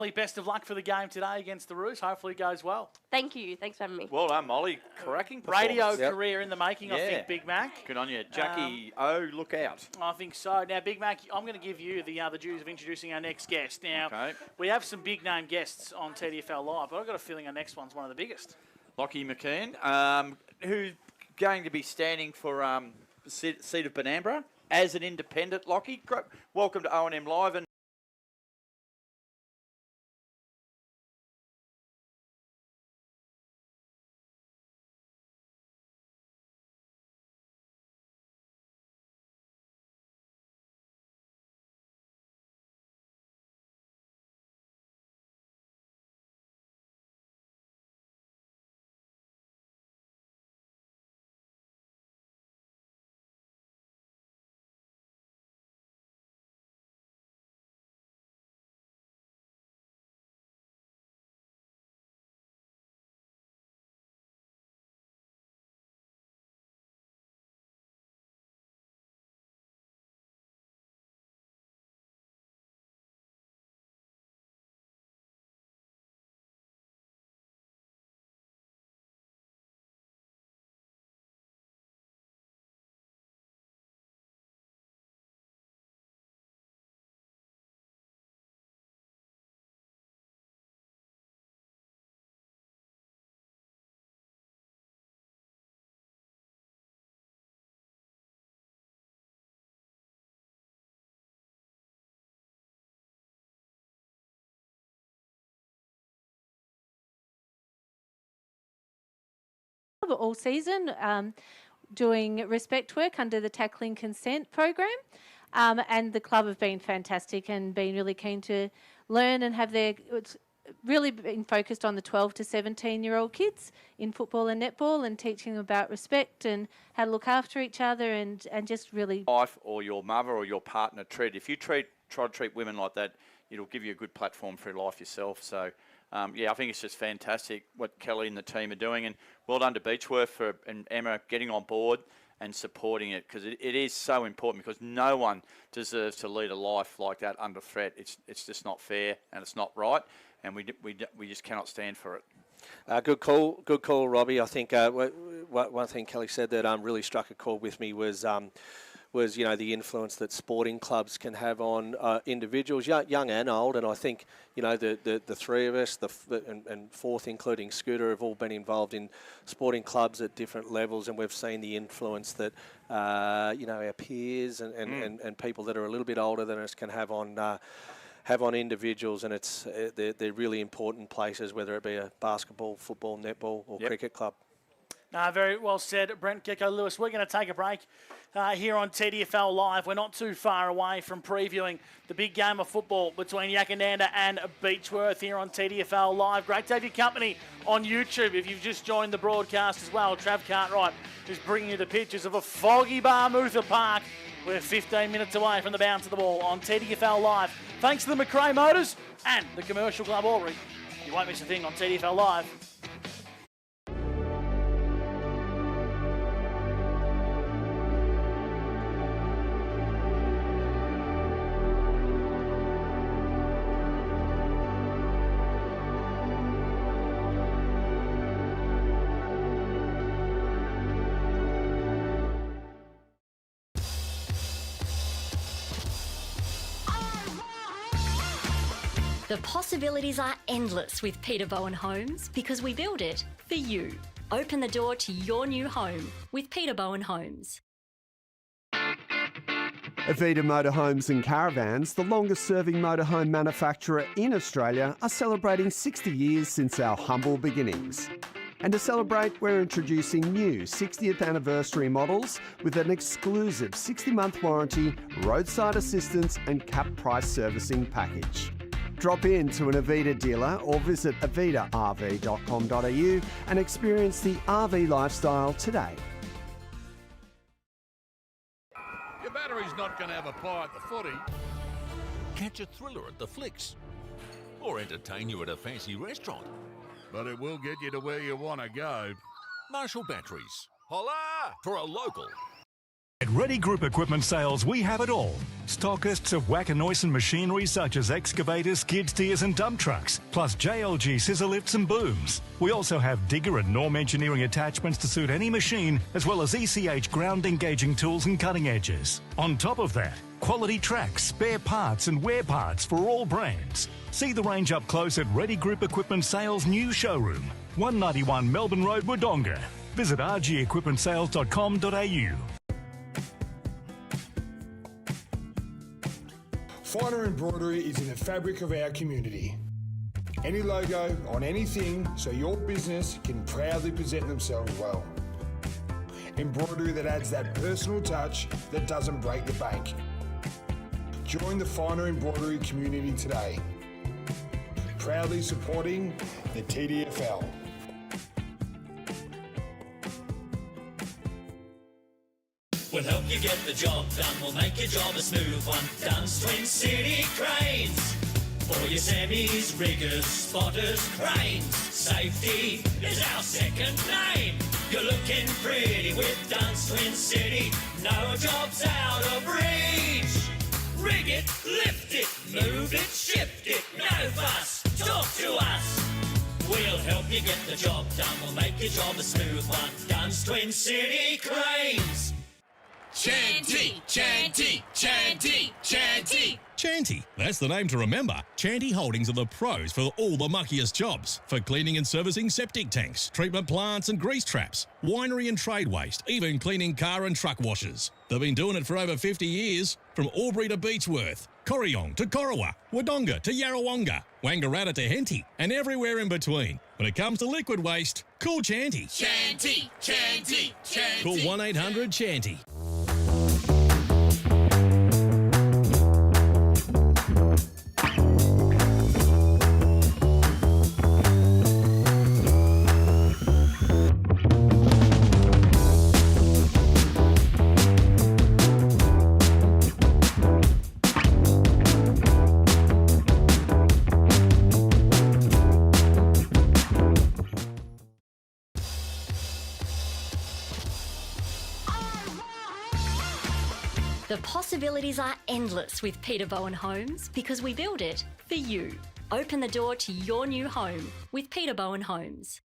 Best of luck for the game today against the Roos. Hopefully it goes well. Thank you. Thanks for having me. Well done, Molly. Cracking Radio performance. career in the making, I think, Big Mac. Good on you. Jackie, look out. I think so. Now, Big Mac, I'm going to give you the duties of introducing our next guest. Now, we have some big-name guests on TDFL Live, but I've got a feeling our next one's one of the biggest. Lockie McKeon, who's going to be standing for seat of Benambra as an independent. Lockie, welcome to O&M Live. And all season, doing respect work under the Tackling Consent program, and the club have been fantastic and been really keen to learn and have it's really been focused on the 12 to 17-year-old kids in football and netball and teaching them about respect and how to look after each other and just really... Wife or your mother or your partner if you try to treat women like that, it'll give you a good platform for life yourself. So, I think it's just fantastic what Kelly and the team are doing. And well done to Beechworth and Emma getting on board and supporting it, because it is so important, because no one deserves to lead a life like that under threat. It's just not fair and it's not right, and we just cannot stand for it. Good call, Robbie. I think one thing Kelly said that really struck a chord with me was the influence that sporting clubs can have on individuals, young and old. And I think the three of us, and fourth including Scooter, have all been involved in sporting clubs at different levels, and we've seen the influence that our peers and people that are a little bit older than us can have on individuals, and they're really important places, whether it be a basketball, football, netball or cricket club. Very well said, Brent Gecko-Lewis. We're going to take a break here on TDFL Live. We're not too far away from previewing the big game of football between Yackandandah and Beechworth here on TDFL Live. Great to have your company on YouTube. If you've just joined the broadcast as well, Trav Cartwright is bringing you the pictures of a foggy Barmutha Park. We're 15 minutes away from the bounce of the ball on TDFL Live. Thanks to the McRae Motors and the Commercial Club Albury. You won't miss a thing on TDFL Live. The possibilities are endless with Peter Bowen Homes, because we build it for you. Open the door to your new home with Peter Bowen Homes. Avita Motorhomes and Caravans, the longest-serving motorhome manufacturer in Australia, are celebrating 60 years since our humble beginnings. And to celebrate, we're introducing new 60th anniversary models with an exclusive 60-month warranty, roadside assistance and cap price servicing package. Drop in to an Avita dealer or visit avitarv.com.au and experience the RV lifestyle today. Your battery's not going to have a pie at the footy. Catch a thriller at the flicks. Or entertain you at a fancy restaurant. But it will get you to where you want to go. Marshall Batteries. Holla! For a local. At Ready Group Equipment Sales, we have it all. Stockists of Wackeneusen machinery such as excavators, skid steers and dump trucks, plus JLG scissor lifts and booms. We also have digger and norm engineering attachments to suit any machine, as well as ECH ground engaging tools and cutting edges. On top of that, quality tracks, spare parts and wear parts for all brands. See the range up close at Ready Group Equipment Sales' new showroom, 191 Melbourne Road, Wodonga. Visit rgequipmentsales.com.au. Finer Embroidery is in the fabric of our community. Any logo on anything so your business can proudly present themselves well. Embroidery that adds that personal touch that doesn't break the bank. Join the Finer Embroidery community today. Proudly supporting the TDFL. We'll help you get the job done. We'll make your job a smooth one. Dunn's Twin City Cranes. For your semis, riggers, spotters, cranes. Safety is our second name. You're looking pretty with Dunn's Twin City. No job's out of reach. Rig it, lift it, move it, shift it. No fuss, talk to us. We'll help you get the job done. We'll make your job a smooth one. Dunn's Twin City Cranes. Chanty, Chanty, Chanty, Chanty. Chanty, that's the name to remember. Chanty Holdings are the pros for all the muckiest jobs. For cleaning and servicing septic tanks, treatment plants and grease traps, winery and trade waste, even cleaning car and truck washers. They've been doing it for over 50 years, from Albury to Beechworth, Corryong to Corowa, Wodonga to Yarrawonga, Wangaratta to Henty, and everywhere in between. When it comes to liquid waste, call Chanty. Chanty, Chanty, Chanty. Call 1-800-CHANTY. The possibilities are endless with Peter Bowen Homes because we build it for you. Open the door to your new home with Peter Bowen Homes.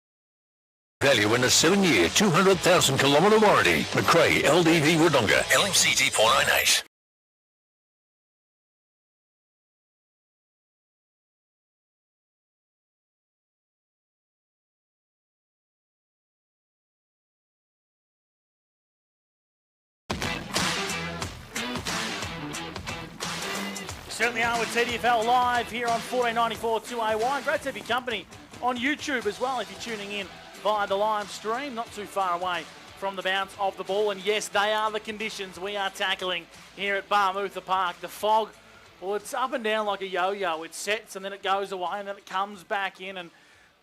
Value in a 7-year, 200,000 kilometre warranty. McRae LDV Wodonga, LMCT 498. Certainly are with TDFL live here on 1494 2AY. Great to have your company on YouTube as well if you're tuning in via the live stream, not too far away from the bounce of the ball. And yes, they are the conditions we are tackling here at Barmutha Park. The fog, well, it's up and down like a yo-yo. It sets and then it goes away and then it comes back in. And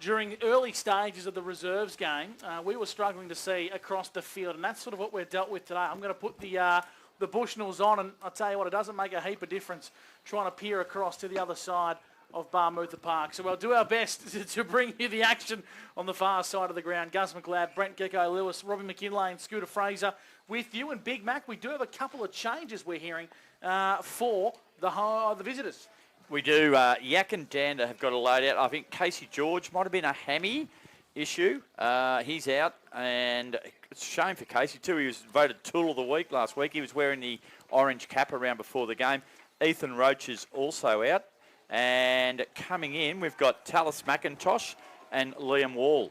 during early stages of the reserves game, we were struggling to see across the field. And that's sort of what we're dealt with today. I'm going to put the Bushnells on, and I'll tell you what, it doesn't make a heap of difference trying to peer across to the other side of Barmutha Park. So we'll do our best to bring you the action on the far side of the ground. Gus McLeod, Brent Gecko Lewis, Robbie McKinlay and Scooter Fraser with you. And Big Mac, we do have a couple of changes we're hearing for the visitors. We do. Yackandandah have got a load out. I think Casey George might have been a hammy issue. He's out, and it's a shame for Casey too. He was voted Tool of the Week last week. He was wearing the orange cap around before the game. Ethan Roach is also out. And coming in, we've got Tallis McIntosh and Liam Wall.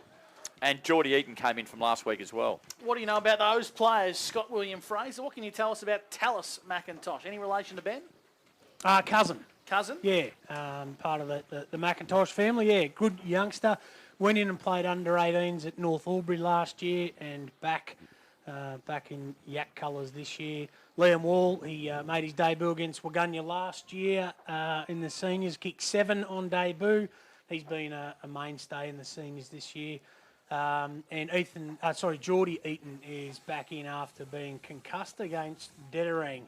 And Geordie Eaton came in from last week as well. What do you know about those players, Scott William Fraser? What can you tell us about Tallis McIntosh? Any relation to Ben? Cousin. Cousin? Yeah, part of the McIntosh family. Yeah, good youngster. Went in and played under 18s at North Albury last year and back in Yak colours this year. Liam Wall, he made his debut against Wagga last year in the seniors, kicked 7 on debut. He's been a mainstay in the seniors this year. And Geordie Eaton is back in after being concussed against Dedderang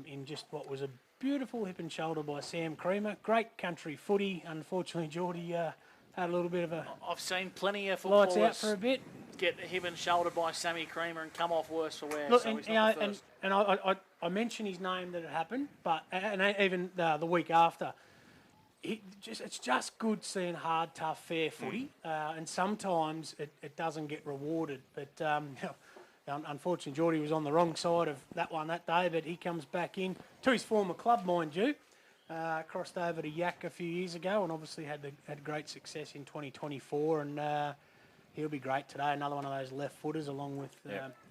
in just what was a beautiful hip and shoulder by Sam Creamer. Great country footy. Unfortunately, Geordie had a little bit of a... I've seen plenty of footballers... Lights out for a bit. get him and shouldered by Sammy Creamer and come off worse for wear. Look, So and, he's you not know, the first. and I mentioned his name that it happened, but even the week after, it's just good seeing hard, tough, fair footy, and sometimes it doesn't get rewarded. But unfortunately, Geordie was on the wrong side of that one that day, but he comes back in to his former club, mind you. Crossed over to Yak a few years ago, and obviously had great success in 2024, and he'll be great today. Another one of those left footers, along with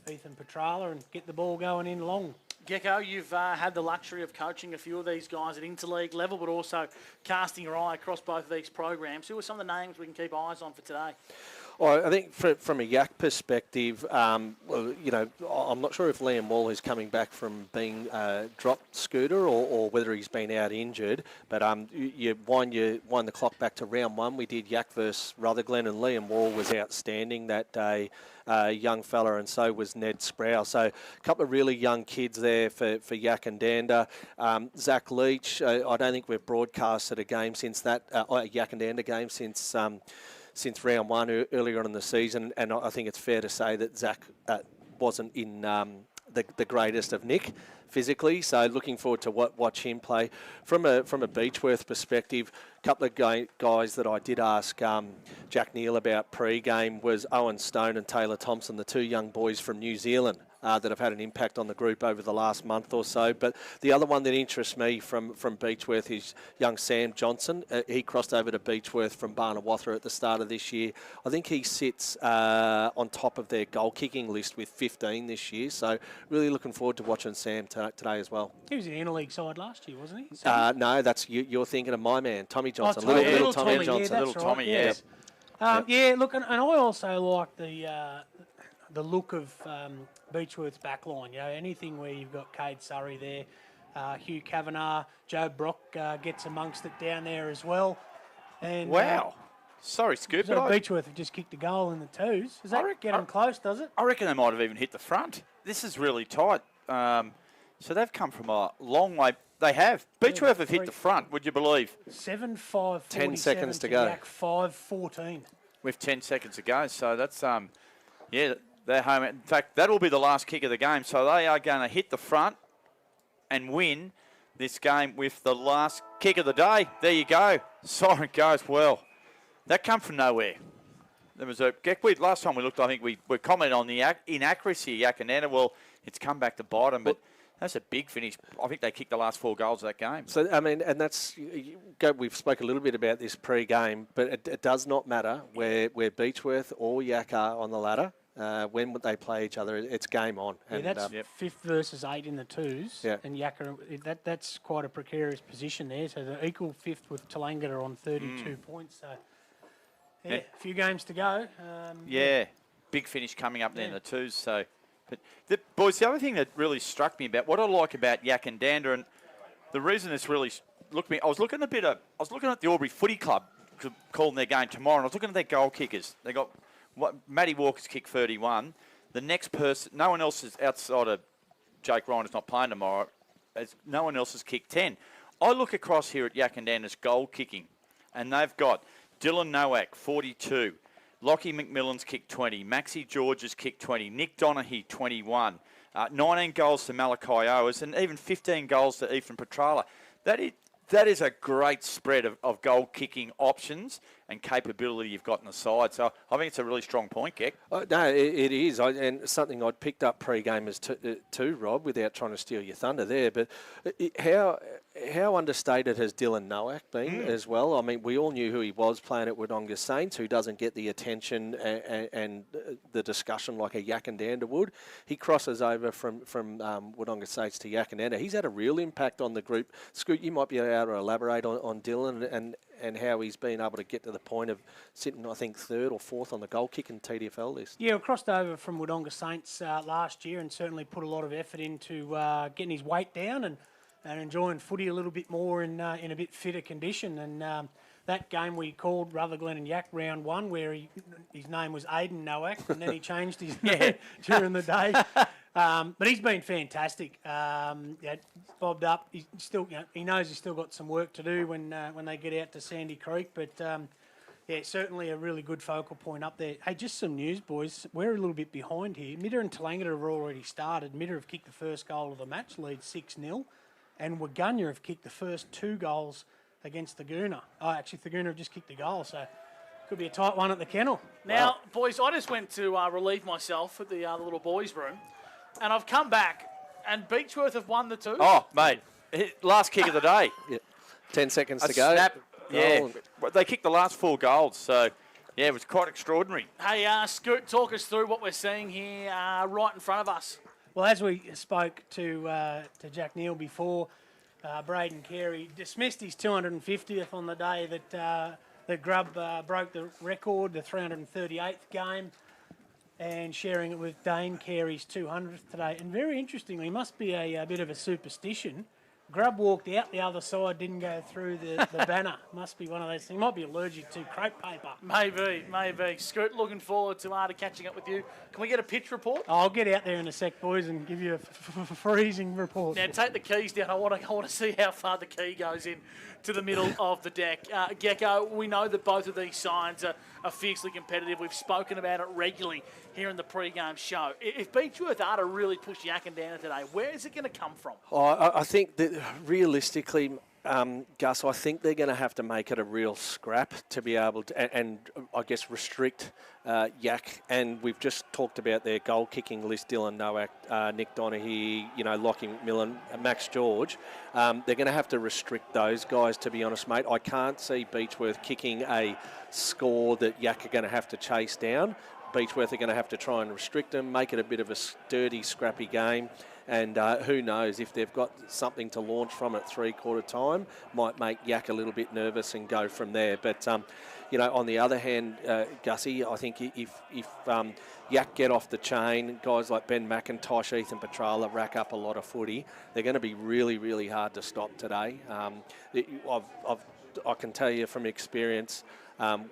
Ethan Petrala, and get the ball going in long. Gecko, you've had the luxury of coaching a few of these guys at interleague level, but also casting your eye across both of these programs. Who are some of the names we can keep eyes on for today? Well, I think from a Yak perspective, I'm not sure if Liam Wall is coming back from being dropped, Scooter, or whether he's been out injured. But you wind the clock back to round one. We did Yak versus Rutherglen, and Liam Wall was outstanding that day. Young fella, and so was Ned Sproul. So a couple of really young kids there for Yackandandah. Zach Leach, I don't think we've broadcasted a game since that, Yackandandah game since round one earlier on in the season, and I think it's fair to say that Zach wasn't in the greatest of nick physically, so looking forward to watch him play. From a Beechworth perspective, a couple of guys that I did ask Jack Neal about pre-game was Owen Stone and Taylor Thompson, the two young boys from New Zealand that have had an impact on the group over the last month or so. But the other one that interests me from Beechworth is young Sam Johnson. He crossed over to Beechworth from Barnawathra at the start of this year. I think he sits on top of their goal-kicking list with 15 this year. So really looking forward to watching Sam today as well. He was in the interleague side last year, wasn't he? No, that's you're thinking of my man, Tommy Johnson. Little Tommy Johnson. Yeah, Little Tommy, yes. Yeah, look, and I also like the look of Beechworth's backline. You know, anything where you've got Cade Surrey there, Hugh Kavanagh, Joe Brock gets amongst it down there as well. And Wow. Sorry, Scoop. so Beechworth have just kicked a goal in the twos. Does that get them close, does it? I reckon they might have even hit the front. This is really tight. So they've come from a long way. They have. Beechworth have hit the front, would you believe? 7-5, 10 seconds to go. Yak 5-14. With 10 seconds to go. So that's, they're home. In fact, that'll be the last kick of the game. So they are going to hit the front and win this game with the last kick of the day. There you go. Siren goes well. That come from nowhere. There was last time we looked, I think we commented on the inaccuracy of Yackandandah. Well, it's come back to bite them, but that's a big finish. I think they kicked the last 4 goals of that game. So, I mean, and we've spoke a little bit about this pre-game, but it does not matter where Beechworth or Yak are on the ladder. When they play each other, it's game on. Yeah, and, that's 5th versus 8 in the twos. Yeah. And Yakka, that's quite a precarious position there. So they're equal 5th with Tallangatta on 32 points. So, a few games to go. Big finish coming up there in the twos. So, but boys, the other thing that really struck me about what I like about Yackandandah, and the reason this really looked me, I was looking at the Albury Footy Club calling their game tomorrow, and I was looking at their goal kickers. They got Matty Walker's kicked 31. The next person, no one else is outside of Jake Ryan is not playing tomorrow. No one else has kicked 10. I look across here at Yackandandah's goal kicking, and they've got Dylan Nowak, 42. Lockie McMillan's kicked 20. Maxie George has kicked 20. Nick Donaghy, 21. 19 goals to Malachi Owers, and even 15 goals to Ethan Petrala. That is a great spread of goal-kicking options and capability you've got in the side. So I think it's a really strong point, Keck. No, it is. And something I'd picked up pre-game as too, Rob, without trying to steal your thunder there. But how understated has Dylan Nowak been as well? I mean, we all knew who he was playing at Wodonga Saints, who doesn't get the attention and the discussion like a Yackandandah would. He crosses over from Wodonga Saints to Yackandandah. He's had a real impact on the group. Scoot, you might be able to elaborate on Dylan and how he's been able to get to the point of sitting, I think, 3rd or 4th on the goal kicking TDFL list. Yeah, we crossed over from Wodonga Saints last year and certainly put a lot of effort into getting his weight down and enjoying footy a little bit more in a bit fitter condition. And that game we called Rutherglen and Yak round 1, where his name was Aidan Nowak, and then he changed his name during the day. But he's been fantastic. Bobbed up. He's still, he knows he's still got some work to do when they get out to Sandy Creek. But Yeah, certainly a really good focal point up there. Hey, just some news, boys. We're a little bit behind here. Midder and Tallangata have already started. Midder have kicked the first goal of the match, lead 6-0. And Waganya have kicked the first 2 goals against Thaguna. Oh, actually, Thaguna have just kicked a goal, so could be a tight one at the kennel. Now, boys, I just went to relieve myself at the little boys' room, and I've come back, and Beechworth have won the 2. Oh, mate, last kick of the day. 10 seconds A to go. snap. Yeah, Goal. they kicked the last 4 goals, so yeah, it was quite extraordinary. Hey, Scoot, talk us through what we're seeing here right in front of us. Well, as we spoke to Jack Neal before, Braden Carey dismissed his 250th on the day that Grubb broke the record, the 338th game, and sharing it with Dane Carey's 200th today. And very interestingly, must be a bit of a superstition. Grubb walked out the other side, didn't go through the banner. Must be one of those things. Might be allergic to crepe paper. Maybe. Scoot, looking forward to catching up with you. Can we get a pitch report? I'll get out there in a sec, boys, and give you a freezing report. Now, take the keys down. I want to see how far the key goes in to the middle of the deck. Gecko, we know that both of these sides are fiercely competitive. We've spoken about it regularly here in the pre-game show. If Beechworth are to really push Yackandandah today, where is it going to come from? I think that realistically, Gus, I think they're going to have to make it a real scrap to be able to, and I guess restrict Yak. And we've just talked about their goal kicking list: Dylan Nowak, Nick Donaghy, Lockie McMillan, Max George. They're going to have to restrict those guys, to be honest, mate. I can't see Beechworth kicking a score that Yak are going to have to chase down. Beechworth are going to have to try and restrict them, make it a bit of a sturdy, scrappy game. And who knows, if they've got something to launch from at 3/4 time, might make Yak a little bit nervous and go from there. But, on the other hand, Gussie, I think if Yak get off the chain, guys like Ben McIntosh, Ethan Petrala rack up a lot of footy, they're going to be really, really hard to stop today. I can tell you from experience,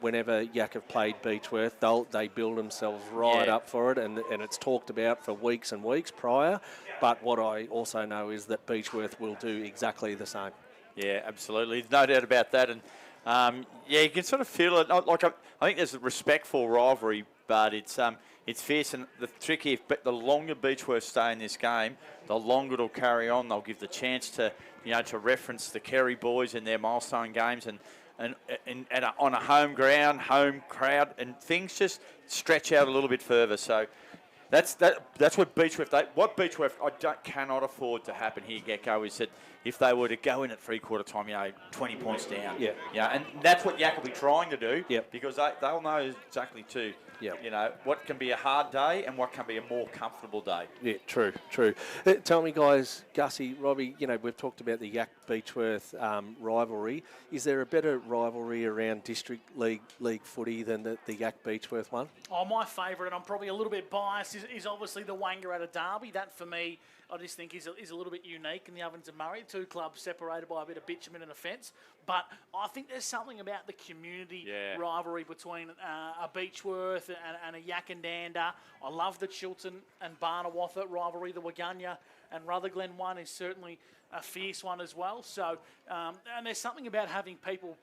whenever Yak have played Beechworth, they build themselves right up for it, and it's talked about for weeks and weeks prior. But what I also know is that Beechworth will do exactly the same. Yeah, absolutely. There's no doubt about that. And you can sort of feel it. Like I think there's a respectful rivalry, but it's fierce. And the trick is, the longer Beechworth stay in this game, the longer it'll carry on. They'll give the chance to reference the Kerry boys in their milestone games and on a home ground, home crowd, and things just stretch out a little bit further. So that's what Beechworth. What Beechworth cannot afford to happen here, Gecko, is that if they were to go in at 3/4 time, 20 points down. And that's what Yak will be trying to do. Because they'll know exactly too. What can be a hard day and what can be a more comfortable day. Yeah, true. Tell me, guys, Gussie, Robbie, we've talked about the Yak Beechworth rivalry. Is there a better rivalry around district league footy than the Yak Beechworth one? Oh, my favourite, and I'm probably a little bit biased, is obviously the Wangaratta Derby. That, for me, I just think is a little bit unique in the Ovens and Murray. 2 clubs separated by a bit of bitumen and a fence. But I think there's something about the community rivalry between a Beechworth and a Yackandandah. I love the Chiltern and Barnawatha rivalry. The Waganya and Rutherglen one is certainly a fierce one as well. So, and there's something about having people,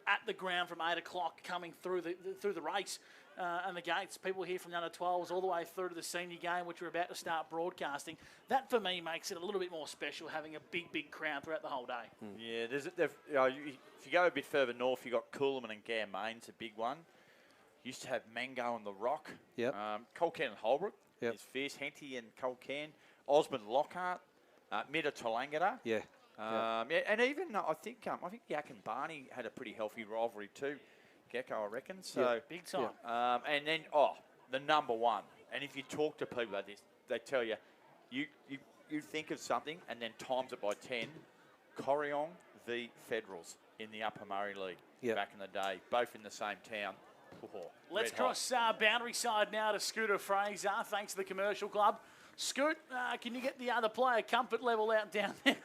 at the ground from 8 o'clock coming through the race. And the gates, people here from the under-12s all the way through to the senior game, which we're about to start broadcasting. That, for me, makes it a little bit more special, having a big crowd throughout the whole day. Yeah, if you go a bit further north, you've got Coolman and Garmain's a big one. Used to have Mango and the Rock. Colcan and Holbrook is fierce. Henty and Colcan. Osmond Lockhart. Midder Tallangata. And even, I think Yak and Barney had a pretty healthy rivalry too. Gecko, I reckon. So big time. And then the number one. And if you talk to people about this, they tell you, you think of something and then times it by 10. Corryong v Federals in the Upper Murray League back in the day, both in the same town. Let's cross boundary side now to Scooter Fraser. Thanks to the Commercial Club. Scoot, can you get the other player comfort level out down there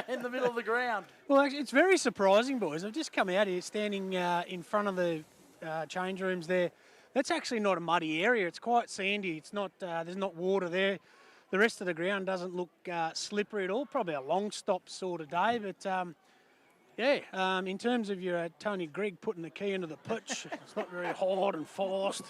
in the middle of the ground? Well, actually, it's very surprising, boys. I've just come out here standing in front of the change rooms there. That's actually not a muddy area. It's quite sandy. It's not. There's not water there. The rest of the ground doesn't look slippery at all. Probably a long stop sort of day, but Yeah, in terms of your Tony Grigg putting the key into the pitch, it's not very hard and fast.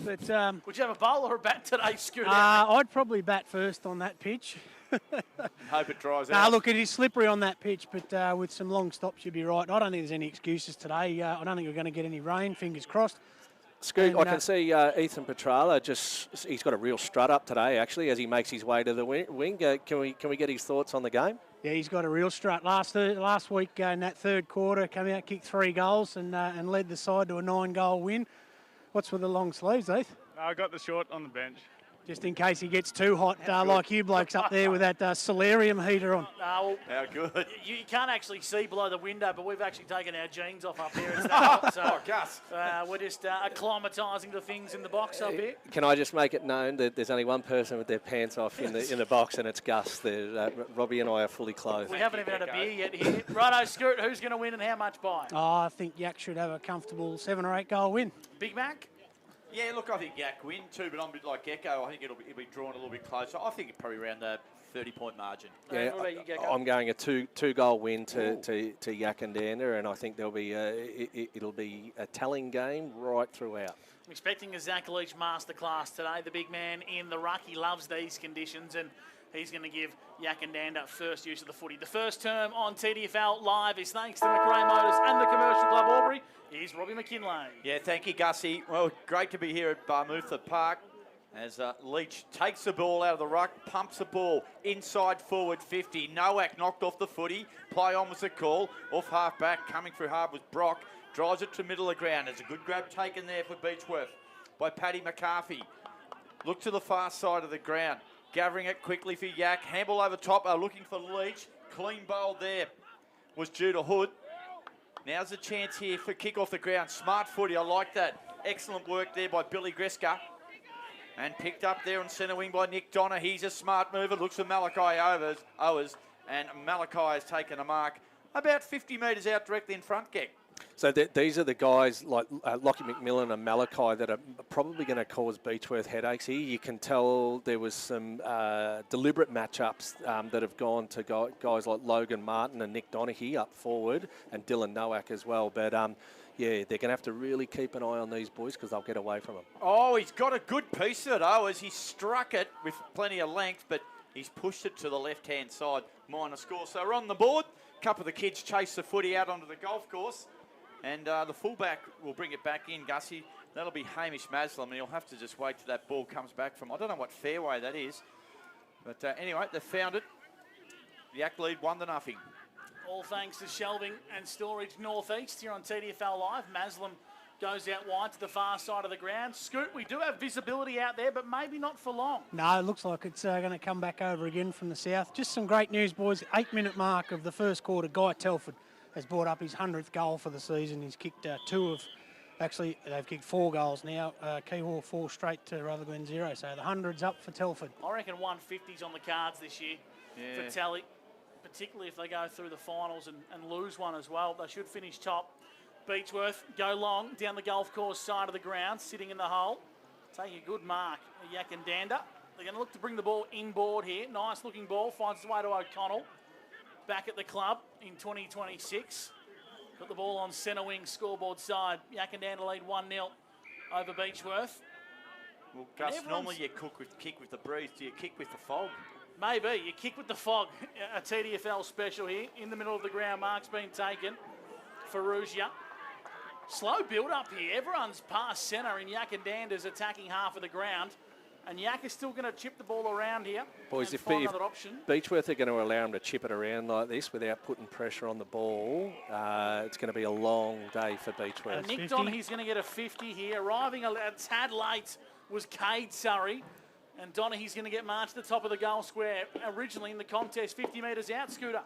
But would you have a bowl or a bat today, Scooter? I'd probably bat first on that pitch. And hope it dries Nah, out. look, it is slippery on that pitch, but with some long stops, you'd be right. I don't think there's any excuses today. I don't think we're going to get any rain, fingers crossed. Scoot, And, I can see Ethan Petrala he's got a real strut up today, actually, as he makes his way to the wing. Can we get his thoughts on the game? Yeah, he's got a real strut. Last week in that third quarter, came out, kicked 3 goals and led the side to a 9-goal win. What's with the long sleeves, Heath? I got the short on the bench. Just in case he gets too hot, like you blokes up there with that solarium heater on. How good. You can't actually see below the window, but we've actually taken our jeans off up here. It's that hot, so Gus. we're just acclimatising the things in the box up here. Can I just make it known that there's only one person with their pants off in the box, and it's Gus. Robbie and I are fully clothed. We haven't even had a beer yet here. Righto, Scoot, who's going to win and how much by? I think Yak should have a comfortable 7 or 8 goal win. Big Mac? Yeah, look, I think Yak win too, but I'm a bit like Gecko. I think it'll be drawn a little bit closer. I think probably around the 30-point margin. Yeah, What about you, Gecko? I'm going a two-goal win to Yackandandah, and I think there'll be it'll be a telling game right throughout. I'm expecting a Zach Leach masterclass today. The big man in the ruck, he loves these conditions, and he's going to give Yackandandah first use of the footy. The first term on TDFL Live is thanks to McRae Motors and the Commercial Club Albury. Here's Robbie McKinlay. Yeah, thank you, Gussie. Well, great to be here at Barmutha Park as Leach takes the ball out of the ruck, pumps the ball inside forward 50. Nowak knocked off the footy. Play on was the call. Off half back, coming through hard was Brock. Drives it to middle of the ground. There's a good grab taken there for Beechworth by Paddy McCarthy. Look to the far side of the ground. Gathering it quickly for Yak. Handball over top, looking for Leach. Clean bowl there was due to Hood. Now's the chance here for kick off the ground. Smart footy, I like that. Excellent work there by Billy Greska. And picked up there on centre wing by Nick Donner. He's a smart mover. Looks for Malachi Owers. And Malachi has taken a mark about 50 metres out directly in front, Gek. So these are the guys like Lockie McMillan and Malachi that are probably going to cause Beechworth headaches here. You can tell there was some deliberate matchups that have gone to guys like Logan Martin and Nick Donaghy up forward and Dylan Nowak as well. But yeah, they're going to have to really keep an eye on these boys because they'll get away from them. Oh, he's got a good piece of it, Owers. He struck it with plenty of length, but he's pushed it to the left-hand side. Minor score. So we're on the board. A couple of the kids chase the footy out onto the golf course. And the fullback will bring it back in, Gussie. That'll be Hamish Maslam, and he'll have to just wait till that ball comes back from, I don't know what fairway that is. But anyway, they found it. Yak lead 1-0. All thanks to Shelving and Storage Northeast here on TDFL Live. Maslam goes out wide to the far side of the ground. Scoot, we do have visibility out there, but maybe not for long. No, it looks like it's going to come back over again from the south. Just some great news, boys. 8-minute mark of the first quarter. Guy Telford has brought up his 100th goal for the season. He's kicked they've kicked 4 goals now. Keehor 4 straight to Rutherglen 0. So the 100's up for Telford. I reckon 150's on the cards this year for Tally, particularly if they go through the finals and lose one as well. They should finish top. Beechworth go long down the golf course side of the ground, sitting in the hole. Take a good mark. Yackandandah. They're going to look to bring the ball inboard here. Nice looking ball. Finds its way to O'Connell. Back at the club in 2026. Got the ball on centre wing scoreboard side. Yackandandah lead 1-0 over Beechworth. Well, Gus, normally you kick with the breeze. Do you kick with the fog? Maybe. You kick with the fog. A TDFL special here. In the middle of the ground, mark's been taken for Ruzia. Slow build up here. Everyone's past centre in Yackandandah's attacking half of the ground. And Yak is still going to chip the ball around here. Boys, if another option. Beechworth are going to allow him to chip it around like this without putting pressure on the ball, it's going to be a long day for Beechworth. And Nick Donaghy's going to get a 50 here. Arriving a tad late was Cade Surrey. And Donaghy's going to get marched to the top of the goal square. Originally in the contest, 50 metres out, Scooter.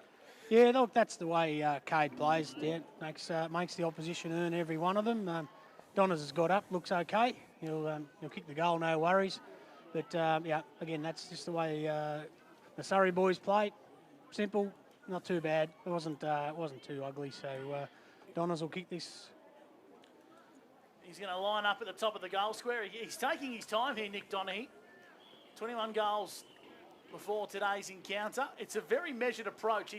Yeah, look, that's the way Cade plays. Yeah, makes the opposition earn every one of them. Donners has got up, looks okay. He'll kick the goal, no worries. But, yeah, again, that's just the way the Surrey boys play. Simple, not too bad. It wasn't too ugly, so Donners will kick this. He's going to line up at the top of the goal square. He's taking his time here, Nick Donaghy. 21 goals before today's encounter. It's a very measured approach.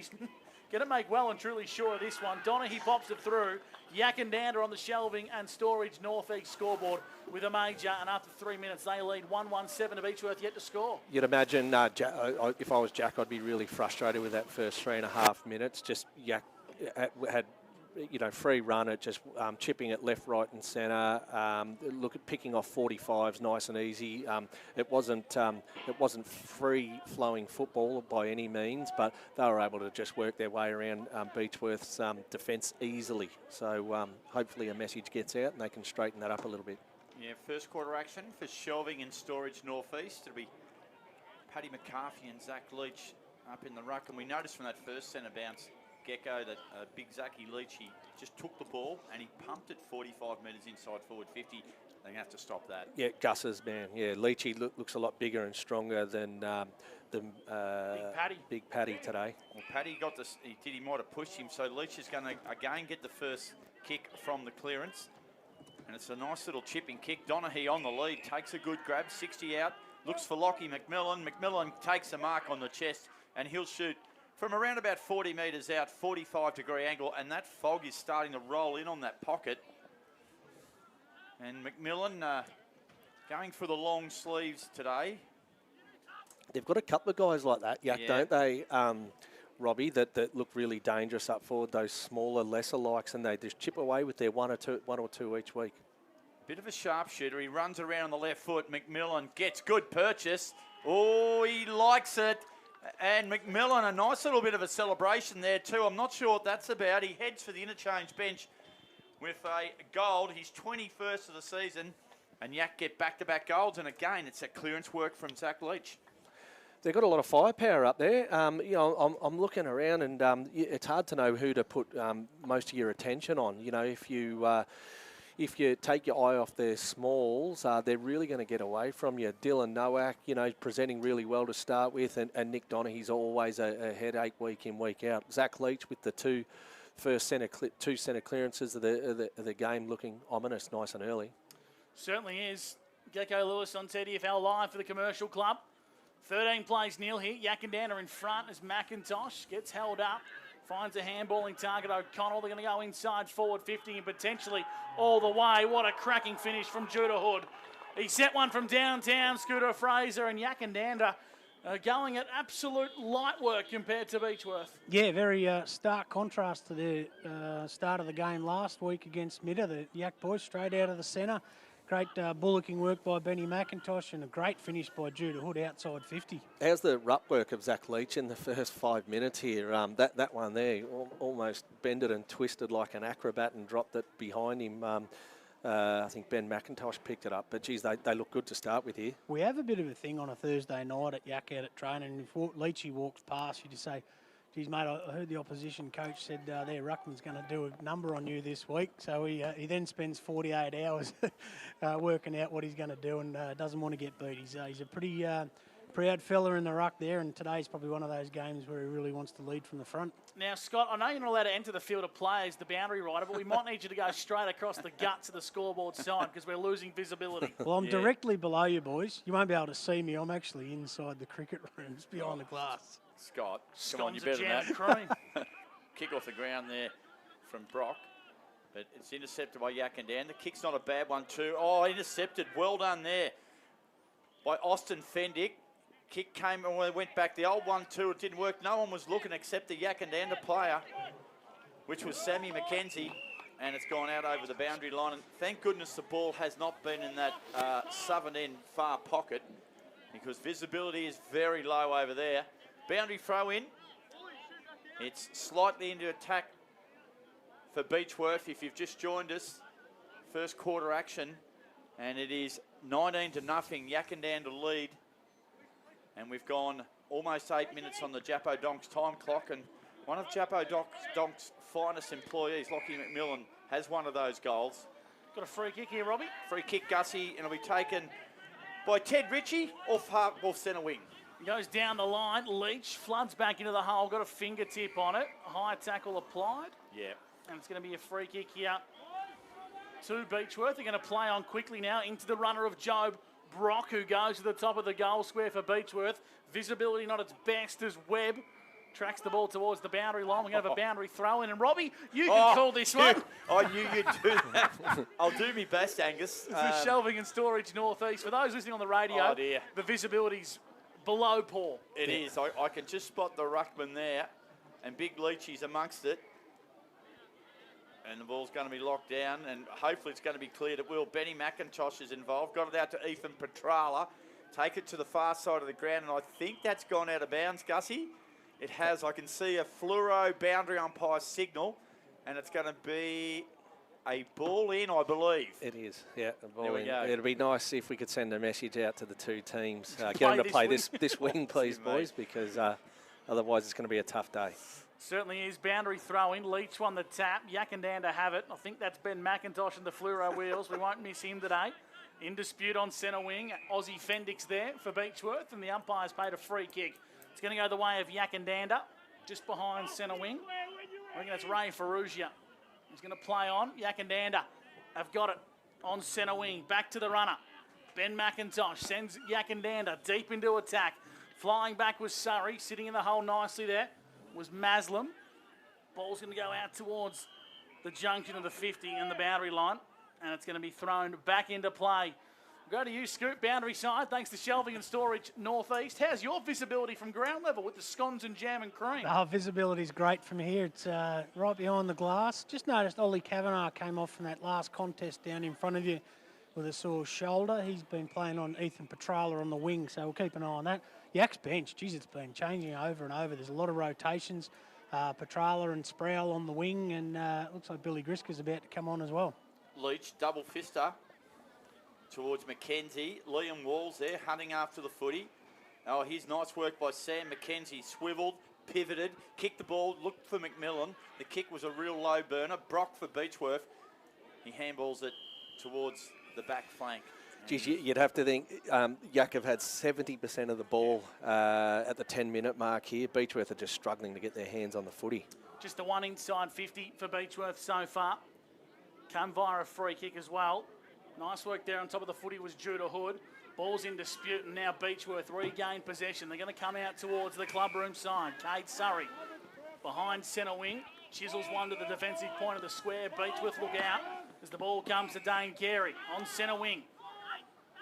going to make well and truly sure of this one. Donaghy pops it through. Yackandandah on the shelving and storage northeast scoreboard with a major, and after 3 minutes they lead 1-1-7 to Beechworth yet to score. You'd imagine if I was Jack, I'd be really frustrated with that first 3.5 minutes. Just Yak had free run at just chipping it left, right and centre. Look at picking off 45s nice and easy. It wasn't free flowing football by any means, but they were able to just work their way around Beechworth's defence easily. So hopefully a message gets out and they can straighten that up a little bit. Yeah, first quarter action for shelving and storage northeast. It'll be Paddy McCarthy and Zach Leach up in the ruck, and we noticed from that first centre bounce Gecko that big Zachy Leach, he just took the ball and he pumped it 45 metres inside forward 50. They're going to have to stop that. Yeah, Gus's man. Yeah, Leachy looks a lot bigger and stronger than Big Paddy today. Well, Paddy got this. He might have pushed him. So Leach is going to again get the first kick from the clearance, and it's a nice little chipping kick. Donaghy on the lead, takes a good grab, 60 out, looks for Lockie McMillan. McMillan takes a mark on the chest, and he'll shoot from around about 40 metres out, 45-degree angle, and that fog is starting to roll in on that pocket. And McMillan going for the long sleeves today. They've got a couple of guys like that, don't they, Robbie, that look really dangerous up forward, those smaller, lesser likes, and they just chip away with their one or two each week. Bit of a sharpshooter. He runs around on the left foot. McMillan gets good purchase. Oh, he likes it. And McMillan, a nice little bit of a celebration there too. I'm not sure what that's about. He heads for the interchange bench with a gold. He's 21st of the season. And Yak get back-to-back golds. And again, it's that clearance work from Zach Leach. They've got a lot of firepower up there. I'm looking around and it's hard to know who to put most of your attention on. If you take your eye off their smalls, they're really going to get away from you. Dylan Nowak, presenting really well to start with, and Nick Donaghy's always a headache week in, week out. Zach Leach with the two centre clearances of the game looking ominous, nice and early. Certainly is. Gecko Lewis on TDFL Live for the Commercial Club. 13 plays nil here. Yackandandah in front as McIntosh gets held up. Finds a handballing target, O'Connell. They're going to go inside forward 50 and potentially all the way. What a cracking finish from Judah Hood. He set one from downtown, Scooter Fraser, and Yackandandah going at absolute light work compared to Beechworth. Yeah, very stark contrast to the start of the game last week against Midder. The Yak boys straight out of the centre. Great bullocking work by Benny McIntosh and a great finish by Judah Hood outside 50. How's the ruck work of Zach Leach in the first 5 minutes here? That one there almost bended and twisted like an acrobat and dropped it behind him. I think Ben McIntosh picked it up, but geez, they look good to start with here. We have a bit of a thing on a Thursday night at Yak out at training, and if Leachy walks past, you just say, geez, mate, I heard the opposition coach said their ruckman's going to do a number on you this week. So he then spends 48 hours working out what he's going to do and doesn't want to get beat. He's a pretty proud fella in the ruck there, and today's probably one of those games where he really wants to lead from the front. Now, Scott, I know you're not allowed to enter the field of play as the boundary rider, but we might need you to go straight across the guts of the scoreboard side because we're losing visibility. Well, I'm directly below you, boys. You won't be able to see me. I'm actually inside the cricket rooms behind the glass. Scott, come on, you're better than that. Kick off the ground there from Brock, but it's intercepted by Yackandandah. The kick's not a bad one too. Oh, intercepted. Well done there by Austin Fendick. Kick came and went back. The old 1-2, it didn't work. No one was looking except the Yackandandah player, which was Sammy McKenzie, and it's gone out over the boundary line. And thank goodness the ball has not been in that southern end far pocket because visibility is very low over there. Boundary throw in. It's slightly into attack for Beechworth. If you've just joined us, first quarter action, and it is 19-0. Yackandandah lead, and we've gone almost 8 minutes on the Jappo Donks time clock. And one of Jappo Donks' finest employees, Lockie McMillan, has one of those goals. Got a free kick here, Robbie. Free kick, Gussie, and it'll be taken by Ted Ritchie off centre wing. Goes down the line. Leach floods back into the hole. Got a fingertip on it. High tackle applied. Yeah. And it's going to be a free kick here to Beechworth. They're going to play on quickly now into the runner of Job Brock, who goes to the top of the goal square for Beechworth. Visibility not its best as Webb Tracks the ball towards the boundary line. We're going to have a boundary throw in. And Robbie, you can call this one. I knew you'd do that. I'll do my best, Angus. This is Shelving and Storage Northeast. For those listening on the radio, the visibility's below poor. It is. I can just spot the ruckman there, and Big Leachy's amongst it. And the ball's going to be locked down, and hopefully it's going to be cleared at will. Benny McIntosh is involved. Got it out to Ethan Petrala. Take it to the far side of the ground, and I think that's gone out of bounds, Gussie. It has. I can see a fluoro boundary umpire signal, and it's going to be a ball in, I believe. It is, yeah, a ball There we in. go. It'd be nice if we could send a message out to the two teams. Get them to play this wing, please, boys, because otherwise it's going to be a tough day. Certainly is. Boundary throw in. Leach won the tap. Yackandandah have it. I think that's Ben McIntosh and the fluoro wheels. We won't miss him today. In dispute on centre wing. Aussie Fendix there for Beechworth, and the umpire's paid a free kick. It's going to go the way of Yackandandah, just behind centre wing. I reckon that's Ray Ferrugia. He's going to play on. Yackandandah have got it on centre wing. Back to the runner. Ben McIntosh sends Yackandandah deep into attack. Flying back was Surrey. Sitting in the hole nicely there was Maslam. Ball's going to go out towards the junction of the 50 and the boundary line, and it's going to be thrown back into play. We'll go to you, Scoop, boundary side, thanks to Shelving and Storage Northeast. How's your visibility from ground level with the scones and jam and cream? Our visibility's great from here. It's right behind the glass. Just noticed Ollie Kavanagh came off from that last contest down in front of you with a sore shoulder. He's been playing on Ethan Petrala on the wing, so we'll keep an eye on that. Yak's bench, geez, it's been changing over and over. There's a lot of rotations. Petrala and Sproul on the wing, and looks like Billy Grisker's about to come on as well. Leach, double fister towards Mackenzie. Liam Walls there, hunting after the footy. Oh, here's nice work by Sam Mackenzie. Swiveled, pivoted, kicked the ball, looked for McMillan. The kick was a real low burner. Brock for Beechworth. He handballs it towards the back flank. Geez, you'd have to think Yak have had 70% of the ball at the 10-minute mark here. Beechworth are just struggling to get their hands on the footy. Just a one inside 50 for Beechworth so far. Come via a free kick as well. Nice work there on top of the footy was Judah Hood. Ball's in dispute, and now Beechworth regain possession. They're going to come out towards the clubroom side. Cade Surrey behind centre wing. Chisels one to the defensive point of the square. Beechworth look out as the ball comes to Dane Carey on centre wing.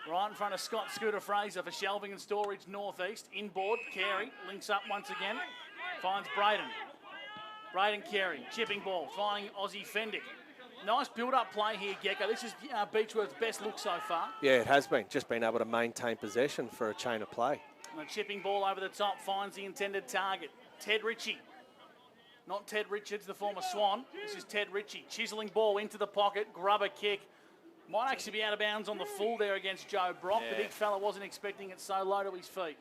Right in front of Scott Scooter Fraser for Shelving and Storage Northeast. Inboard, Carey links up once again. Finds Braden. Braden Carey, chipping ball, finding Aussie Fendick. Nice build-up play here, Gecko. This is Beechworth's best look so far. Yeah, it has been. Just been able to maintain possession for a chain of play. And a chipping ball over the top finds the intended target. Ted Ritchie. Not Ted Richards, the former Swan. This is Ted Ritchie. Chiseling ball into the pocket. Grubber kick. Might actually be out of bounds on the full there against Joe Brock. Yeah. The big fella wasn't expecting it so low to his feet.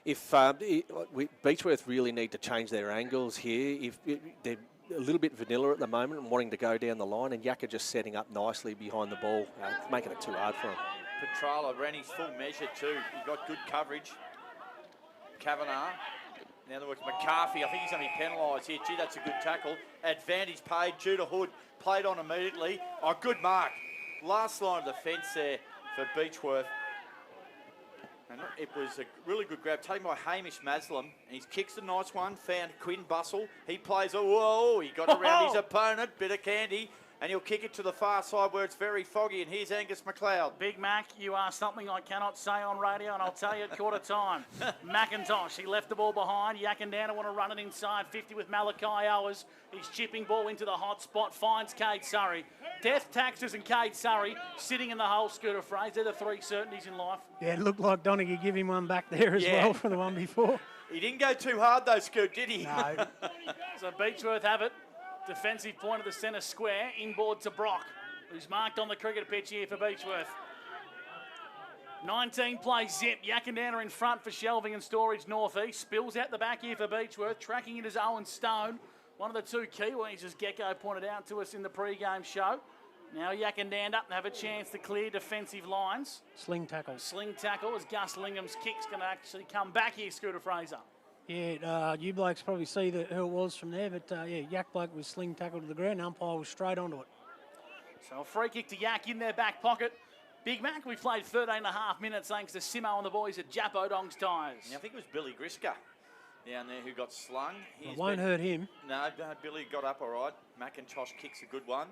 If Beechworth really need to change their angles here, if they're a little bit vanilla at the moment and wanting to go down the line, and Yak are just setting up nicely behind the ball, making it too hard for him. Petrala ran his full measure too. He got good coverage. Kavanagh. In other words, McCarthy, I think he's going to be penalised here. Gee, that's a good tackle. Advantage paid. Judah Hood played on immediately. Oh, good mark. Last line of defence there for Beechworth. And it was a really good grab taken by Hamish Maslam. And he kicks a nice one. Found Quinn Bustle. He plays a whoa. He got around his opponent. Bit of candy. And he'll kick it to the far side where it's very foggy. And here's Angus McLeod. Big Mac, you are something I cannot say on radio, and I'll tell you at quarter time. McIntosh, he left the ball behind. Yackandandah want to run it inside 50 with Malachi Owers. He's chipping ball into the hot spot, finds Cade Surrey. Death Taxes and Cade Surrey sitting in the hole, Scooter Fraser. They're the three certainties in life. Yeah, it looked like Donaghy give him one back there as well for the one before. He didn't go too hard though, Scoot, did he? No. So Beechworth have it. Defensive point of the centre square, inboard to Brock, who's marked on the cricket pitch here for Beechworth. 19 plays zip. Yackandandah in front for Shelving and Storage Northeast. Spills out the back here for Beechworth. Tracking it is Owen Stone, one of the two Kiwis, as Gecko pointed out to us in the pre-game show. Now Yackandandah have a chance to clear defensive lines. Sling tackle. Sling tackle as Gus Lingham's kick's going to actually come back here, Scooter Fraser. Yeah, you blokes probably see who it was from there, but Yak bloke was sling tackled to the ground. Umpire was straight onto it. So a free kick to Yak in their back pocket. Big Mac, we played 13 and a half minutes thanks to Simo and the boys at Jap Odong's Tyres. Yeah, I think it was Billy Grisker. down there who got slung. It won't hurt him. No, Billy got up all right. McIntosh kicks a good one.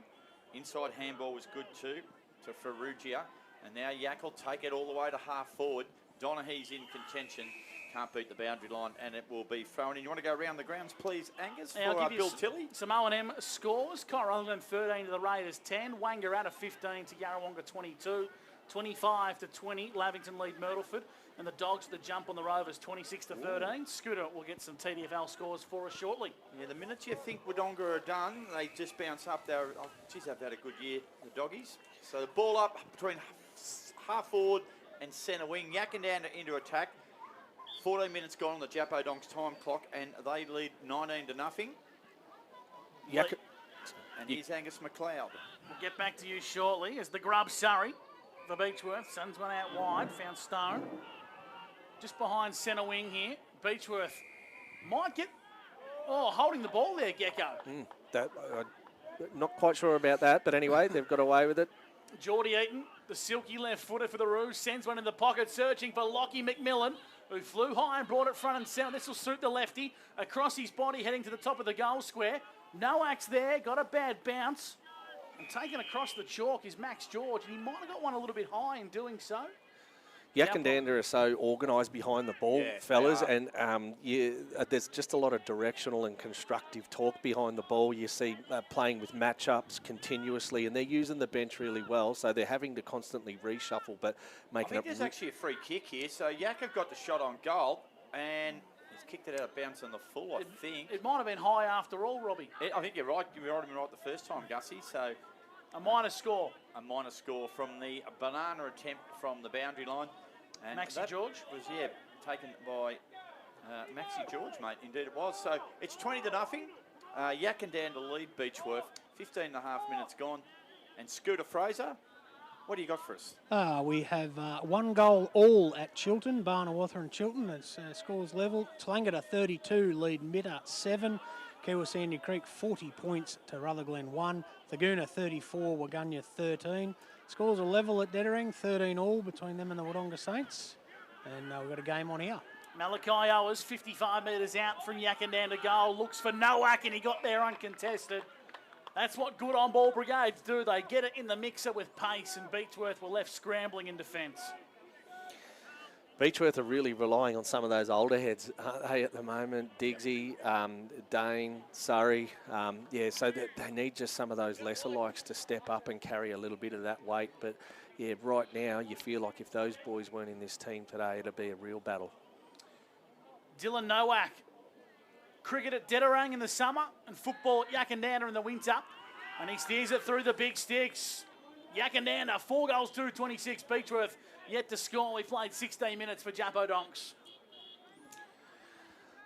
Inside handball was good too to Ferrugia. And now Yak will take it all the way to half forward. Donaghy's in contention. Can't beat the boundary line, and it will be thrown in. You want to go around the grounds, please, Angus, for I'll give you Bill Tilley? Some O&M scores. Corrallan 13 to the Raiders 10. Wangaratta 15 to Yarrawonga 22. 25 to 20. Lavington lead Myrtleford. And the Dogs to the jump on the Rovers 26 to 13. Scooter will get some TDFL scores for us shortly. Yeah, the minute you think Wodonga are done, they just bounce up. They've had a good year, the Doggies. So the ball up between half forward and centre wing. Yackandandah into attack. 14 minutes gone on the Jappo Donks time clock, and they lead 19 to nothing. And here's Angus McLeod. We'll get back to you shortly as the Grub Surrey for Beechworth. Sends one out wide, found Stone. Just behind centre wing here. Beechworth might get, holding the ball there, Gecko. Not quite sure about that, but anyway, they've got away with it. Geordie Eaton, the silky left footer for the Roos, sends one in the pocket, searching for Lockie McMillan, who flew high and brought it front and centre. This will suit the lefty. Across his body, heading to the top of the goal square. Noak's there, got a bad bounce. And taken across the chalk is Max George, and he might have got one a little bit high in doing so. Yackandandah are so organised behind the ball, fellas, and there's just a lot of directional and constructive talk behind the ball. You see playing with matchups continuously, and they're using the bench really well, so they're having to constantly reshuffle, but making I think there's actually a free kick here, so Yak have got the shot on goal, and he's kicked it out of bounds on the full, I think. It might have been high after all, Robbie. I think you're right. You were right the first time, Gussie, so... A minor score. A minor score from the banana attempt from the boundary line. And Maxi George? Was, taken by Maxi George, mate. Indeed it was. So it's 20 to nothing. Yackandandah lead Beechworth. 15 and a half minutes gone. And Scooter Fraser, what do you got for us? We have 1 goal all at Chilton, Barnawatha and Chilton. It's scores level. Tlangata 32 lead Mitta 7. Kewasandi Creek 40 points to Rutherglen 1. Thagoona 34, Waganya 13. Scores are level at Dettering, 13 all between them and the Wodonga Saints. And we've got a game on here. Malachi Owers, 55 metres out from Yackandandah goal. Looks for Nowak, and he got there uncontested. That's what good on-ball brigades do. They get it in the mixer with pace, and Beechworth were left scrambling in defence. Beechworth are really relying on some of those older heads, aren't they, at the moment? Diggsy, Dane, Surrey. So they need just some of those lesser likes to step up and carry a little bit of that weight. But, right now you feel like if those boys weren't in this team today, it'd be a real battle. Dylan Nowak. Cricket at Dettering in the summer and football at Yackandandah in the winter. And he steers it through the big sticks. Yackandandah, 4 goals to 26. Beechworth yet to score. We played 16 minutes for Jappo Donks.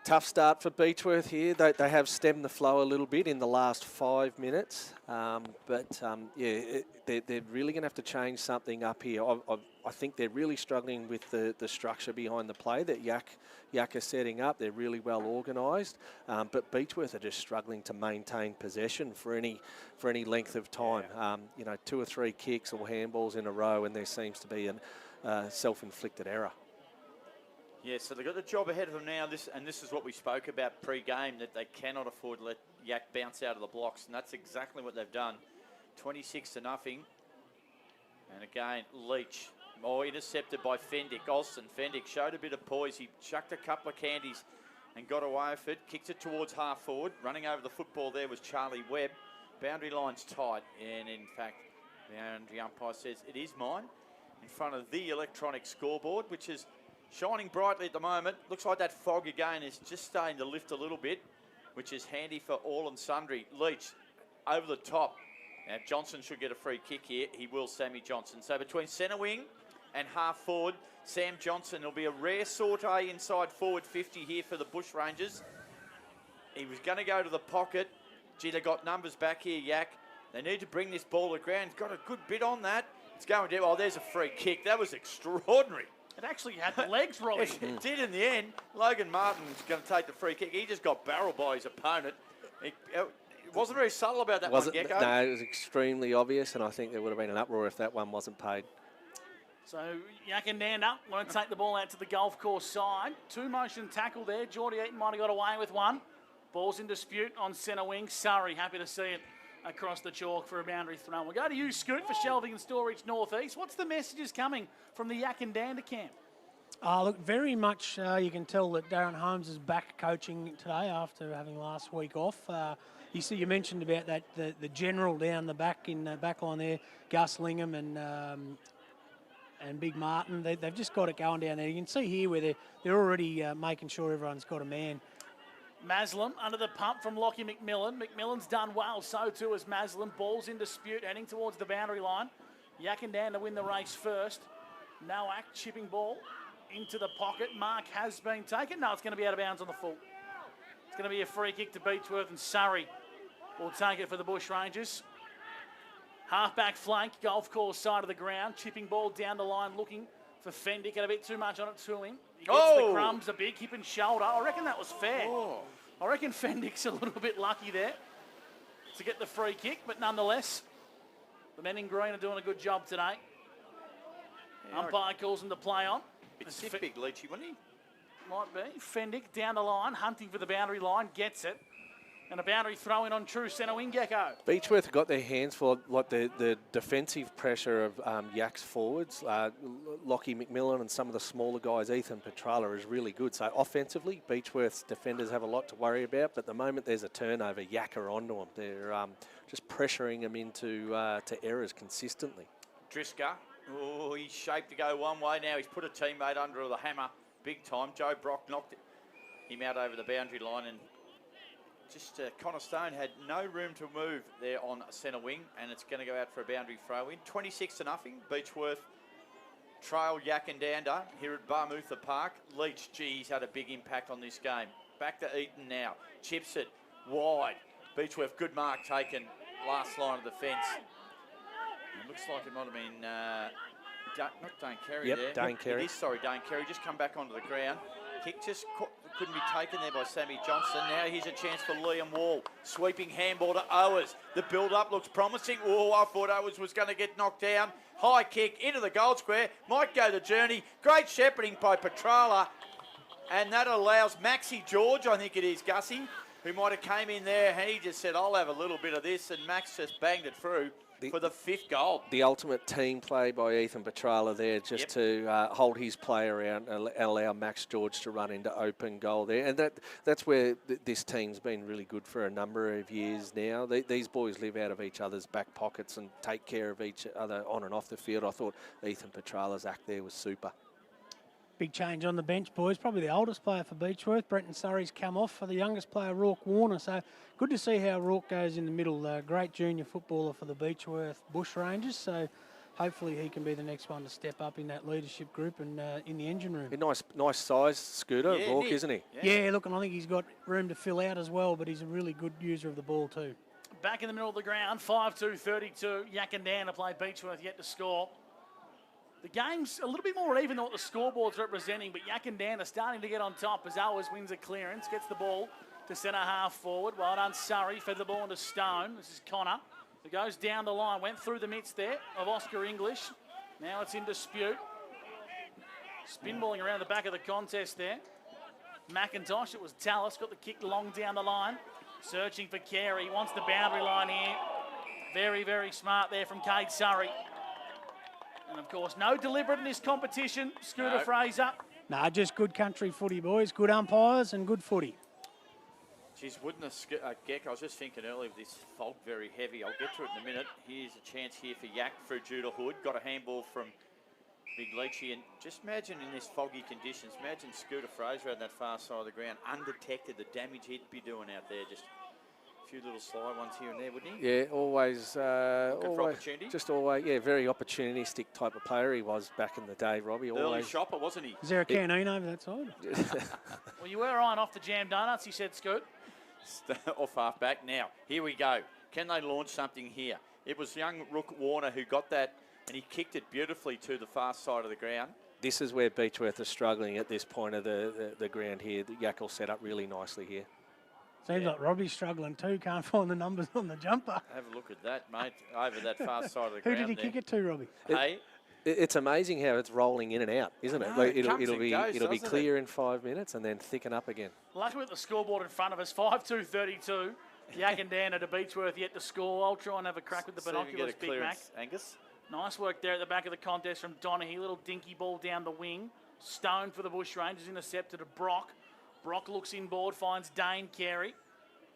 Tough start for Beechworth here. They have stemmed the flow a little bit in the last 5 minutes. They're really going to have to change something up here. I think they're really struggling with the structure behind the play that Yak are setting up. They're really well organised, but Beechworth are just struggling to maintain possession for any length of time. 2 or 3 kicks or handballs in a row, and there seems to be a self-inflicted error. Yeah, so they've got the job ahead of them now. This is what we spoke about pre-game, that they cannot afford to let Yak bounce out of the blocks, and that's exactly what they've done. 26 to nothing. And again, Leach, intercepted by Fendick. Olsen, Fendick showed a bit of poise. He chucked a couple of candies and got away with it. Kicked it towards half forward. Running over the football there was Charlie Webb. Boundary line's tight, and in fact, the boundary umpire says it is mine in front of the electronic scoreboard, which is shining brightly at the moment. Looks like that fog again is just starting to lift a little bit, which is handy for all and sundry. Leach over the top. Now Johnson should get a free kick here. He will, Sammy Johnson. So between centre wing and half forward, Sam Johnson. It'll be a rare saute inside forward 50 here for the Bushrangers. He was going to go to the pocket. Gee, they got numbers back here, Yak. They need to bring this ball to ground. He's got a good bit on that. It's going down. Oh, there's a free kick. That was extraordinary. It actually had the legs, Robbie. It did in the end. Logan Martin's going to take the free kick. He just got barreled by his opponent. It wasn't very subtle about that one, Gecko. No, it was extremely obvious, and I think there would have been an uproar if that one wasn't paid. So Yackandandah want to take the ball out to the golf course side. 2-motion tackle there. Geordie Eaton might have got away with one. Ball's in dispute on centre wing. Surrey, happy to see it across the chalk for a boundary throw. We'll go to you, Scoot, for Shelving and Storage North East. What's the messages coming from the Yackandandah camp? Look, very much you can tell that Darren Holmes is back coaching today after having last week off. You mentioned about that the general down the back in the back line there, Gus Lingham and Big Martin. They've just got it going down there. You can see here where they're already making sure everyone's got a man. Maslam under the pump from Lockie McMillan. McMillan's done well, so too has Maslam. Ball's in dispute, heading towards the boundary line. Yackandandah win the race first. Nowak chipping ball into the pocket. Mark has been taken. No, it's going to be out of bounds on the full. It's going to be a free kick to Beechworth, and Surrey will take it for the Bushrangers. Halfback flank, golf course side of the ground. Chipping ball down the line, looking for Fendick. Got a bit too much on it to him. He gets the crumbs, a big hip and shoulder. I reckon that was fair. I reckon Fendick's a little bit lucky there to get the free kick, but nonetheless, the men in green are doing a good job today. Yeah, umpire calls him to play on. It's big Leachy, wouldn't he? Might be. Fendick down the line, hunting for the boundary line, gets it. And a boundary throw in on true centre wing, Gecko. Beechworth have got their hands full, like the defensive pressure of Yak's forwards. Lockie McMillan and some of the smaller guys, Ethan Petrala, is really good. So offensively, Beechworth's defenders have a lot to worry about. But the moment there's a turnover, Yak are onto them. They're just pressuring them into to errors consistently. Driscoll, he's shaped to go one way now. He's put a teammate under the hammer big time. Joe Brock knocked him out over the boundary line, and just Connor Stone had no room to move there on centre wing, and it's going to go out for a boundary throw in. 26-0. Beechworth trail Yackandandah here at Barmutha Park. Leach, he's had a big impact on this game. Back to Eaton now. Chips it wide. Beechworth, good mark taken. Last line of the fence. It looks like it might have been not Dane Carey there. Dane Carey. It is, sorry, Dane Carey. Just come back onto the ground. Kick just couldn't be taken there by Sammy Johnson. Now here's a chance for Liam Wall. Sweeping handball to Owers. The build-up looks promising. I thought Owers was going to get knocked down. High kick into the goal square. Might go the journey. Great shepherding by Petrala. And that allows Maxie George, I think it is, Gussie, who might have came in there, and he just said, I'll have a little bit of this, and Max just banged it through for the 5th goal. The ultimate team play by Ethan Petrala there, just to hold his play around and allow Max George to run into open goal there. And that's where this team's been really good for a number of years now. These boys live out of each other's back pockets and take care of each other on and off the field. I thought Ethan Petrala's act there was super. Big change on the bench, boys. Probably the oldest player for Beechworth. Brenton Surrey's come off for the youngest player, Rourke Warner. So good to see how Rourke goes in the middle. Great junior footballer for the Beechworth Bushrangers. So hopefully he can be the next one to step up in that leadership group and in the engine room. A nice size scooter, Rourke, isn't he? Yeah, look, and I think he's got room to fill out as well, but he's a really good user of the ball too. Back in the middle of the ground, 5-2-32. Yackandandah play Beechworth yet to score. The game's a little bit more even than what the scoreboard's representing, but Yackandandah starting to get on top as Owers wins a clearance, gets the ball to centre half forward. Well done, Surrey, fed the ball into Stone. This is Connor, who goes down the line, went through the midst there of Oscar English. Now it's in dispute. Spinballing around the back of the contest there. McIntosh, it was Tallis, got the kick long down the line. Searching for Carey, wants the boundary line here. Very, very smart there from Cade Surrey. And, of course, no deliberate in this competition. Scooter Fraser. No, just good country footy, boys. Good umpires and good footy. Geez, wouldn't a Geck, I was just thinking earlier with this fog very heavy. I'll get to it in a minute. Here's a chance here for Yak through Judah Hood. Got a handball from Big Leachy. And just imagine in this foggy conditions, imagine Scooter Fraser on that far side of the ground, undetected, the damage he'd be doing out there. Just few little sly ones here and there, wouldn't he? Yeah, always, opportunity. Very opportunistic type of player he was back in the day, Robbie. Early shopper, wasn't he? Is there a canteen over that side? Well, you were eyeing off the jam donuts, he said, Scoot. Off half back. Now, here we go. Can they launch something here? It was young Rook Warner who got that, and he kicked it beautifully to the far side of the ground. This is where Beechworth are struggling at this point of the ground here. Yak will set up really nicely here. Seems like Robbie's struggling too. Can't find the numbers on the jumper. Have a look at that, mate. Over that far side of the ground. Who did he kick it to, Robbie? Hey, It's amazing how it's rolling in and out, isn't it? Like it'll be goes, clear in 5 minutes and then thicken up again. Lucky with the scoreboard in front of us, 5-2-32. Yackandandah to Beechworth yet to score. I'll try and have a crack with the binoculars, Big Mac. Angus. Nice work there at the back of the contest from Donaghy. Little dinky ball down the wing. Stone for the Bushrangers, intercepted to Brock. Brock looks inboard, finds Dane Carey.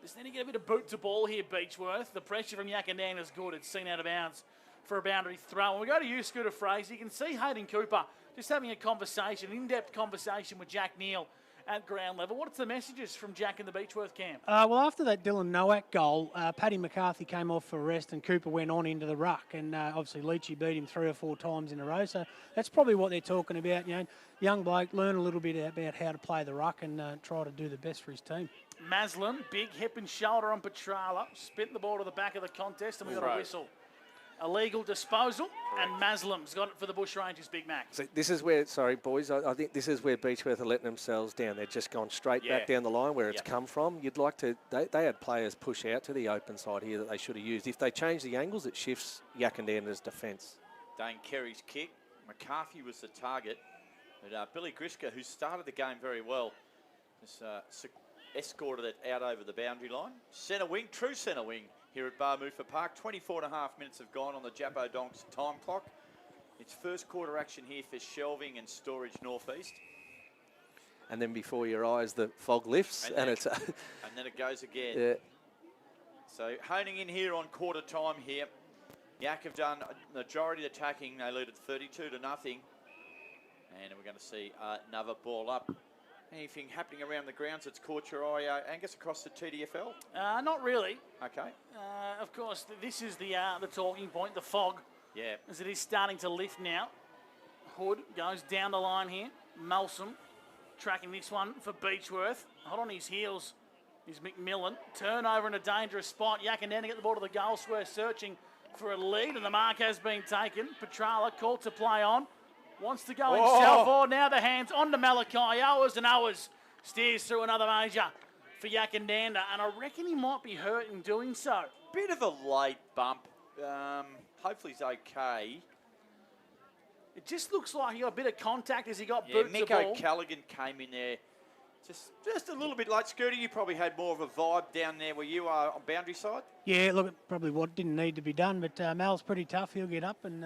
Just need to get a bit of boot to ball here, Beechworth. The pressure from Yackandandah is good. It's seen out of bounds for a boundary throw. And we go to you, Scooter Fraser. You can see Hayden Cooper just having a conversation, in-depth conversation with Jack Neal at ground level. What's the messages from Jack in the Beechworth camp? Well, after that Dylan Nowak goal, Paddy McCarthy came off for a rest and Cooper went on into the ruck. And obviously Leachy beat him 3 or 4 times in a row. So that's probably what they're talking about. You know, young bloke, learn a little bit about how to play the ruck and try to do the best for his team. Maslin, big hip and shoulder on Petrala. Spit the ball to the back of the contest and we got a whistle. Illegal disposal, and Maslim's got it for the Bushrangers, Big Mac. So this is where, sorry boys, I think this is where Beechworth are letting themselves down. They've just gone straight back down the line where it's come from. You'd like to, they had players push out to the open side here that they should have used. If they change the angles, it shifts Yackandandah's defence. Dane Carey's kick. McCarthy was the target. But Billy Grishka, who started the game very well, has escorted it out over the boundary line. Centre wing, true centre wing. Here at Barmoufa Park, 24.5 minutes have gone on the Jappo Donks time clock. It's first quarter action here for Shelving and Storage Northeast. And then before your eyes, the fog lifts and it's... and then it goes again. Yeah. So honing in here on quarter time here. Yak have done a majority attacking. They lead at 32-0. And we're going to see another ball up. Anything happening around the grounds that's caught your eye, Angus, across the TDFL? Not really. Okay. Of course, this is the talking point, the fog. Yeah. As it is starting to lift now. Hood goes down the line here. Malsom tracking this one for Beechworth. Hot on his heels is McMillan. Turnover in a dangerous spot. Yackandandah get the ball to the goal square, searching for a lead, and the mark has been taken. Petrala called to play on. Wants to go himself. Oh, now the hands on to Malachi. Hours and hours. Steers through another major for Yackandandah, and I reckon he might be hurt in doing so. Bit of a late bump. Hopefully he's okay. It just looks like he got a bit of contact as he got boot to Mick ball. O'Callaghan came in there just a little bit late. Scooter, you probably had more of a vibe down there where you are on boundary side. Yeah, look, probably what didn't need to be done, but Mal's pretty tough. He'll get up and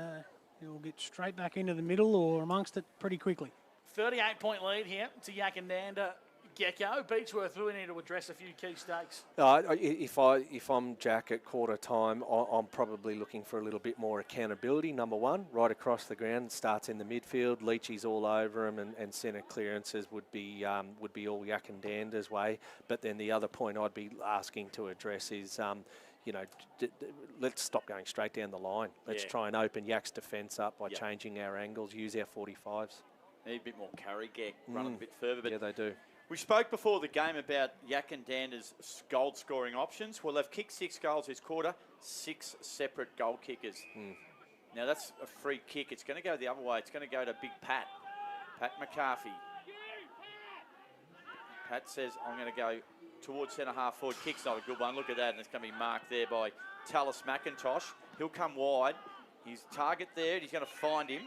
he'll get straight back into the middle or amongst it pretty quickly. 38-point lead here to Yackandandah. Gecko. Beechworth really need to address a few key stakes. If I'm Jack at quarter time, I'm probably looking for a little bit more accountability. Number one, right across the ground, starts in the midfield. Leachy's all over him, and centre clearances would be all Yackandandah's way. But then the other point I'd be asking to address is, let's stop going straight down the line. Let's try and open Yak's defence up by changing our angles, use our 45s. Need a bit more carry, Gek, run a bit further. But yeah, they do. We spoke before the game about Yackandandah's goal scoring options. Well, they've kicked 6 goals this quarter, 6 separate goal kickers. Now that's a free kick. It's going to go the other way. It's going to go to Big Pat McCarthy. Pat says, I'm going to go towards centre half forward. Kick's not a good one. Look at that, and it's going to be marked there by Tallis McIntosh. He'll come wide. His target there, and he's going to find him.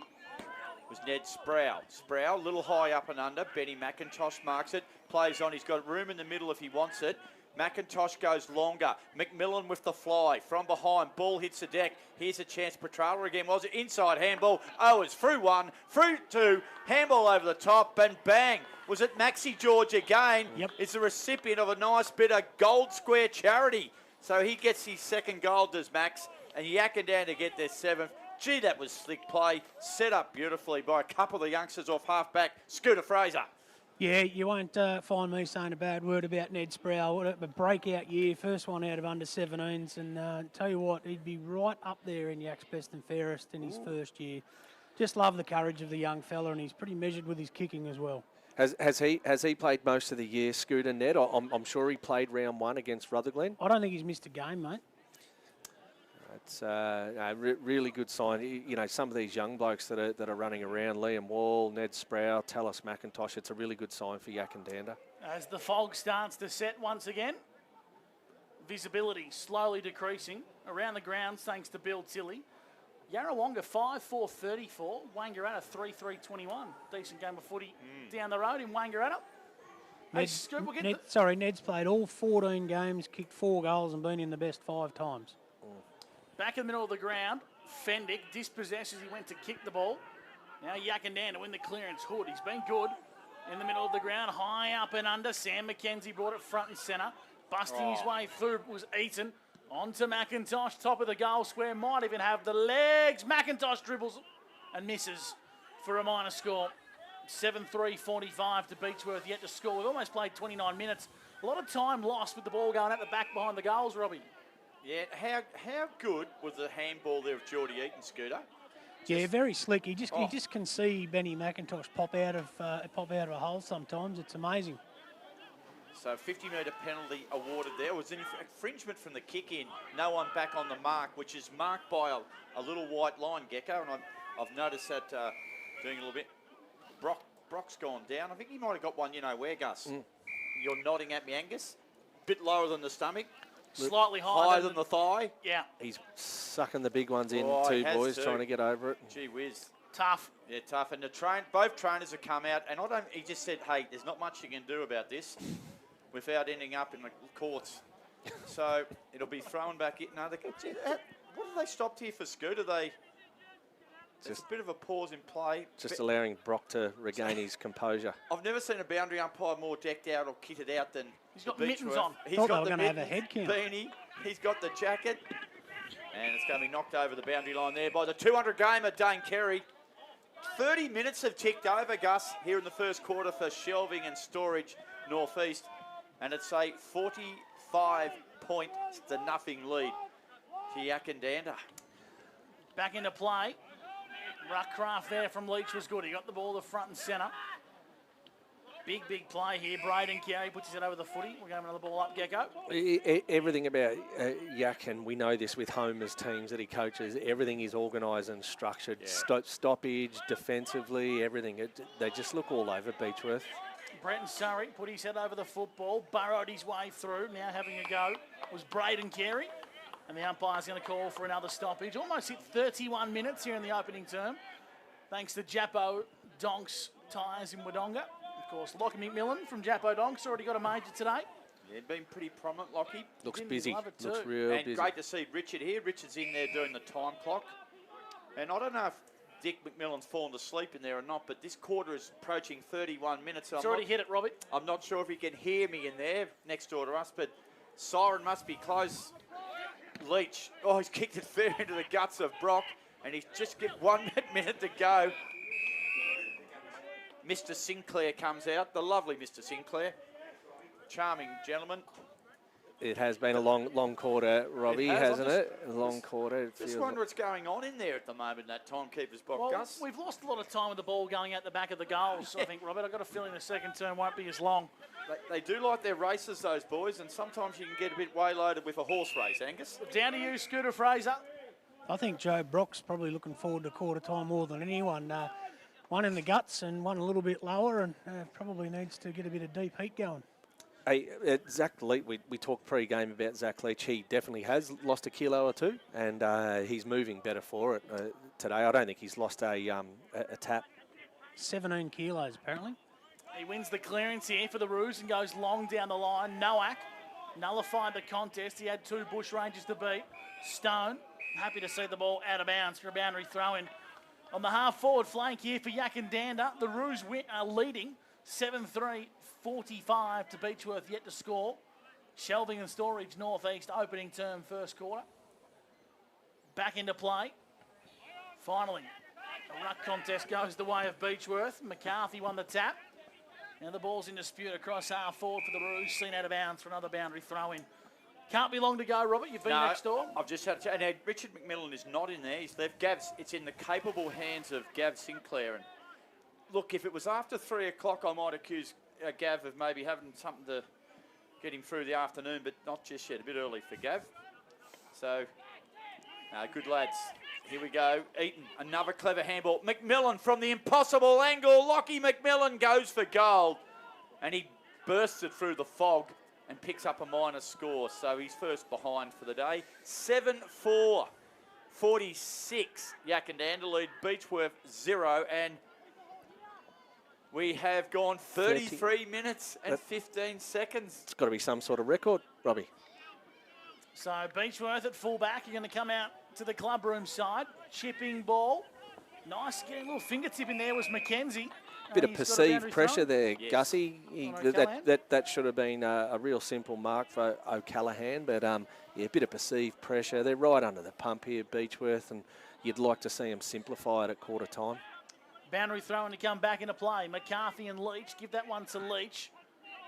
Was Ned Sproul. Sproul, a little high up and under. Benny McIntosh marks it. Plays on. He's got room in the middle if he wants it. McIntosh goes longer. McMillan with the fly. From behind. Ball hits the deck. Here's a chance. Petrala again. Was it inside handball? Owers through 1, through 2. Handball over the top and bang. Was it Maxi George again? Yep. It's the recipient of a nice bit of Gold Square charity. So he gets his second goal, does Max. And Yackandandah get their 7th. Gee, that was slick play, set up beautifully by a couple of the youngsters off half-back. Scooter Fraser. Yeah, you won't find me saying a bad word about Ned Sproul. What a breakout year, first one out of under-17s. And tell you what, he'd be right up there in Yak's best and fairest in his first year. Just love the courage of the young fella, and he's pretty measured with his kicking as well. Has he played most of the year, Scooter, Ned? I'm sure he played round 1 against Rutherglen. I don't think he's missed a game, mate. It's a really good sign. You know, some of these young blokes that are running around, Liam Wall, Ned Sproul, Tallis McIntosh, it's a really good sign for Yackandandah. As the fog starts to set once again, visibility slowly decreasing around the grounds thanks to Bill Tilley. Yarrawonga 5-4-34. Wangaratta 3-3-21. Decent game of footy down the road in Wangaratta. Hey, Scoop, we'll get Ned's played all 14 games, kicked 4 goals and been in the best 5 times. Back in the middle of the ground, Fendick dispossesses. He went to kick the ball. Now Yackandandah win the clearance. Hood, he's been good in the middle of the ground, high up and under. Sam McKenzie brought it front and centre. Busting his way through was Eaton. On to McIntosh, top of the goal square. Might even have the legs. McIntosh dribbles and misses for a minor score. 7-3-45 to Beechworth, yet to score. We've almost played 29 minutes. A lot of time lost with the ball going at the back behind the goals, Robbie. Yeah, how good was the handball there of Geordie Eaton, Scooter? Yeah, very slick. You just can see Benny McIntosh pop out of a hole sometimes. It's amazing. So 50-metre penalty awarded there. It was an infringement from the kick in. No one back on the mark, which is marked by a little white line, Gecko, and I've noticed that doing a little bit. Brock's gone down. I think he might have got one, you know where, Gus? You're nodding at me, Angus. Bit lower than the stomach. Slightly higher than the thigh. Yeah. He's sucking the big ones in too, boys, trying to get over it. Gee whiz. Tough. Yeah, tough. And both trainers have come out, and he just said, hey, there's not much you can do about this without ending up in the courts. So it'll be thrown back in. No, what have they stopped here for, Scooter? There's a bit of a pause in play. Just allowing Brock to regain his composure. I've never seen a boundary umpire more decked out or kitted out than he's got mittens on. He's Thought got they were the going to have a head count. beanie. He's got the jacket. And it's going to be knocked over the boundary line there by the 200 gamer, Dane Carey. 30 minutes have ticked over, Gus, here in the first quarter for Shelving and Storage Northeast. And it's a 45 points to nothing lead to Yackandandah. Back into play. Ruckcraft there from Leach was good. He got the ball to front and centre. Big play here. Braden Carey puts his head over the footy. We're going another ball up, Gecko. Everything about Yak, and we know this with Homer's teams that he coaches, everything is organised and structured. Yeah. Stoppage, defensively, everything. They just look all over Beechworth. Brenton Surrey put his head over the football, burrowed his way through. Now having a go was Braden Carey. And the umpire's going to call for another stoppage. Almost hit 31 minutes here in the opening term. Thanks to Jappo Donks Tyres in Wodonga. Of course, Lockie McMillan from Jappo Donks already got a major today. Yeah, been pretty prominent, Lockie. Looks Didn't busy. love it Looks too. real And busy. great to see Richard here. Richard's in there doing the time clock. And I don't know if Dick McMillan's fallen asleep in there or not, but this quarter is approaching 31 minutes. He's already hit it, Robbie. I'm not sure if he can hear me in there next door to us, but siren must be close. Leach, he's kicked it fair into the guts of Brock, and he's just got 1 minute to go. Mr. Sinclair comes out, the lovely Mr. Sinclair. Charming gentleman. It has been a long quarter, Robbie, hasn't it? A long quarter. Just wonder what's going on in there at the moment, that timekeeper's box, Well, Gus. we've lost a lot of time with the ball going out the back of the goals, I think, Robert. I've got a feeling the second term won't be as long. They do like their races, those boys, and sometimes you can get a bit wayloaded with a horse race, Angus. Down to you, Scooter Fraser. I think Joe Brock's probably looking forward to quarter time more than anyone. One in the guts and one a little bit lower, and probably needs to get a bit of deep heat going. Hey, Zach Leach, we talked pre-game about Zach Leach. He definitely has lost a kilo or two, and he's moving better for it today. I don't think he's lost a tap. 17 kilos, apparently. He wins the clearance here for the Roos and goes long down the line. Nowak nullified the contest. He had 2 Bushrangers to beat. Stone, happy to see the ball out of bounds for a boundary throw-in. On the half-forward flank here for Yackandandah, the Roos are leading 7-3, 45 to Beechworth, yet to score. Shelving and Storage Northeast, opening term, first quarter. Back into play. Finally, the ruck contest goes the way of Beechworth. McCarthy won the tap. Now the ball's in dispute across half forward for the Roos, seen out of bounds for another boundary throw-in. Can't be long to go, Robert. You've been next door. I've just had to, and Richard McMillan is not in there. He's left. Gav's. It's in the capable hands of Gav Sinclair. And look, if it was after 3 o'clock, I might accuse Gav of maybe having something to get him through the afternoon, but not just yet. A bit early for Gav. So, good lads. Here we go. Eaton, another clever handball. McMillan from the impossible angle. Lockie McMillan goes for goal. And he bursts it through the fog and picks up a minor score. So he's first behind for the day. 7-4 46, Yackandandah lead, Beechworth 0, and we have gone 33 minutes and 15 seconds. It's got to be some sort of record, Robbie. So Beechworth at fullback are going to come out to the clubroom side. Chipping ball. Nice, getting a little fingertip in there was Mackenzie. Bit of perceived pressure there, Yes. Gussie. That should have been a real simple mark for O'Callaghan, but yeah, a bit of perceived pressure. They're right under the pump here, Beechworth, and you'd like to see them simplify it at quarter time. Boundary throwing to come back into play. McCarthy and Leach. Give that one to Leach.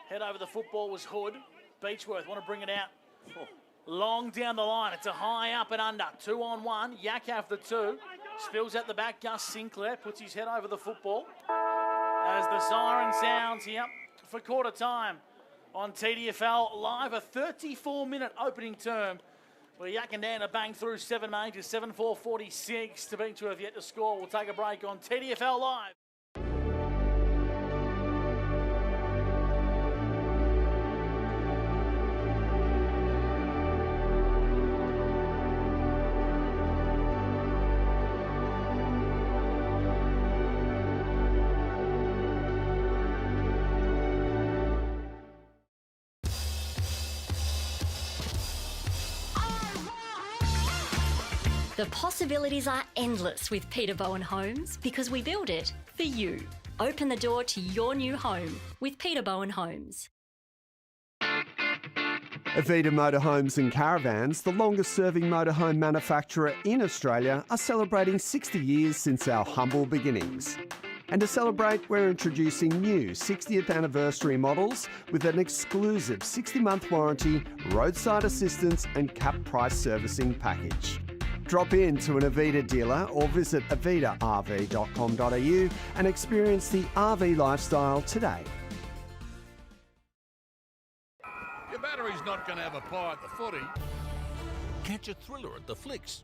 Head over the football was Hood. Beechworth want to bring it out. Long down the line. It's a high up and under. 2 on 1. Yak have the 2. Spills at the back. Gus Sinclair puts his head over the football. As the siren sounds here for quarter time on TDFL Live. A 34-minute opening term where Yackandandah bang through 7 majors, 7-4-46 to Beechworth yet to score. We'll take a break on TDFL Live. The possibilities are endless with Peter Bowen Homes because we build it for you. Open the door to your new home with Peter Bowen Homes. Avita Motorhomes and Caravans, the longest-serving motorhome manufacturer in Australia, are celebrating 60 years since our humble beginnings. And to celebrate, we're introducing new 60th anniversary models with an exclusive 60-month warranty, roadside assistance and cap price servicing package. Drop in to an Avita dealer or visit avitarv.com.au and experience the RV lifestyle today. Your battery's not going to have a pie at the footy. Catch a thriller at the flicks.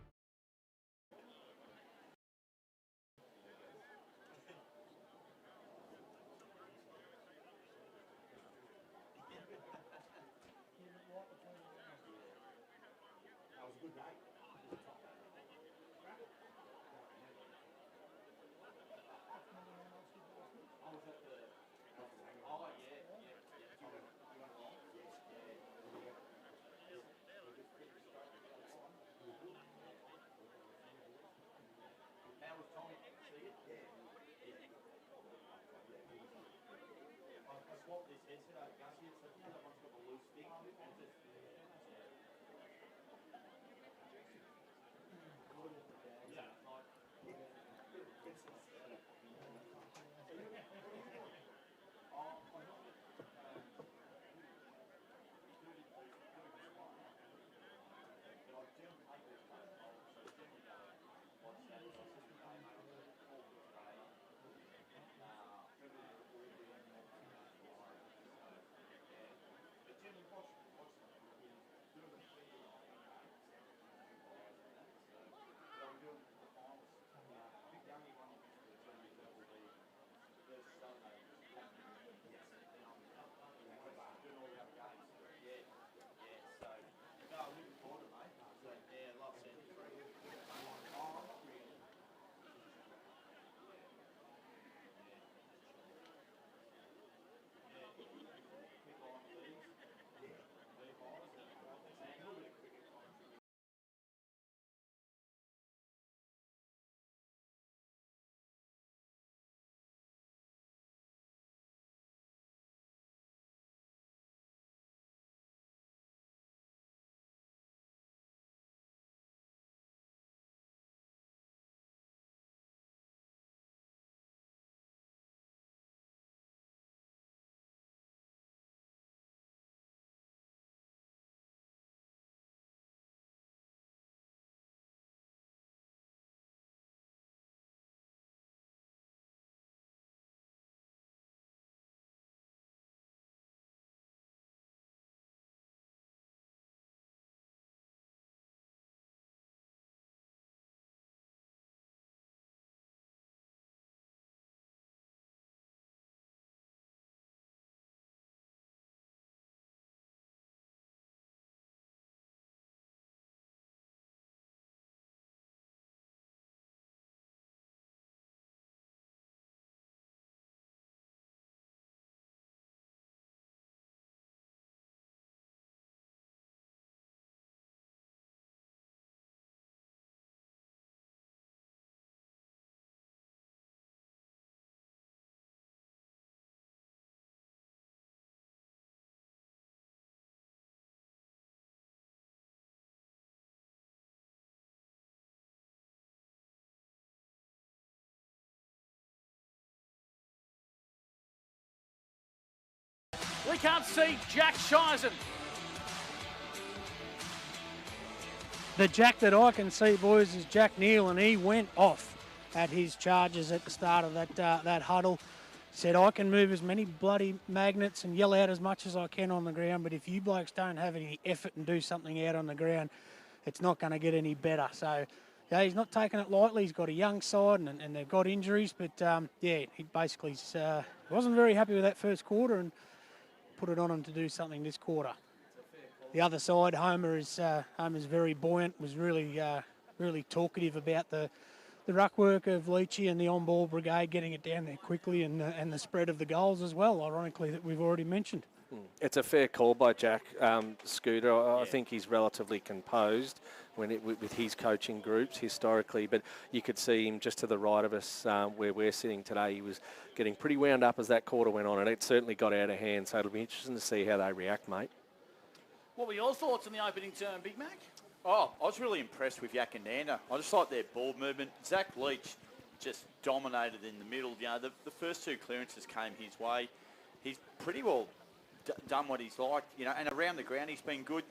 We can't see Jack Shizen. The Jack that I can see, boys, is Jack Neal, and he went off at his charges at the start of that huddle. Said, I can move as many bloody magnets and yell out as much as I can on the ground, but if you blokes don't have any effort and do something out on the ground, it's not going to get any better. So, yeah, he's not taking it lightly. He's got a young side and they've got injuries, but, yeah, he basically wasn't very happy with that first quarter and put it on him to do something this quarter. The other side, Homer's very buoyant, was really talkative about the ruck work of Leachy and the on-ball brigade, getting it down there quickly, and the spread of the goals as well, ironically, that we've already mentioned. It's a fair call by Jack. Scooter, I think he's relatively composed with his coaching groups historically, but you could see him just to the right of us where we're sitting today. He was getting pretty wound up as that quarter went on, and it certainly got out of hand, so it'll be interesting to see how they react, mate. What were your thoughts on the opening term, Big Mac? Oh, I was really impressed with Yackandandah. I just like their ball movement. Zach Leach just dominated in the middle. You know, the first two clearances came his way. He's pretty well done what he's liked, you know, and around the ground he's been good.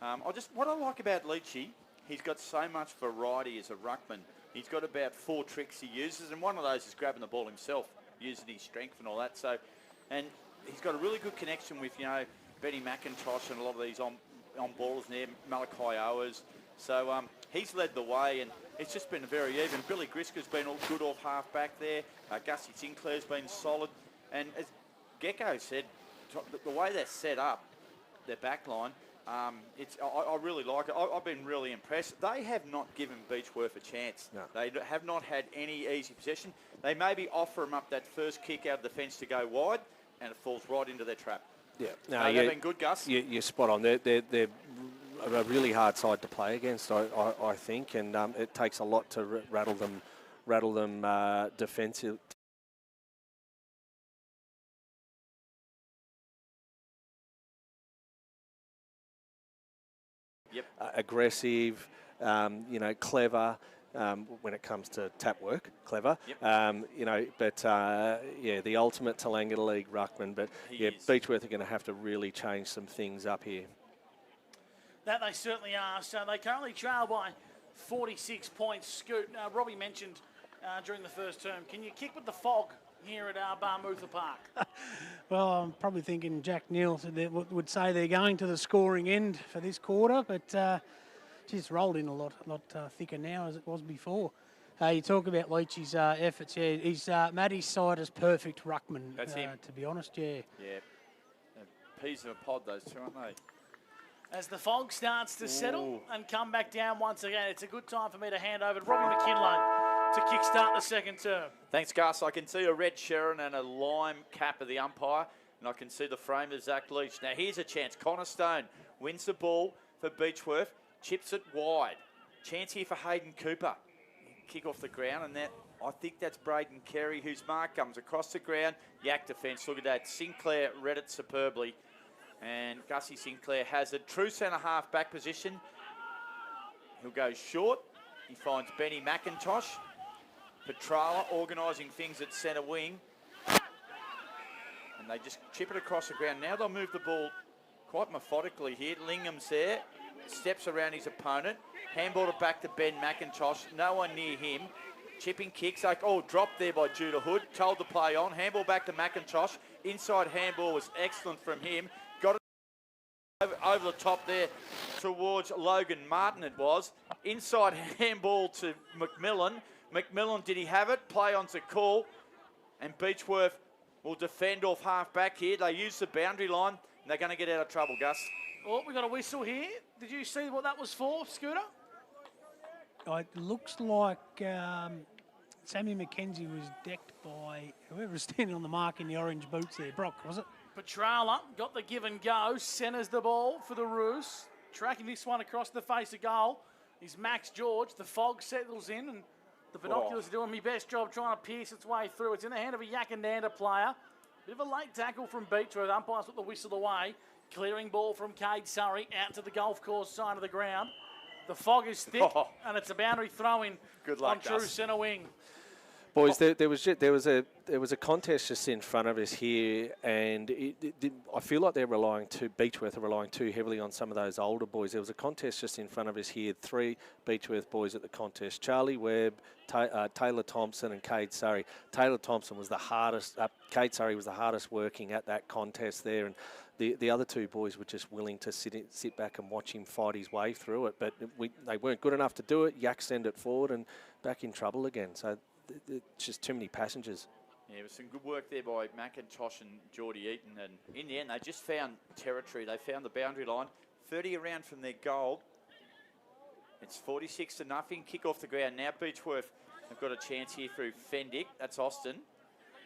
What I like about Leachy, he's got so much variety as a ruckman. He's got about 4 tricks he uses, and one of those is grabbing the ball himself, using his strength and all that. So, and he's got a really good connection with, you know, Benny McIntosh and a lot of these on ballers there, Malachi Owers. So he's led the way, and it's just been very even. Billy Grisker's been all good off half back there. Gussie Sinclair's been solid. And as Gecko said, the way they're set up, their back line, I really like it. I've been really impressed. They have not given Beechworth a chance. No. They have not had any easy possession. They maybe offer them up that first kick out of the fence to go wide, and it falls right into their trap. Yeah, no, they've been good, Gus. You're spot on. They're a really hard side to play against, I think, and it takes a lot to rattle them defensive. Yep. Aggressive, clever. When it comes to tap work, clever. Yep. The ultimate Talanga League ruckman. But Beechworth are going to have to really change some things up here. That they certainly are. So they currently trail by 46 points. Scoot, Robbie mentioned during the first term, can you kick with the fog here at Barmutha Park? Well, I'm probably thinking Jack Neal would say they're going to the scoring end for this quarter, but it's rolled in a lot thicker now as it was before. You talk about Leachy's efforts. Yeah, he's Matty's side is perfect ruckman. That's him. To be honest, yeah. Yeah. Peas in a pod, those two, aren't they? As the fog starts to settle and come back down once again, it's a good time for me to hand over to Robbie McKinlay to kickstart the second term. Thanks, Gus. I can see a red Sharon and a lime cap of the umpire, and I can see the frame of Zach Leach. Now, here's a chance. Connor Stone wins the ball for Beechworth, chips it wide. Chance here for Hayden Cooper. Kick off the ground, and I think that's Braden Carey, whose mark comes across the ground. Yak defence, look at that. Sinclair read it superbly. And Gussie Sinclair has it. True centre half back position. He'll go short. He finds Benny McIntosh. Petrala organising things at centre wing. And they just chip it across the ground. Now they'll move the ball quite methodically here. Lingham's there. Steps around his opponent. Handballed it back to Ben McIntosh. No one near him. Chipping kicks. Dropped there by Judah Hood. Told to play on. Handball back to McIntosh. Inside handball was excellent from him. Got it over the top there towards Logan Martin it was. Inside handball to McMillan. McMillan, did he have it? Play on to call. And Beechworth will defend off half back here. They use the boundary line. And they're going to get out of trouble, Gus. Oh, we got a whistle here. Did you see what that was for, Scooter? It looks like Sammy McKenzie was decked by whoever was standing on the mark in the orange boots there. Brock, was it? Petrala got the give and go. Centres the ball for the Roos. Tracking this one across the face of goal is Max George. The fog settles in and the binoculars are doing my best job trying to pierce its way through. It's in the hand of a Yackandandah player. Bit of a late tackle from Beechworth. Umpires put the whistle away. Clearing ball from Cade Surrey out to the golf course side of the ground. The fog is thick and it's a boundary throw-in on true centre wing. Boys, there was a contest just in front of us here, and I feel like Beechworth are relying too heavily on some of those older boys. There was a contest just in front of us here, 3 Beechworth boys at the contest: Charlie Webb, Taylor Thompson, and Cade Surrey. Taylor Thompson was the hardest. Cade Surrey was the hardest working at that contest there, and the other 2 boys were just willing to sit back and watch him fight his way through it. But they weren't good enough to do it. Yak sent it forward and back in trouble again. So it's just too many passengers. Yeah, it was some good work there by McIntosh and Geordie Eaton, and in the end they just found territory. They found the boundary line, 30 around from their goal. It's 46-0, kick off the ground. Now Beechworth have got a chance here through Fendick. That's Austin.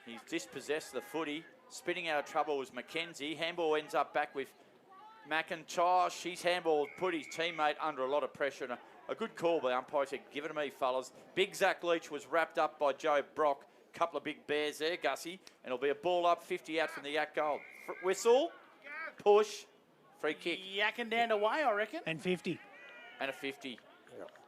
He's dispossessed the footy. Spinning out of trouble was Mackenzie. Handball ends up back with McIntosh. He's handball put his teammate under a lot of pressure, and a good call by umpire. Said, give it to me, fellas. Big Zach Leach was wrapped up by Joe Brock. Couple of big bears there, Gussie. And it'll be a ball up, 50 out from the Yak goal. Whistle, push, free kick. Yackandandah away, I reckon. And 50. And a 50.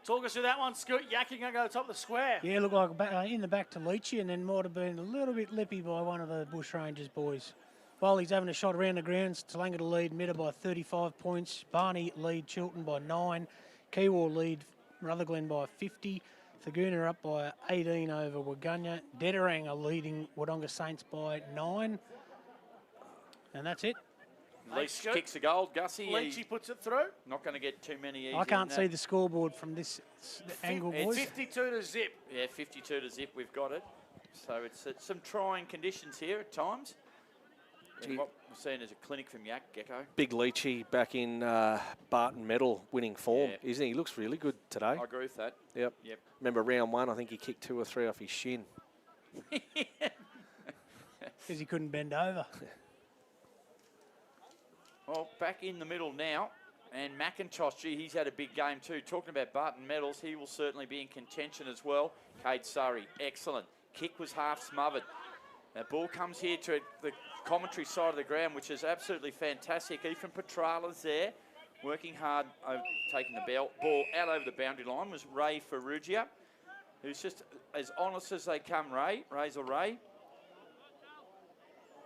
Talk us through that one, Scoot. Yacking going to go to the top of the square. Yeah, looked like in the back to Leachy, and then might have been a little bit lippy by one of the Bushrangers boys. Bowley's having a shot around the grounds. Talanga to lead Mitta by 35 points. Barney lead Chilton by 9. Keewar lead Rutherglen by 50. Thaguna up by 18 over Waganya. Dedarang are leading Wodonga Saints by 9. And that's it. Leach kicks a goal, Gussie. Leachy puts it through. Not going to get too many easy. I can't see the scoreboard from this angle, boys. 52 to zip. Yeah, 52 to zip, we've got it. So it's some trying conditions here at times. And what we're seeing is a clinic from Yak, Gecko. Big Leachy back in Barton medal winning form, isn't he? He looks really good today. I agree with that. Yep. Remember round 1, I think he kicked 2 or 3 off his shin. Because he couldn't bend over. Well, back in the middle now. And McIntosh, gee, he's had a big game too. Talking about Barton medals, he will certainly be in contention as well. Cade Surrey, excellent. Kick was half smothered. Now, ball comes here to the commentary side of the ground, which is absolutely fantastic. Ethan Petrala's there, working hard, taking the ball out over the boundary line was Ray Ferrugia, who's just as honest as they come, Razor Ray.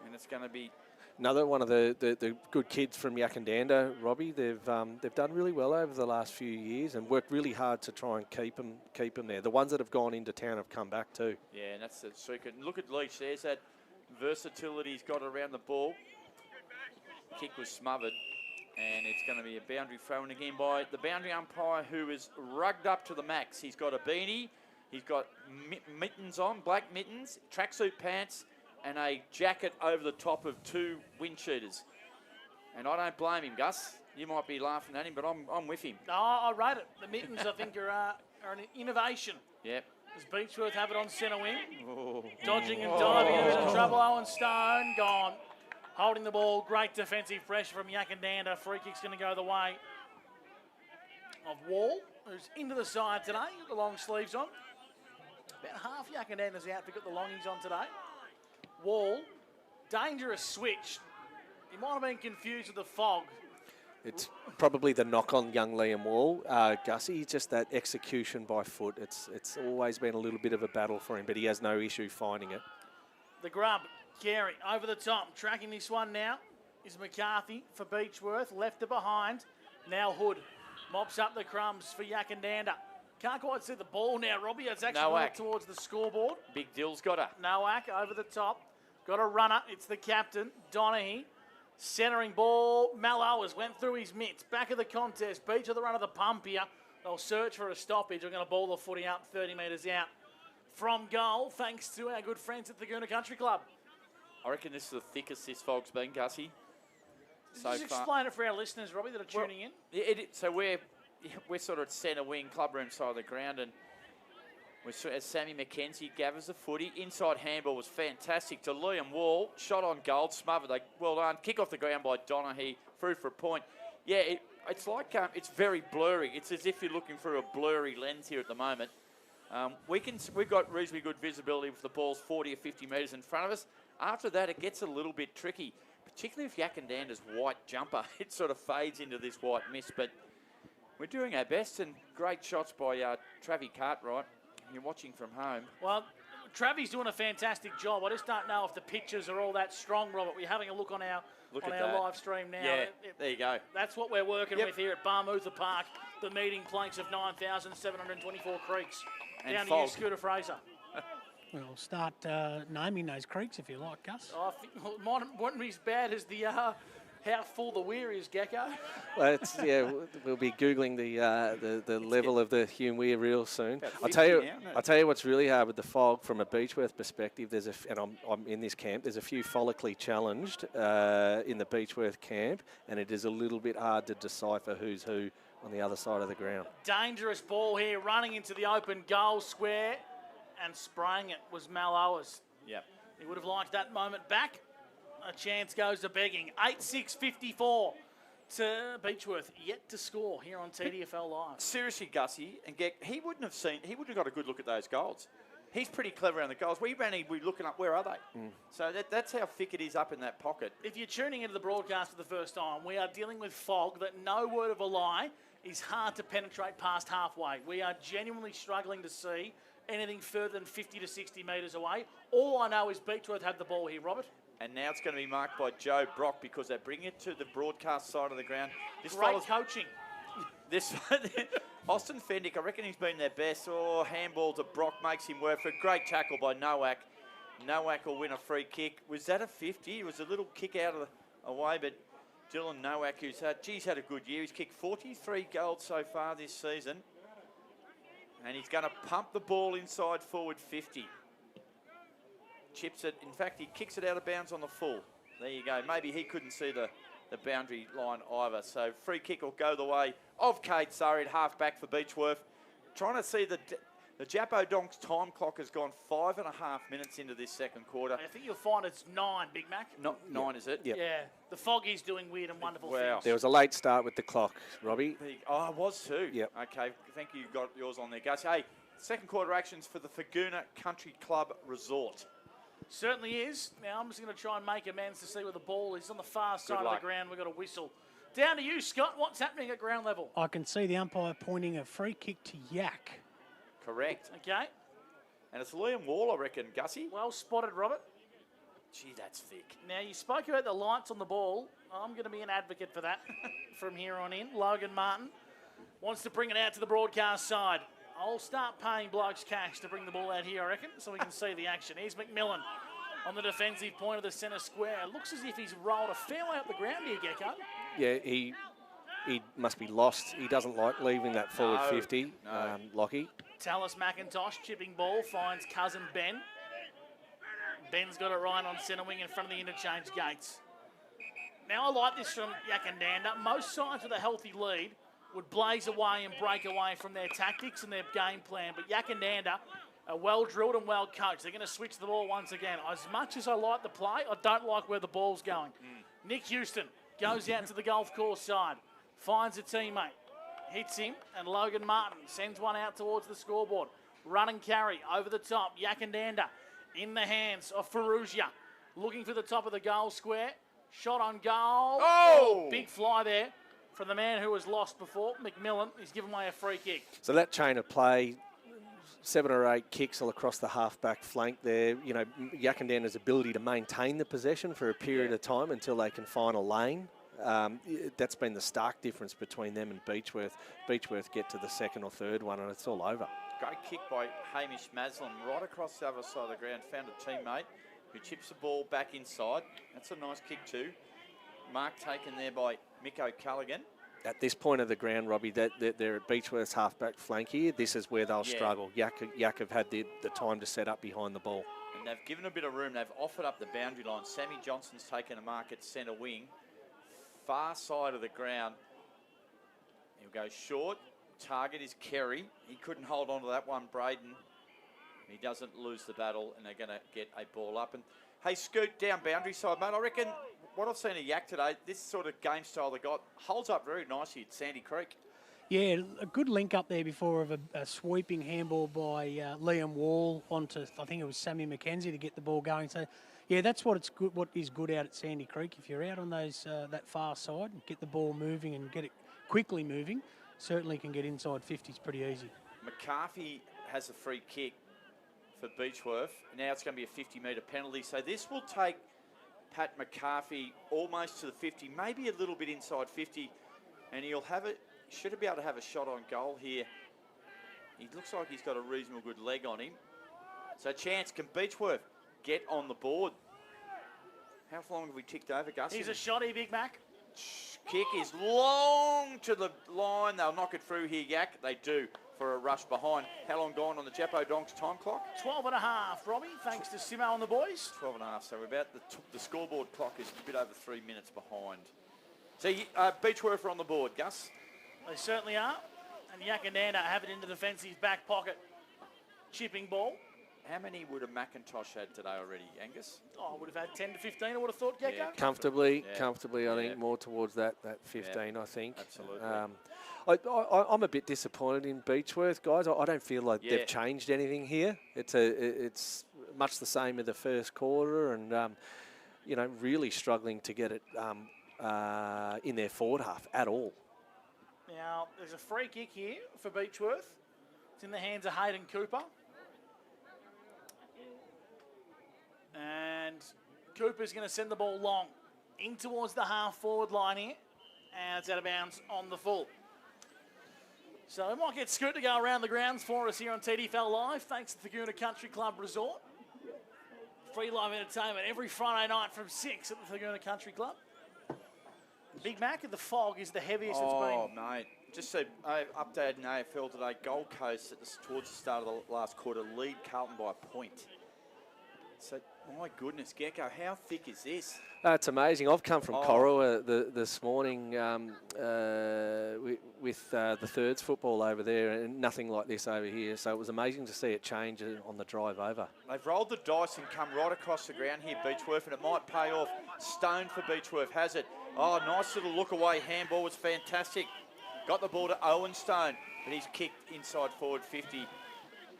And it's going to be... Another one of the good kids from Yackandandah, Robbie. They've done really well over the last few years and worked really hard to try and keep them there. The ones that have gone into town have come back too. Yeah, and that's the secret. And look at Leach. There's that versatility he's got around the ball. Kick was smothered, and it's going to be a boundary thrown again by the boundary umpire, who is rugged up to the max. He's got a beanie, he's got mittens on, black mittens, tracksuit pants, and a jacket over the top of 2 wind cheaters. And I don't blame him, Gus. You might be laughing at him, but I'm with him. No, I rate it. The mittens, I think, are an innovation. Yep. Does Beechworth have it on centre wing? Oh. Dodging and diving into trouble. Owen Stone gone. Holding the ball. Great defensive pressure from Yackandandah. Free kick's going to go the way of Wall, who's into the side today. Got the long sleeves on. About half Yackandandah's outfit got the longies on today. Wall, dangerous switch. He might have been confused with the fog. It's probably the knock on young Liam Wall, Gussie. Just that execution by foot. It's always been a little bit of a battle for him, but he has no issue finding it. The grub, Carey, over the top. Tracking this one now is McCarthy for Beechworth. Left it behind. Now Hood mops up the crumbs for Yackandandah. Can't quite see the ball now, Robbie. It's actually more towards the scoreboard. Big Dill's got her. Nowak over the top. Got a runner. It's the captain, Donaghy. Centering ball. Malowers went through his mitts. Back of the contest. Beach of the run of the pump here. They'll search for a stoppage. They're going to ball the footy up 30 metres out from goal, thanks to our good friends at the Goona Country Club. I reckon this is the thickest this fog's been, Gussie. Just explain it for our listeners, Robbie, that are tuning in. So we're sort of at centre wing, clubroom side of the ground, and as Sammy McKenzie gathers the footy. Inside handball was fantastic to Liam Wall. Shot on goal, smothered. Well done. Kick off the ground by Donaghy. Through for a point. Yeah, it's like it's very blurry. It's as if you're looking through a blurry lens here at the moment. We've got reasonably good visibility with the ball's 40 or 50 metres in front of us. After that, it gets a little bit tricky, particularly if Yackandandah's white jumper, it sort of fades into this white mist. But we're doing our best, and great shots by Travi Cartwright. You're watching from home. Well, Travi's doing a fantastic job. I just don't know if the pictures are all that strong, Robert. We're having a look on our live stream now. Yeah, there you go. That's what we're working with here at Barmutha Park, the meeting planks of 9,724 creeks. And down fog. to you, Scooter Fraser. We'll start naming those creeks if you like, Gus. I think it wouldn't be as bad as the how full the weir is, Gecko. Well, it's we'll be googling the level of the Hume Weir real soon. About I'll tell you 50 now, I'll tell you what's really hard with the fog from a Beechworth perspective. And I'm in this camp. There's a few follically challenged in the Beechworth camp, and it is a little bit hard to decipher who's who on the other side of the ground. Dangerous ball here, running into the open goal square, and spraying it was Malowers. Yep. He would have liked that moment back. A chance goes to begging. 8-6-54 to Beechworth, yet to score here on TDFL Live. Seriously, Gussie, and he wouldn't have got a good look at those goals. He's pretty clever around the goals. We're looking up, where are they? So that's how thick it is up in that pocket. If you're tuning into the broadcast for the first time, we are dealing with fog that, no word of a lie, is hard to penetrate past halfway. We are genuinely struggling to see anything further than 50 to 60 metres away. All I know is Beechworth had the ball here, Robert. And now it's going to be marked by Joe Brock because they bring it to the broadcast side of the ground. Great coaching. This Austin Fendick, I reckon he's been their best. Handball to Brock makes him work for a great tackle by Nowak. Nowak will win a free kick. Was that a 50? It was a little kick out of the way, but Dylan Nowak, who's had a good year. He's kicked 43 goals so far this season. And he's going to pump the ball inside forward 50. Chips it. In fact, he kicks it out of bounds on the full. There you go. Maybe he couldn't see the boundary line either. So free kick will go the way of Kate Surrey at half-back for Beechworth. Trying to see the Jappo Donks time clock has gone 5.5 minutes into this second quarter. I think you'll find it's 9, Big Mac. Not 9, is it? Yep. Yeah. The foggy's doing weird and wonderful Wow. things. There was a late start with the clock, Robbie. Oh, it was too. Yep. Okay, thank you. You got yours on there, Gus. Hey, second quarter actions for the Faguna Country Club Resort. Certainly is. Now I'm just going to try and make amends to see where the ball is. On the far side of the ground, we've got a whistle. Down to you, Scott. What's happening at ground level? I can see the umpire pointing a free kick to Yak. Correct. Okay. And it's Liam Wall, I reckon, Gussie. Well spotted, Robert. Gee, that's thick. Now, you spoke about the lights on the ball. I'm going to be an advocate for that from here on in. Logan Martin wants to bring it out to the broadcast side. I'll start paying blokes cash to bring the ball out here, I reckon, so we can see the action. Here's McMillan on the defensive point of the centre square. Looks as if he's rolled a fair way up the ground here, Gecko. Yeah, he must be lost. He doesn't like leaving that forward 50, Lockie. Tallis McIntosh, chipping ball, finds cousin Ben. Ben's got it right on centre wing in front of the interchange gates. Now I like this from Yackandandah. Most sides with a healthy lead would blaze away and break away from their tactics and their game plan. But Yackandandah are well drilled and well coached. They're going to switch the ball once again. As much as I like the play, I don't like where the ball's going. Nick Houston goes out to the golf course side, finds a teammate, hits him, and Logan Martin sends one out towards the scoreboard. Run and carry over the top. Yackandandah in the hands of Ferrugia, looking for the top of the goal square. Shot on goal. Oh! Big fly there from the man who was lost before, McMillan. He's given away a free kick. So that chain of play, 7 or 8 kicks all across the half-back flank there. You know, Yackandandah's ability to maintain the possession for a period of time until they can find a lane. That's been the stark difference between them and Beechworth. Beechworth get to the second or third one and it's all over. Great kick by Hamish Maslin right across the other side of the ground. Found a teammate who chips the ball back inside. That's a nice kick too. Mark taken there by Mick O'Callaghan. At this point of the ground, Robbie, they're at Beechworth's half-back flank here. This is where they'll struggle. Yak have had the time to set up behind the ball. And they've given a bit of room. They've offered up the boundary line. Sammy Johnson's taken a mark at centre wing. Far side of the ground. He'll go short. Target is Kerry. He couldn't hold on to that one, Braden. He doesn't lose the battle, and they're going to get a ball up. And hey, Scoot, down boundary side, mate. I reckon what I've seen of Yak today, this sort of game style they got, holds up very nicely at Sandy Creek. Yeah, a good link up there before of a sweeping handball by Liam Wall onto, I think it was Sammy McKenzie to get the ball going. So, yeah, that's what is good out at Sandy Creek. If you're out on those that far side and get the ball moving and get it quickly moving, certainly can get inside 50s pretty easy. McCarthy has a free kick for Beechworth. Now it's going to be a 50-metre penalty. So this will take Pat McCarthy almost to the 50, maybe a little bit inside 50, and he'll have it. Should be able to have a shot on goal here. He looks like he's got a reasonable good leg on him. So chance, can Beechworth get on the board? How long have we ticked over, Gus? He's a shotty, Big Mac. Kick is long to the line. They'll knock it through here, Yak. They do for a rush behind. How long gone on the Jappo Donks time clock? 12 and a half, Robbie, thanks to Simo and the boys. 12 and a half. So we're about the scoreboard clock is a bit over 3 minutes behind. So Beechworth are on the board, Gus. They certainly are. And Yackandandah have it into the defensive back pocket. Chipping ball. How many would a McIntosh had today already, Angus? Oh, I would have had 10 to 15, I would have thought, Gecko. Yeah, Comfortably, I think, more towards that 15, I think. Absolutely. I'm a bit disappointed in Beechworth, guys. I don't feel like they've changed anything here. It's much the same in the first quarter and, really struggling to get it in their forward half at all. Now, there's a free kick here for Beechworth. It's in the hands of Hayden Cooper. And Cooper's going to send the ball long in towards the half-forward line here. And it's out of bounds on the full. So we might get Scoot to go around the grounds for us here on TDFL Live, thanks to the Thagoona Country Club Resort. Free live entertainment every Friday night from 6 at the Thagoona Country Club. Big Mac, the fog is the heaviest it's been. Oh, mate. Just so updated in AFL today, Gold Coast towards the start of the last quarter lead Carlton by a point. So, my goodness, Gecko, how thick is this? It's amazing. I've come from Corowa this morning with the thirds football over there, and nothing like this over here. So it was amazing to see it change on the drive over. They've rolled the dice and come right across the ground here, Beechworth, and it might pay off. Stone for Beechworth has it. Oh, nice little look away. Handball was fantastic. Got the ball to Owen Stone, but he's kicked inside forward 50.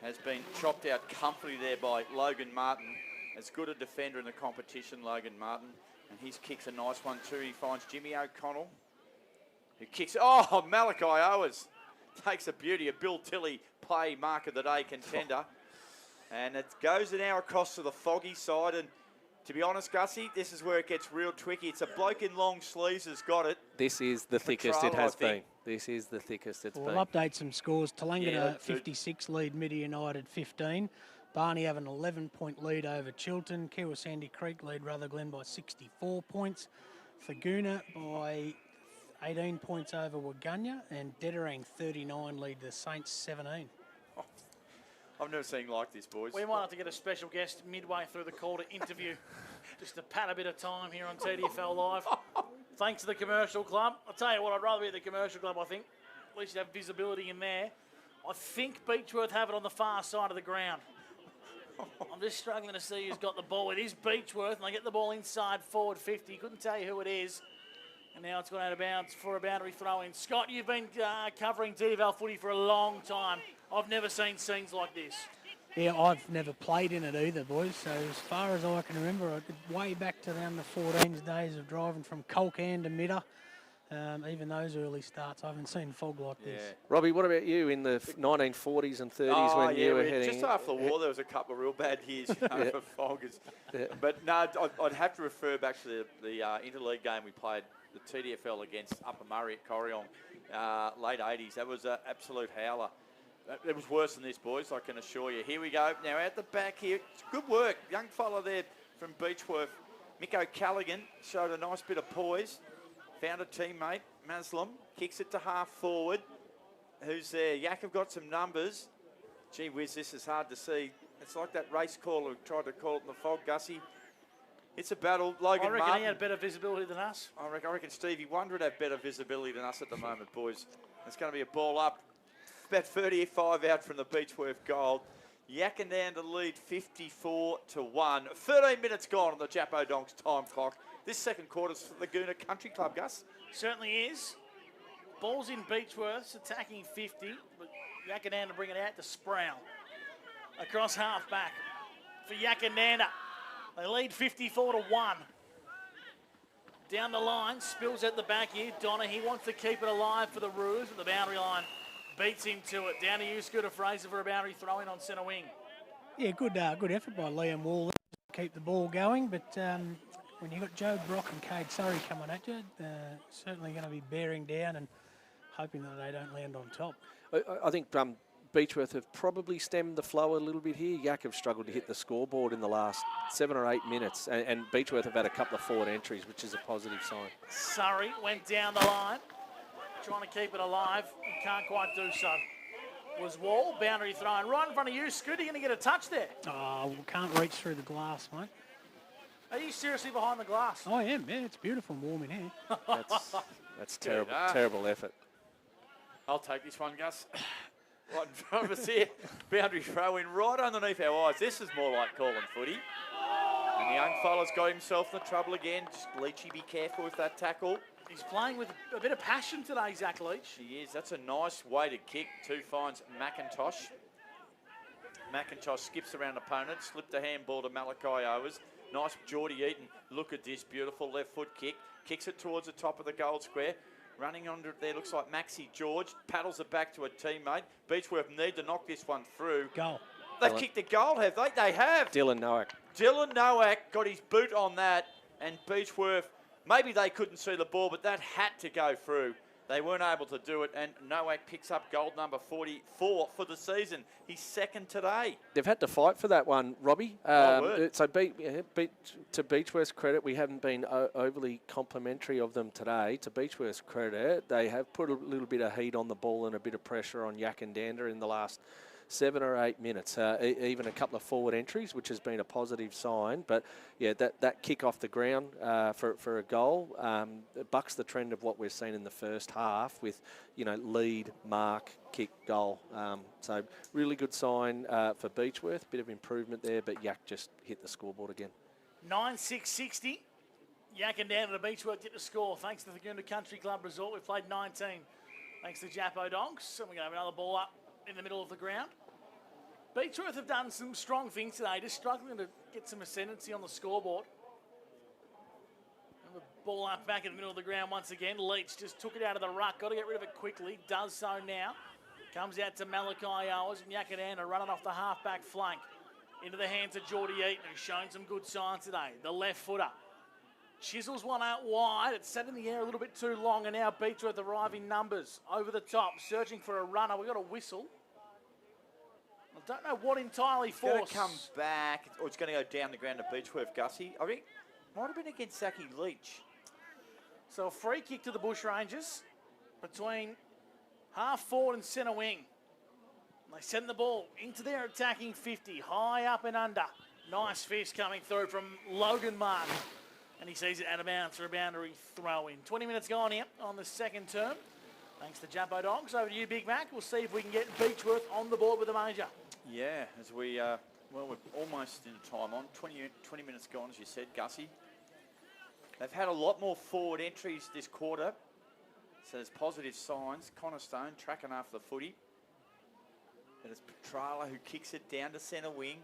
Has been chopped out comfortably there by Logan Martin. As good a defender in the competition, Logan Martin. And his kick's a nice one too. He finds Jimmy O'Connell, who kicks. Oh, Malachi Owers takes a beauty. A Bill Tilley play mark of the day contender. And it goes now across to the foggy side. And to be honest, Gussie, this is where it gets real tricky. It's a bloke in long sleeves has got it. This is the thickest it has been. This is the thickest it's been. We'll update some scores. Tallangatta 56 lead, Midi United 15. Barney have an 11-point lead over Chilton. Kiwa Sandy Creek lead Rutherglen by 64 points. Thagoona by 18 points over Waganya. And Dedarang 39 lead the Saints 17. Oh, I've never seen like this, boys. We might have to get a special guest midway through the call to interview just to pat a bit of time here on TDFL Live. Thanks to the Commercial Club. I'll tell you what, I'd rather be at the Commercial Club, I think. At least you have visibility in there. I think Beechworth have it on the far side of the ground. I'm just struggling to see who's got the ball. It is Beechworth, and they get the ball inside forward 50. Couldn't tell you who it is. And now it's gone out of bounds for a boundary throw-in. Scott, you've been covering TDFL footy for a long time. I've never seen scenes like this. Yeah, I've never played in it either, boys. So as far as I can remember, I did way back to around the 14's days of driving from Colcan to Midder. Even those early starts, I haven't seen fog like this. Robbie, what about you in the 1940s and 30s when you were heading? Just after the war, there was a couple of real bad years for foggers. But no, I'd have to refer back to the interleague game we played, the TDFL against Upper Murray at Corryong, late 80s. That was an absolute howler. It was worse than this, boys, I can assure you. Here we go. Now out the back here. It's good work. Young fella there from Beechworth. Mick O'Callaghan showed a nice bit of poise. Found a teammate, Maslam. Kicks it to half forward. Who's there? Yak have got some numbers. Gee whiz, this is hard to see. It's like that race caller who tried to call it in the fog, Gussie. It's a battle. Logan I reckon Martin. he had better visibility than us. I reckon Stevie Wonder would have better visibility than us at the moment, boys. It's going to be a ball up. About 35 out from the Beechworth goal. Yackandandah lead 54-1. 13 minutes gone on the Jappo Donks time clock. This second quarter's for the Laguna Country Club, Gus. Certainly is. Ball's in Beechworth's attacking 50, but Yackandandah bring it out to Sproul. Across half back for Yackandandah. They lead 54-1. Down the line, Spills at the back here. Donna, he wants to keep it alive for the Roos, but the boundary line beats him to it. Down to you, Scooter Fraser for a boundary throw-in on centre wing. Yeah, good effort by Liam Wall to keep the ball going. But when you've got Joe Brock and Cade Surrey coming at you, certainly going to be bearing down and hoping that they don't land on top. I think Beechworth have probably stemmed the flow a little bit here. Yak have struggled to hit the scoreboard in the last 7 or 8 minutes, and Beechworth have had a couple of forward entries, which is a positive sign. Surrey went down the line, trying to keep it alive. He can't quite do so. Was Wall, boundary thrown right in front of you. Scooter, going to get a touch there. Oh, we can't reach through the glass, mate. Are you seriously behind the glass? I am, yeah. It's beautiful and warm in here. That's terrible effort. I'll take this one, Gus. Right in front of us here. Boundary throw in right underneath our eyes. This is more like calling footy. And the young fella's got himself in the trouble again. Just Leachy, be careful with that tackle. He's playing with a bit of passion today, Zach Leach. He is. That's a nice way to kick. 2 finds McIntosh. McIntosh skips around opponent, slipped a handball to Malachi Owers. Nice Geordie Eaton. Look at this beautiful left foot kick. Kicks it towards the top of the goal square. Running under it there looks like Maxie George. Paddles it back to a teammate. Beechworth need to knock this one through. Goal. They've kicked the goal, have they? They have. Dylan Nowak. Dylan Nowak got his boot on that, and Beechworth, maybe they couldn't see the ball, but that had to go through. They weren't able to do it, and Nowak picks up gold number 44 for the season. He's second today. They've had to fight for that one, Robbie. So to Beechworth's credit, we haven't been overly complimentary of them today. To Beechworth's credit, they have put a little bit of heat on the ball and a bit of pressure on Yackandandah in the last 7 or 8 minutes, even a couple of forward entries, which has been a positive sign. But yeah, that kick off the ground for a goal bucks the trend of what we've seen in the first half with, lead, mark, kick, goal. So really good sign for Beechworth, bit of improvement there, but Yak just hit the scoreboard again. 9-6-60. Yackandandah to Beechworth get the score. Thanks to the Goonda Country Club Resort. We've played 19. Thanks to Jappo Donks. And we're going to have another ball up in the middle of the ground. Beechworth have done some strong things today, just struggling to get some ascendancy on the scoreboard. And the ball up back in the middle of the ground once again. Leach just took it out of the ruck, got to get rid of it quickly, does so now. Comes out to Malachi Owers and Yackandandah running off the half-back flank. Into the hands of Geordie Eaton, who's shown some good signs today. The left footer. Chisels one out wide. It's sat in the air a little bit too long, and now Beechworth arriving numbers over the top, searching for a runner. We've got a whistle. I don't know what entirely It's going force. to come back, or it's going to go down the ground to Beechworth, Gussie. I think might have been against Zachy Leach. So a free kick to the Bushrangers between half forward and centre wing. They send the ball into their attacking 50, high up and under. Nice fist coming through from Logan Martin. And he sees it out of bounds for a boundary throw in. 20 minutes gone here on the second term. Thanks to Jappo Dogs. Over to you, Big Mac. We'll see if we can get Beechworth on the board with a major. Yeah, as we, we're almost in time on. 20 minutes gone, as you said, Gussie. They've had a lot more forward entries this quarter. So there's positive signs. Connor Stone tracking after the footy. There's Petrala who kicks it down to centre wing.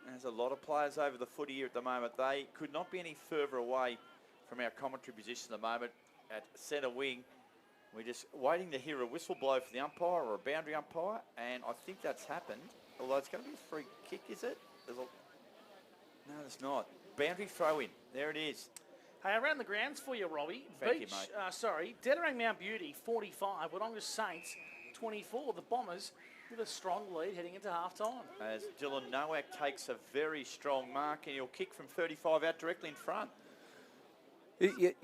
There's a lot of players over the footy here at the moment. They could not be any further away from our commentary position at the moment at centre wing. We're just waiting to hear a whistle blow for the umpire or a boundary umpire, and I think that's happened. Although it's going to be a free kick, is it? No, it's not. Boundary throw in. There it is. Hey, around the grounds for you, Robbie. Thank you, mate. Dedarang Mount Beauty, 45. Wodonga Saints, 24. The Bombers with a strong lead heading into half-time. As Dylan Nowak takes a very strong mark, and he'll kick from 35 out directly in front. I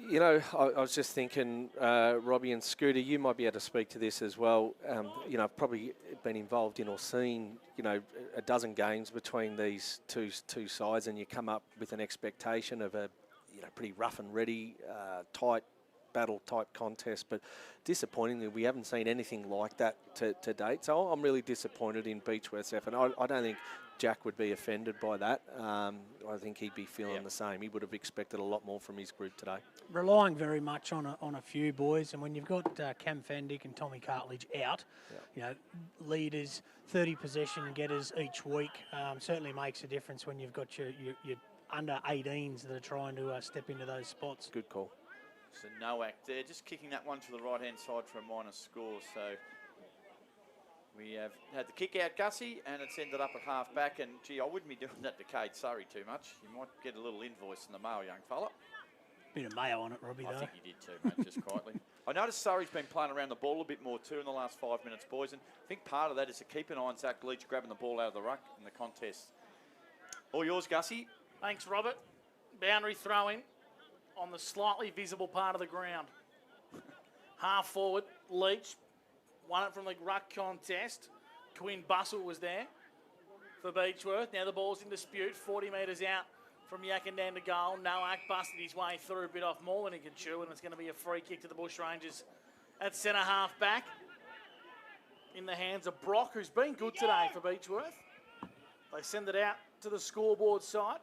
was just thinking, Robbie and Scooter, you might be able to speak to this as well. I've probably been involved in or seen, a dozen games between these two sides, and you come up with an expectation of a, pretty rough and ready, tight battle type contest. But disappointingly, we haven't seen anything like that to date. So I'm really disappointed in Beechworth's effort. I don't think Jack would be offended by that. I think he'd be feeling the same. He would have expected a lot more from his group today. Relying very much on a few boys, and when you've got Cam Fendick and Tommy Cartledge out, leaders, 30 possession getters each week, certainly makes a difference when you've got your under 18s that are trying to step into those spots. Good call. So Nowak there, just kicking that one to the right-hand side for a minor score. So We have had the kick out, Gussie, and it's ended up at half back. And, gee, I wouldn't be doing that to Cade Surrey too much. You might get a little invoice in the mail, young fella. Bit of mayo on it, Robbie, though. I think you did too, mate, just quietly. I noticed Surrey's been playing around the ball a bit more too in the last 5 minutes, boys. And I think part of that is to keep an eye on Zach Leach grabbing the ball out of the ruck in the contest. All yours, Gussie. Thanks, Robert. Boundary throw-in on the slightly visible part of the ground. Half forward, Leach won it from the ruck contest. Quinn Bustle was there for Beechworth. Now the ball's in dispute, 40 metres out from Yackandandah goal. Noack busted his way through a bit off more than he could chew, and it's going to be a free kick to the Bushrangers at centre half back in the hands of Brock, who's been good today for Beechworth. They send it out to the scoreboard side.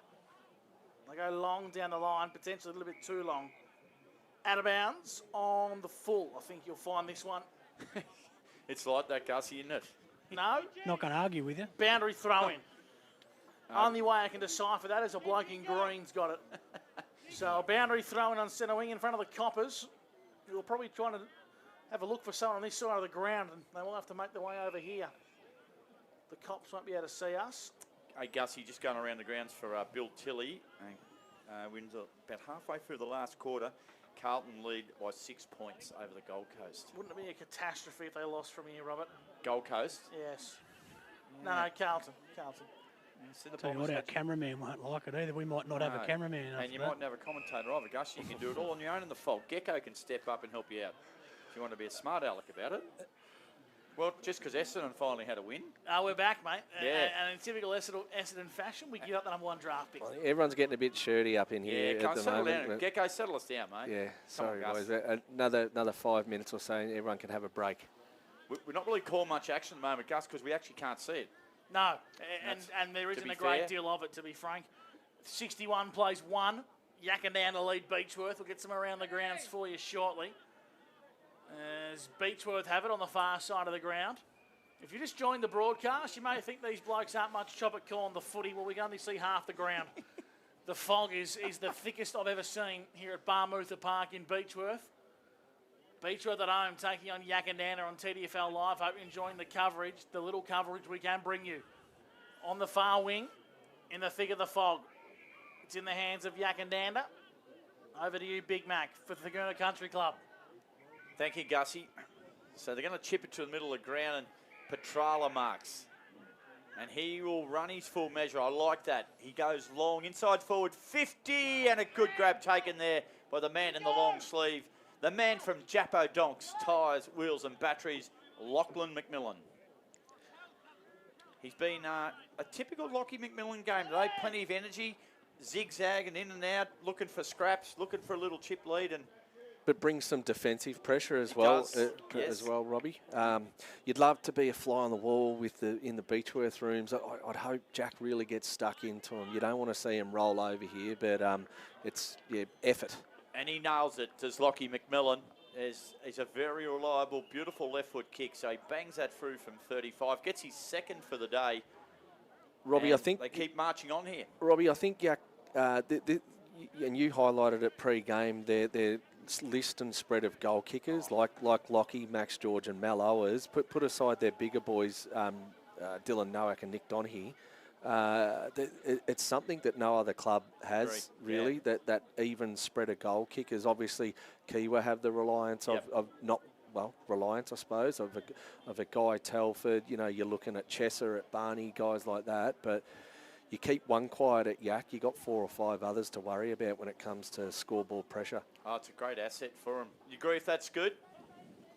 They go long down the line, potentially a little bit too long. Out of bounds on the full. I think you'll find this one. It's like that, Gussie, isn't it? No. Not going to argue with you. Boundary throw-in. Only way I can decipher that is a bloke in green's got it. So a boundary throw-in on centre wing in front of the Coppers, who are probably trying to have a look for someone on this side of the ground, and they will have to make their way over here. The Cops won't be able to see us. Hey, Gussie, just going around the grounds for Bill Tilley. Wins about halfway through the last quarter. Carlton lead by 6 points over the Gold Coast. Wouldn't it be a catastrophe if they lost from here, Robert? Gold Coast? Yes. Yeah. No, Carlton. Tell you what, our cameraman won't like it either. We might not have a cameraman. And you mightn't have a commentator either, Gus. You can do it all on your own in the fog. Gecko can step up and help you out if you want to be a smart aleck about it. Well, just because Essendon finally had a win. We're back, mate. Yeah. And in typical Essendon fashion, we give up the number one draft pick. Well, everyone's getting a bit shirty up in here Yeah, at the settle moment. down. Gecko, settle us down, mate. Yeah, sorry, on, boys. Another 5 minutes or so, and everyone can have a break. We're not really calling much action at the moment, Gus, because we actually can't see it. No, and there isn't a great deal of it, to be frank. 61 plays 1. Yackandandah lead Beechworth. We'll get some around the grounds for you shortly. As Beechworth have it on the far side of the ground. If you just joined the broadcast, you may think these blokes aren't much chop at calling the footy. Well, we can only see half the ground. The fog is the thickest I've ever seen here at Barmutha Park in Beechworth. Beechworth at home taking on Yackandandah on TDFL Live. Hope you're enjoying the coverage, the little coverage we can bring you. On the far wing, in the thick of the fog. It's in the hands of Yackandandah. Over to you, Big Mac, for the Thaguna Country Club. Thank you, Gussie. So they're going to chip it to the middle of the ground, and Petrala marks. And he will run his full measure. I like that. He goes long, inside forward, 50, and a good grab taken there by the man in the long sleeve. The man from Jappo Donks, Tyres, Wheels and Batteries, Lachlan McMillan. He's been a typical Lockie McMillan game today. Plenty of energy, zigzagging in and out, looking for scraps, looking for a little chip lead, and but brings some defensive pressure as well, yes. Robbie. You'd love to be a fly on the wall in the Beechworth rooms. I'd hope Jack really gets stuck into him. You don't want to see him roll over here, but it's effort. And he nails it, does Lockie McMillan. He's a very reliable, beautiful left foot kick. So he bangs that through from 35, gets his second for the day. Robbie, I think they keep marching on here. Robbie, I think and you highlighted it pre-game. Their list and spread of goal kickers like Lockie, Max George, and Mal Owers. Put aside their bigger boys, Dylan Noack and Nick Donaghy. It's something that no other club has, really, that even spread of goal kickers. Obviously, Kiwa have the reliance of reliance, I suppose, of a Guy Telford. You know, you're looking at Chesser, at Barney, guys like that. But you keep one quiet at Yak, you got 4 or 5 others to worry about when it comes to scoreboard pressure. Oh, it's a great asset for him. You agree if that's good?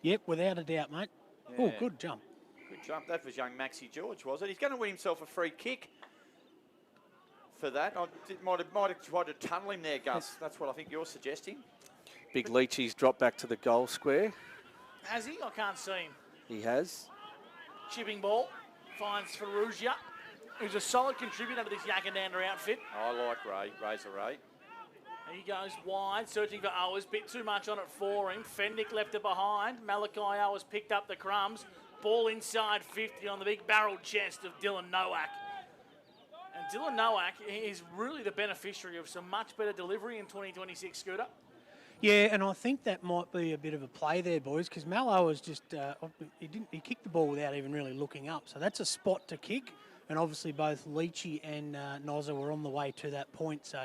Yep, without a doubt, mate. Yeah. Oh, good jump. Good jump. That was young Maxie George, was it? He's going to win himself a free kick for that. I might have tried to tunnel him there, Gus. That's what I think you're suggesting. Big Leachy's dropped back to the goal square. Has he? I can't see him. He has. Chipping ball. Finds Ferrugia, who's a solid contributor to this Yackandandah outfit. I like Ray. Razor Ray. He goes wide, searching for Owers. Bit too much on it for him. Fendick left it behind. Malachi Owers picked up the crumbs. Ball inside 50 on the big barrel chest of Dylan Noack. And Dylan Noack is really the beneficiary of some much better delivery in 2026, Scooter. Yeah, and I think that might be a bit of a play there, boys, because Mallow was just he kicked the ball without even really looking up. So that's a spot to kick, and obviously both Leachy and Nozza were on the way to that point. So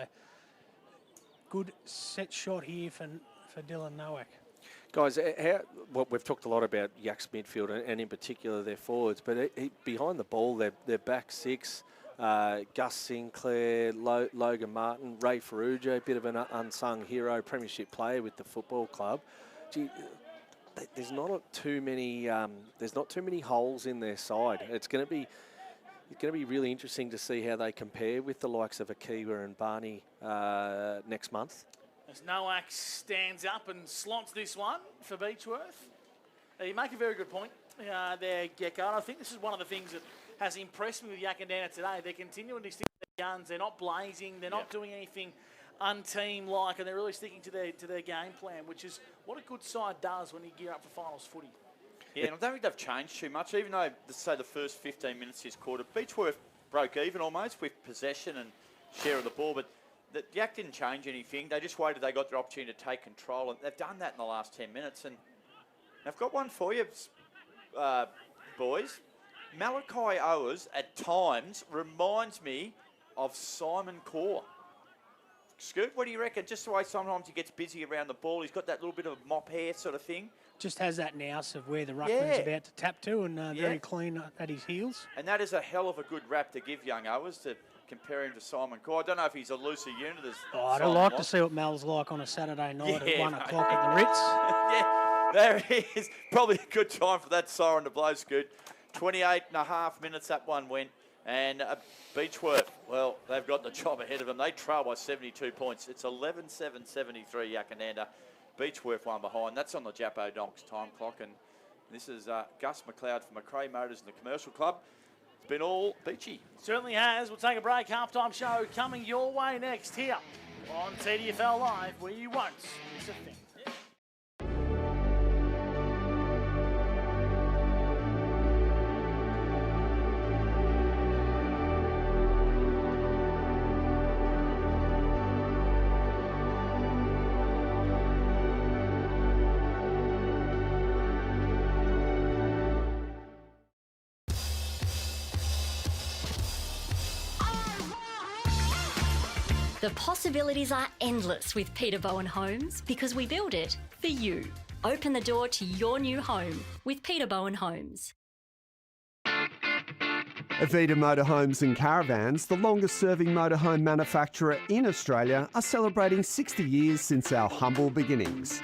good set shot here for Dylan Nowak. Guys, we've talked a lot about Yak's midfield and in particular their forwards, but behind the ball, they're back six. Gus Sinclair, Logan Martin, Ray Ferrugia, a bit of an unsung hero, premiership player with the football club. Gee, there's not too many holes in their side. It's going to be really interesting to see how they compare with the likes of Akiva and Barney next month. As Nowak stands up and slots this one for Beechworth. You make a very good point there, Gecko. I think this is one of the things that has impressed me with Yackandandah today. They're continuing to stick to their guns. They're not blazing. They're not doing anything unteam-like, and they're really sticking to their game plan, which is what a good side does when you gear up for finals footy. Yeah, and I don't think they've changed too much, even though, say, the first 15 minutes this quarter, Beechworth broke even almost with possession and share of the ball, but the Yak didn't change anything. They just waited. They got their opportunity to take control, and they've done that in the last 10 minutes. And I've got one for you, boys. Malachi Owers, at times, reminds me of Simon Core. Scoot, what do you reckon? Just the way sometimes he gets busy around the ball. He's got that little bit of mop hair sort of thing. Just has that nous of where the ruckman's about to tap to, and very clean at his heels. And that is a hell of a good rap to give young Owers, to compare him to Simon Core. I don't know if he's a looser unit as I'd like to see what Mel's like on a Saturday night at 1 o'clock at the Ritz. Yeah, there he is. Probably a good time for that siren to blow, Scoot. 28.5 minutes that one went. And Beechworth, well, they've got the job ahead of them. They trail by 72 points. It's 11-7-73 Yackandandah. Beechworth one behind. That's on the Jappo Donks time clock. And this is Gus McLeod from McRae Motors and the Commercial Club. It's been all beachy. Certainly has. We'll take a break. Halftime show coming your way next here on TDFL Live, where you won't miss a thing. The possibilities are endless with Peter Bowen Homes because we build it for you. Open the door to your new home with Peter Bowen Homes. Avita Motorhomes and Caravans, the longest-serving motorhome manufacturer in Australia, are celebrating 60 years since our humble beginnings.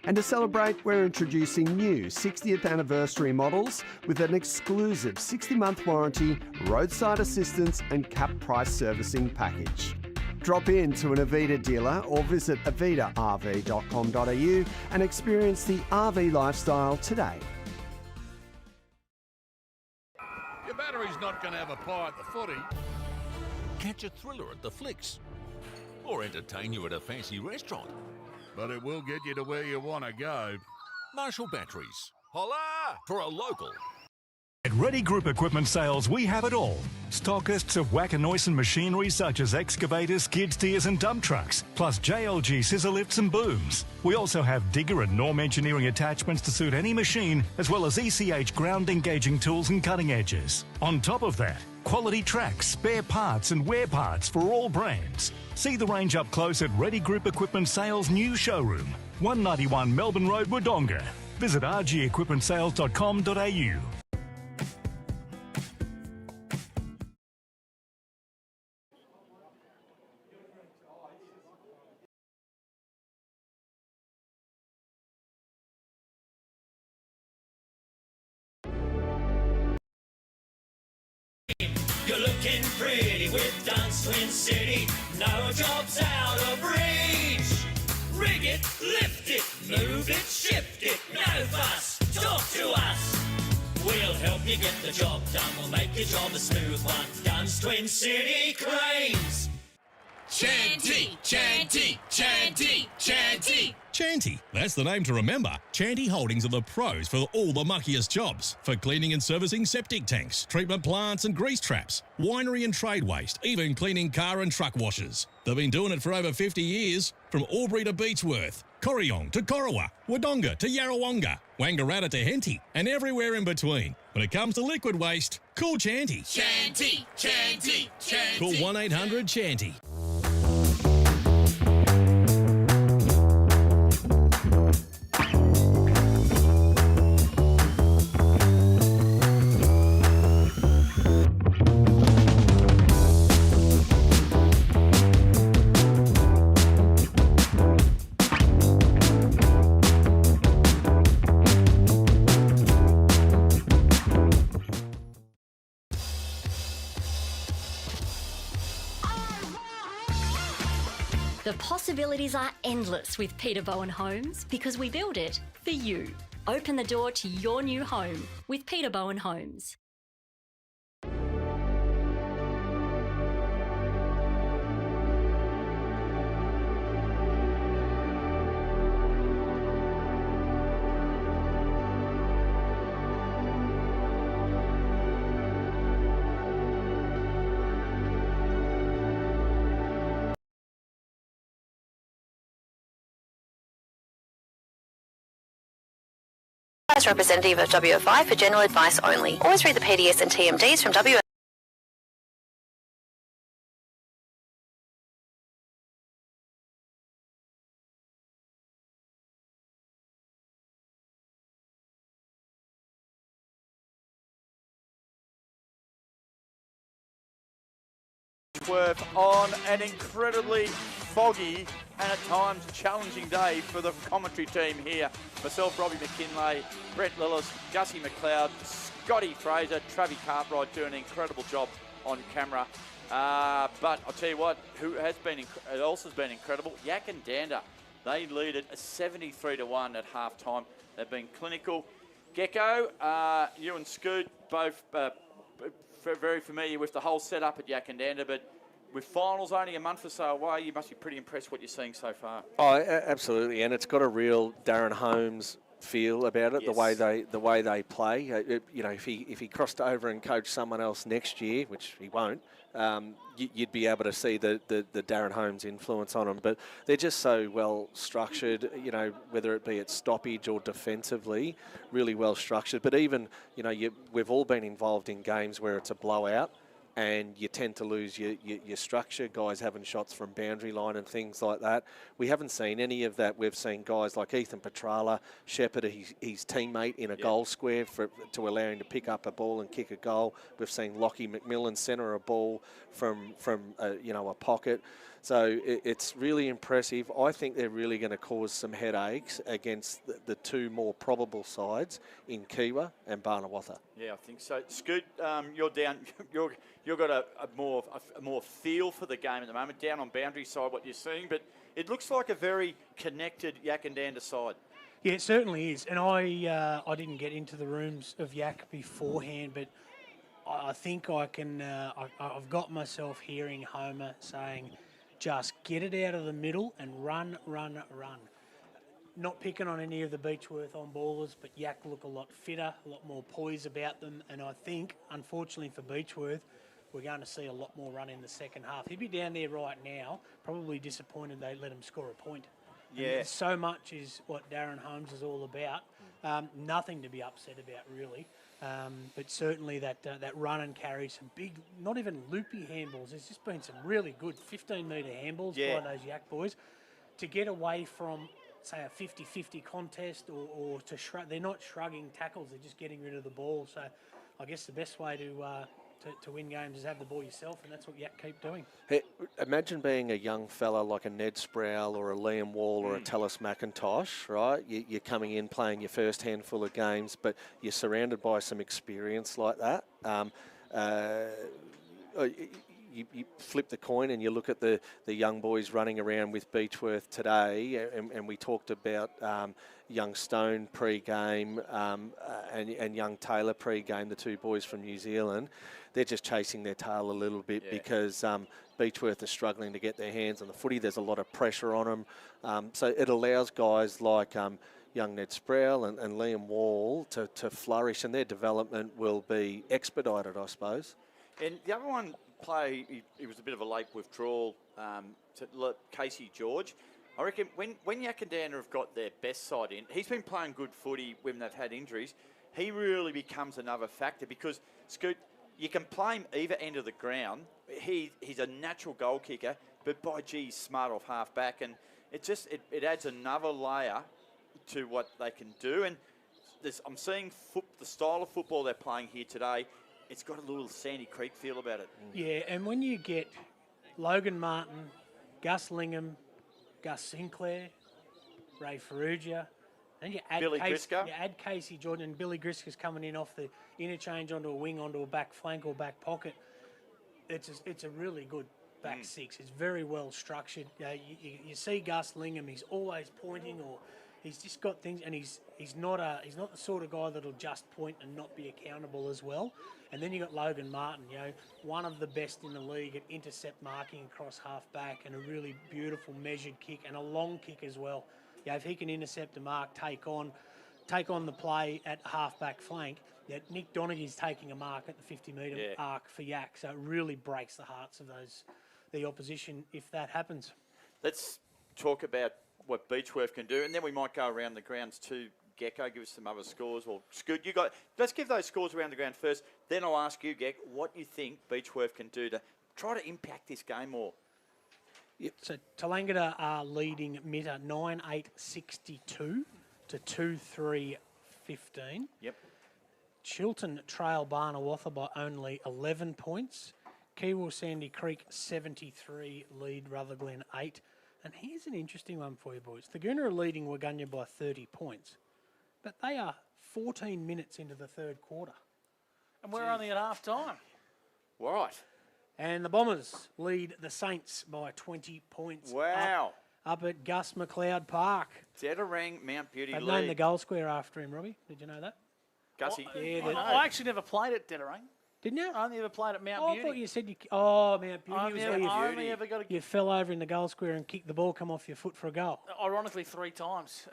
And to celebrate, we're introducing new 60th anniversary models with an exclusive 60-month warranty, roadside assistance and cap price servicing package. Drop in to an Avita dealer or visit avitarv.com.au and experience the RV lifestyle today. Your battery's not going to have a pie at the footy. Catch a thriller at the flicks. Or entertain you at a fancy restaurant. But it will get you to where you want to go. Marshall Batteries. Holla! For a local. At Ready Group Equipment Sales, we have it all. Stockists of Wackanoisin machinery such as excavators, skid steers and dump trucks, plus JLG scissor lifts and booms. We also have digger and norm engineering attachments to suit any machine, as well as ECH ground engaging tools and cutting edges. On top of that, quality tracks, spare parts and wear parts for all brands. See the range up close at Ready Group Equipment Sales' new showroom, 191 Melbourne Road, Wodonga. Visit rgequipmentsales.com.au. You're looking pretty with Duns Twin City. No jobs out of reach. Rig it, lift it, move it, shift it. No fuss, talk to us. We'll help you get the job done. We'll make your job a smooth one. Duns Twin City Cranes. Chanty, Chanty, Chanty, Chanty. Chanty, that's the name to remember. Chanty Holdings are the pros for all the muckiest jobs. For cleaning and servicing septic tanks, treatment plants and grease traps, winery and trade waste, even cleaning car and truck washers. They've been doing it for over 50 years. From Albury to Beechworth, Corryong to Corowa, Wodonga to Yarrawonga, Wangaratta to Henty, and everywhere in between. When it comes to liquid waste, call Chanty. Chanty, Chanty, Chanty. Call 1-800-CHANTY. The possibilities are endless with Peterbowen Homes because we build it for you. Open the door to your new home with Peterbowen Homes. As representative of WFI for general advice only. Always read the PDS and TMDs from WFI. Beechworth on an incredibly foggy and at times challenging day for the commentary team here. Myself, Robbie McKinlay, Brett Lillis, Gussie McLeod, Scotty Fraser, Travis Cartwright doing an incredible job on camera. But I'll tell you what, who has been else has been incredible? Yackandandah. They lead it 73-1 at half time. They've been clinical. Gecko, you and Scoot both very familiar with the whole setup at Yackandandah, but with finals only a month or so away, you must be pretty impressed what you're seeing so far. Oh, absolutely, and it's got a real Darren Holmes feel about it. Yes. The way they play. If he crossed over and coached someone else next year, which he won't, you'd be able to see the Darren Holmes influence on them. But they're just so well structured. Whether it be at stoppage or defensively, really well structured. But even we've all been involved in games where it's a blowout, and you tend to lose your structure, guys having shots from boundary line and things like that. We haven't seen any of that. We've seen guys like Ethan Petrala shepherd his teammate in a goal square to allow him to pick up a ball and kick a goal. We've seen Lockie McMillan centre a ball from a pocket. So it's really impressive. I think they're really going to cause some headaches against the two more probable sides in Kiwa and Barnawatha. Yeah, I think so. Scoot, you're down. You've got a more feel for the game at the moment. Down on boundary side, what you're seeing, but it looks like a very connected Yackandandah side. Yeah, it certainly is. And I didn't get into the rooms of Yak beforehand, but I think I can. I've got myself hearing Homer saying, "Just get it out of the middle and run, run, run." Not picking on any of the Beechworth on-ballers, but Yak look a lot fitter, a lot more poise about them. And I think, unfortunately for Beechworth, we're going to see a lot more run in the second half. He'd be down there right now, probably disappointed they let him score a point. Yeah. And so much is what Darren Holmes is all about. Nothing to be upset about, really. But certainly that run and carry, some big, not even loopy handballs. There's just been some really good 15-metre handballs by those Yak boys. To get away from, say, a 50-50 contest or to shrug, they're not shrugging tackles, they're just getting rid of the ball. So I guess the best way to win games is have the ball yourself, and that's what Yak keep doing. Hey, imagine being a young fella like a Ned Sproul or a Liam Wall or a Tallis McIntosh, right? You're coming in playing your first handful of games, but you're surrounded by some experience like that. You flip the coin and you look at the young boys running around with Beechworth today, and we talked about young Stone pre-game and young Taylor pre-game, the two boys from New Zealand. They're just chasing their tail a little bit because Beechworth are struggling to get their hands on the footy. There's a lot of pressure on them. So it allows guys like young Ned Sproul and Liam Wall to flourish, and their development will be expedited, I suppose. And the other one play, he was a bit of a late withdrawal to Casey George. I reckon when Yackandandah have got their best side in, he's been playing good footy when they've had injuries. He really becomes another factor because, Scoot, you can play him either end of the ground. He's a natural goal kicker, but by gee, he's smart off half back, and it adds another layer to what they can do. And I'm seeing the style of football they're playing here today. It's got a little Sandy Creek feel about it. Yeah, and when you get Logan Martin, Gus Lingham, Gus Sinclair, Ray Ferrugia, and you add Billy Grisker. You add Casey Jordan, and Billy Grisker's coming in off the interchange onto a wing, onto a back flank or back pocket. It's a really good back six. It's very well structured. You see Gus Lingham, he's always pointing, or he's just got things, and he's not the sort of guy that'll just point and not be accountable as well. And then you got Logan Martin, one of the best in the league at intercept marking across half back, and a really beautiful measured kick and a long kick as well. If he can intercept a mark, take on the play at half back flank, Nick Donaghy's taking a mark at the 50-metre arc for Yak, so it really breaks the hearts of the opposition if that happens. Let's talk about what Beechworth can do, and then we might go around the grounds too. Gecko, give us some other scores. Or Scoot, let's give those scores around the ground first. Then I'll ask you, Geck, what you think Beechworth can do to try to impact this game more. Yep. So Tallangatta are leading Mitta 9-8-62 to 2-3-15. Yep. Chilton trail Barnawatha by only 11 points. Kewell Sandy Creek 73 lead Rutherglen 8. And here's an interesting one for you boys. Thaguna are leading Waganya by 30 points, but they are 14 minutes into the third quarter. And we're only at half time. Right. And the Bombers lead the Saints by 20 points. Wow. Up at Gus McLeod Park. Dedarang Mount Beauty They've lead. named the goal square after him, Robbie. Did you know that? Gussie. I actually never played at Dedarang. Didn't you? I only ever played at Mount I Beauty. thought you said Mount Beauty was where I only ever got you fell over in the goal square and kicked the ball, come off your foot for a goal. Ironically, 3 times.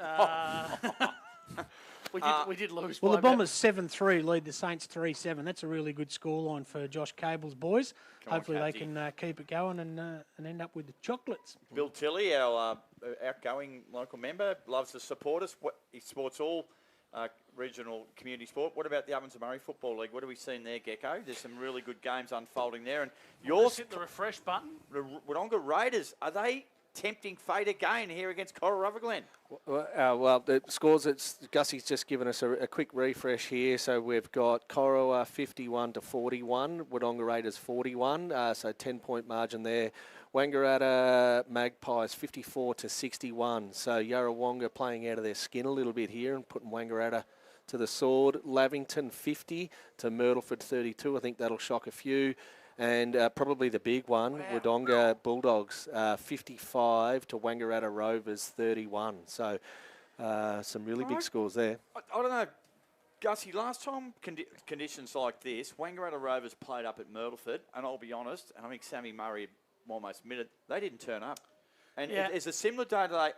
We did lose. Well, by the Bombers 7-3 lead the Saints 3-7. That's a really good scoreline for Josh Cable's boys. Hopefully they can keep it going and end up with the chocolates. Bill Tilley, our outgoing local member, loves to support us. He supports all regional community sport. What about the Ovens and Murray Football League? What are we seeing there, Gecko? There's some really good games unfolding there. And yours, hit the refresh button. Wodonga Raiders, are they tempting fate again here against Coral Rutherglen? Well, the scores, Gussie's just given us a quick refresh here. So we've got Corowa 51-41, Wodonga Raiders 41, so 10-point margin there. Wangaratta Magpies 54-61. So Yarrawonga playing out of their skin a little bit here and putting Wangaratta to the sword. Lavington 50 to Myrtleford 32. I think that'll shock a few. And probably the big one, Wodonga Bulldogs 55 to Wangaratta Rovers 31. So some really big scores there. I don't know, Gussie, last time conditions like this, Wangaratta Rovers played up at Myrtleford, and I'll be honest, and I think Sammy Murray almost admitted, they didn't turn up. And it's a similar day today.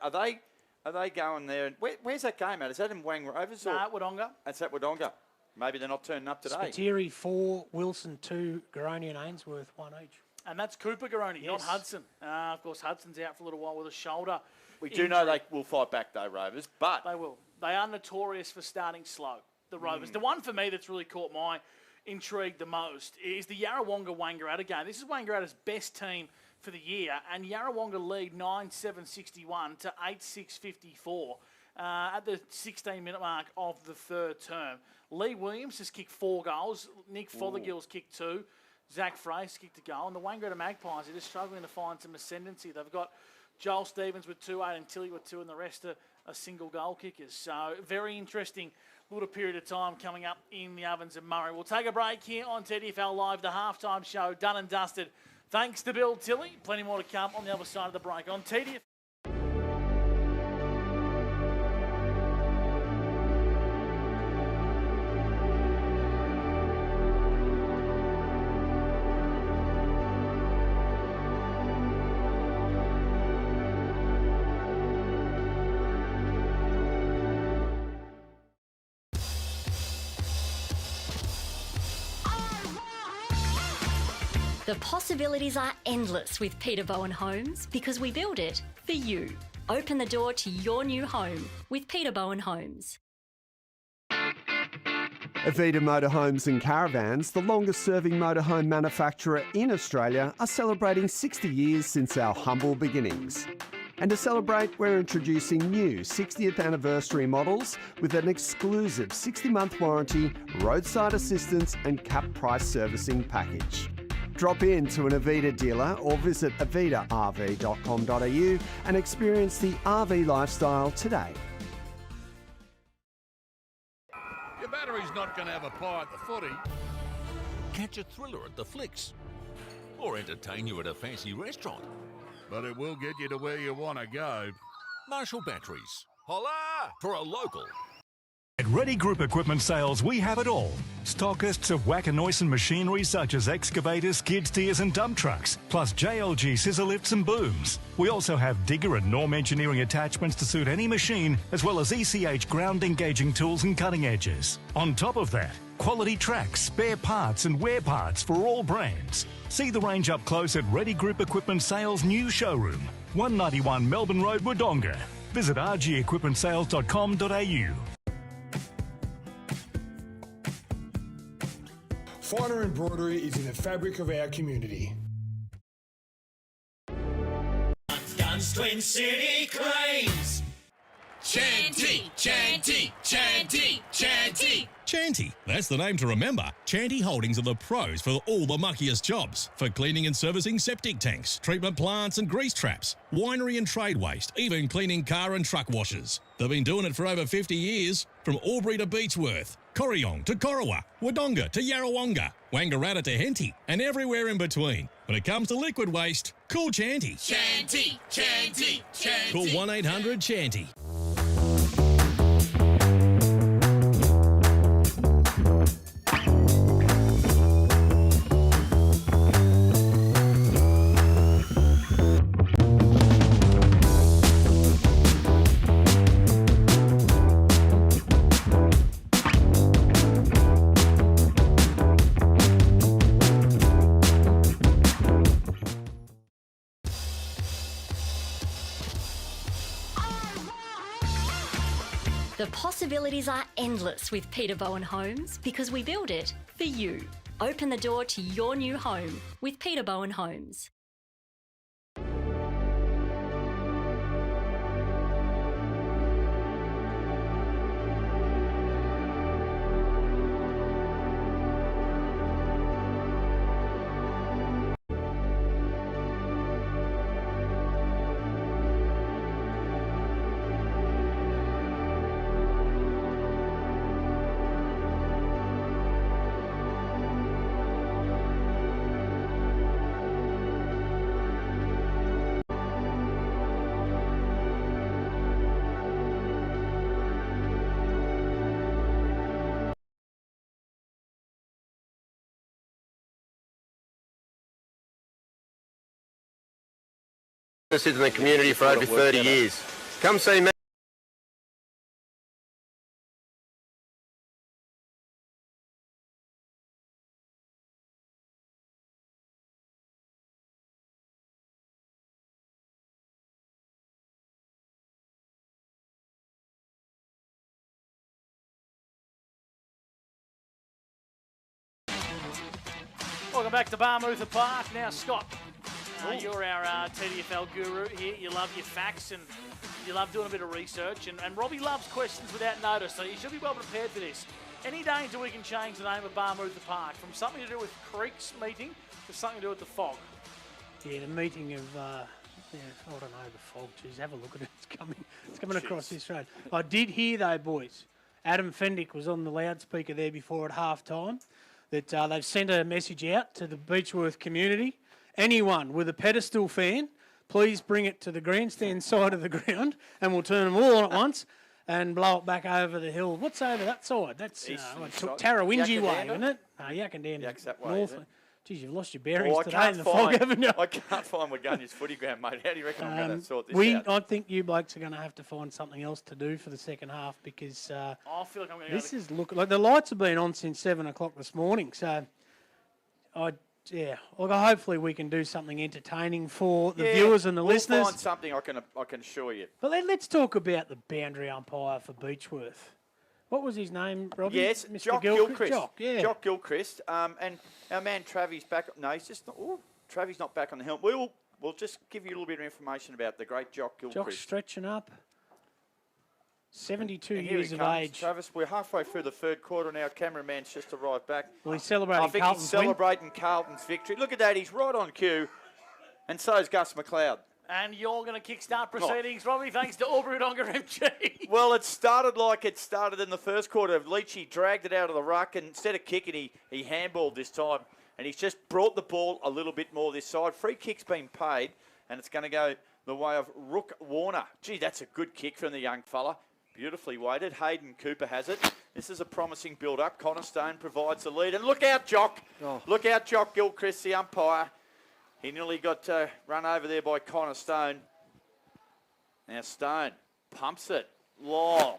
Are they going there? Where's that game at? Is that in Wang Rovers? At Wodonga. That's at Wodonga. Maybe they're not turning up today. Spiteri 4, Wilson 2, Garoni and Ainsworth 1 each. And that's Cooper Garoni, not Hudson. Of course, Hudson's out for a little while with a shoulder We do know they will fight back, though, Rovers, but... They will. They are notorious for starting slow, the Rovers. The one for me that's really caught my intrigue the most is the Yarrawonga Wangaratta game. This is Wangaratta's best team for the year, and Yarrawonga lead 9-7-61 to 8-6-54 at the 16-minute mark of the third term. Lee Williams has kicked 4 goals. Nick Fothergill's kicked 2. Zach Frace kicked a goal. And the Wangaratta Magpies are just struggling to find some ascendancy. They've got Joel Stevens with 2, Aidan Tilley with 2, and the rest are single goal kickers. So very interesting little period of time coming up in the Ovens and Murray. We'll take a break here on TDFL Live, the halftime show, done and dusted. Thanks to Bill Tilley. Plenty more to come on the other side of the break on TDFL. The possibilities are endless with Peter Bowen Homes because we build it for you. Open the door to your new home with Peter Bowen Homes. Avita Motorhomes and Caravans, the longest-serving motorhome manufacturer in Australia, are celebrating 60 years since our humble beginnings. And to celebrate, we're introducing new 60th anniversary models with an exclusive 60-month warranty, roadside assistance and cap price servicing package. Drop in to an Avita dealer or visit avitarv.com.au and experience the RV lifestyle today. Your battery's not going to have a pie at the footy. Catch a thriller at the flicks. Or entertain you at a fancy restaurant. But it will get you to where you want to go. Marshall Batteries. Holla! For a local. At Ready Group Equipment Sales, we have it all. Stockists of Yackandandah machinery such as excavators, skid steers and dump trucks, plus JLG scissor lifts and booms. We also have digger and norm engineering attachments to suit any machine, as well as ECH ground engaging tools and cutting edges. On top of that, quality tracks, spare parts and wear parts for all brands. See the range up close at Ready Group Equipment Sales' new showroom, 191 Melbourne Road, Wodonga. Visit rgequipmentsales.com.au. Finer embroidery is in the fabric of our community. Guns, Twin City Cranes. Chanty, Chanty, Chanty, Chanty. Chanty, that's the name to remember. Chanty Holdings are the pros for all the muckiest jobs. For cleaning and servicing septic tanks, treatment plants and grease traps, winery and trade waste, even cleaning car and truck washers. They've been doing it for over 50 years, from Albury to Beechworth, Corryong to Corowa, Wodonga to Yarrawonga, Wangaratta to Henty, and everywhere in between. When it comes to liquid waste, call Chanty. Chanty, Chanty, Chanty. Call 1-800-CHANTY. The possibilities are endless with Peter Bowen Homes because we build it for you. Open the door to your new home with Peter Bowen Homes. In the community for over 30 years. Come see me. Welcome back to Barmouth Park. Now, Scott, you're our TDFL guru here. You love your facts and you love doing a bit of research. And Robbie loves questions without notice, so you should be well prepared for this. Any danger we can change the name of Barmouth Park from something to do with creeks meeting to something to do with the fog? Yeah, the meeting of, I don't know, the fog. Jeez, have a look at it. It's coming across this road. I did hear, though, boys, Adam Fendick was on the loudspeaker there before at half-time, that they've sent a message out to the Beechworth community. Anyone with a pedestal fan, please bring it to the grandstand side of the ground and we'll turn them all on at once and blow it back over the hill. What's over that side? That's Tarrawinji way, isn't it? Yackandandah. Yak's that way, north. is it? Geez, you've lost your bearings today in the fog, haven't you? I can't find Wagunya's footy ground, mate. How do you reckon I'm going to sort this out? I think you blokes are going to have to find something else to do for the second half because I feel like I'm going to this is look like the lights have been on since 7 o'clock this morning. So yeah, well, hopefully we can do something entertaining for the viewers and the listeners. We'll find something I can assure you. But let's talk about the boundary umpire for Beechworth. What was his name, Robbie? Yes, Mr. Jock Gilchrist. Jock, yeah. Jock Gilchrist. And our man Travis back. No, he's just not. Oh, Travis not back on the helm. We'll just give you a little bit of information about the great Jock Gilchrist. Jock's stretching up. 72 And here years he of comes, age. Travis, we're halfway through the third quarter and our cameraman's just arrived back. Well, he's celebrating I think Carlton's he's celebrating Carlton's victory. Look at that, he's right on cue. And so is Gus McLeod. And you're going to kickstart proceedings, Robbie, thanks to Albury-Wodonga MG. Well, it started like it started in the first quarter. Leachy dragged it out of the ruck, and instead of kicking, he handballed this time. And he's just brought the ball a little bit more this side. Free kick's been paid, and it's going to go the way of Rook Warner. Gee, that's a good kick from the young fella. Beautifully weighted. Hayden Cooper has it. This is a promising build-up. Connor Stone provides the lead. And look out, Jock. Oh. Look out, Jock Gilchrist, the umpire. He nearly got run over there by Connor Stone. Now Stone pumps it long.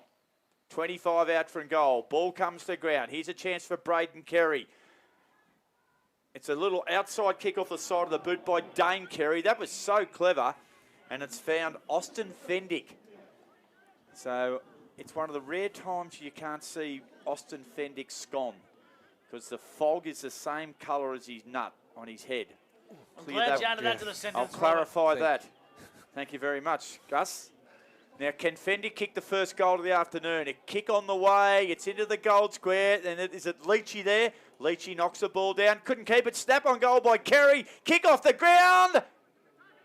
25 out from goal. Ball comes to ground. Here's a chance for Braden Kerry. It's a little outside kick off the side of the boot by Dane Kerry. That was so clever. And it's found Austin Fendick. So it's one of the rare times you can't see Austin Fendick scone because the fog is the same colour as his nut on his head. I'm glad you added that to the sentence. I'll clarify that. Thank you very much, Gus. Now, can Fendick kick the first goal of the afternoon? A kick on the way. It's into the goal square. And is it Leachy there? Leachy knocks the ball down. Couldn't keep it. Snap on goal by Kerry. Kick off the ground.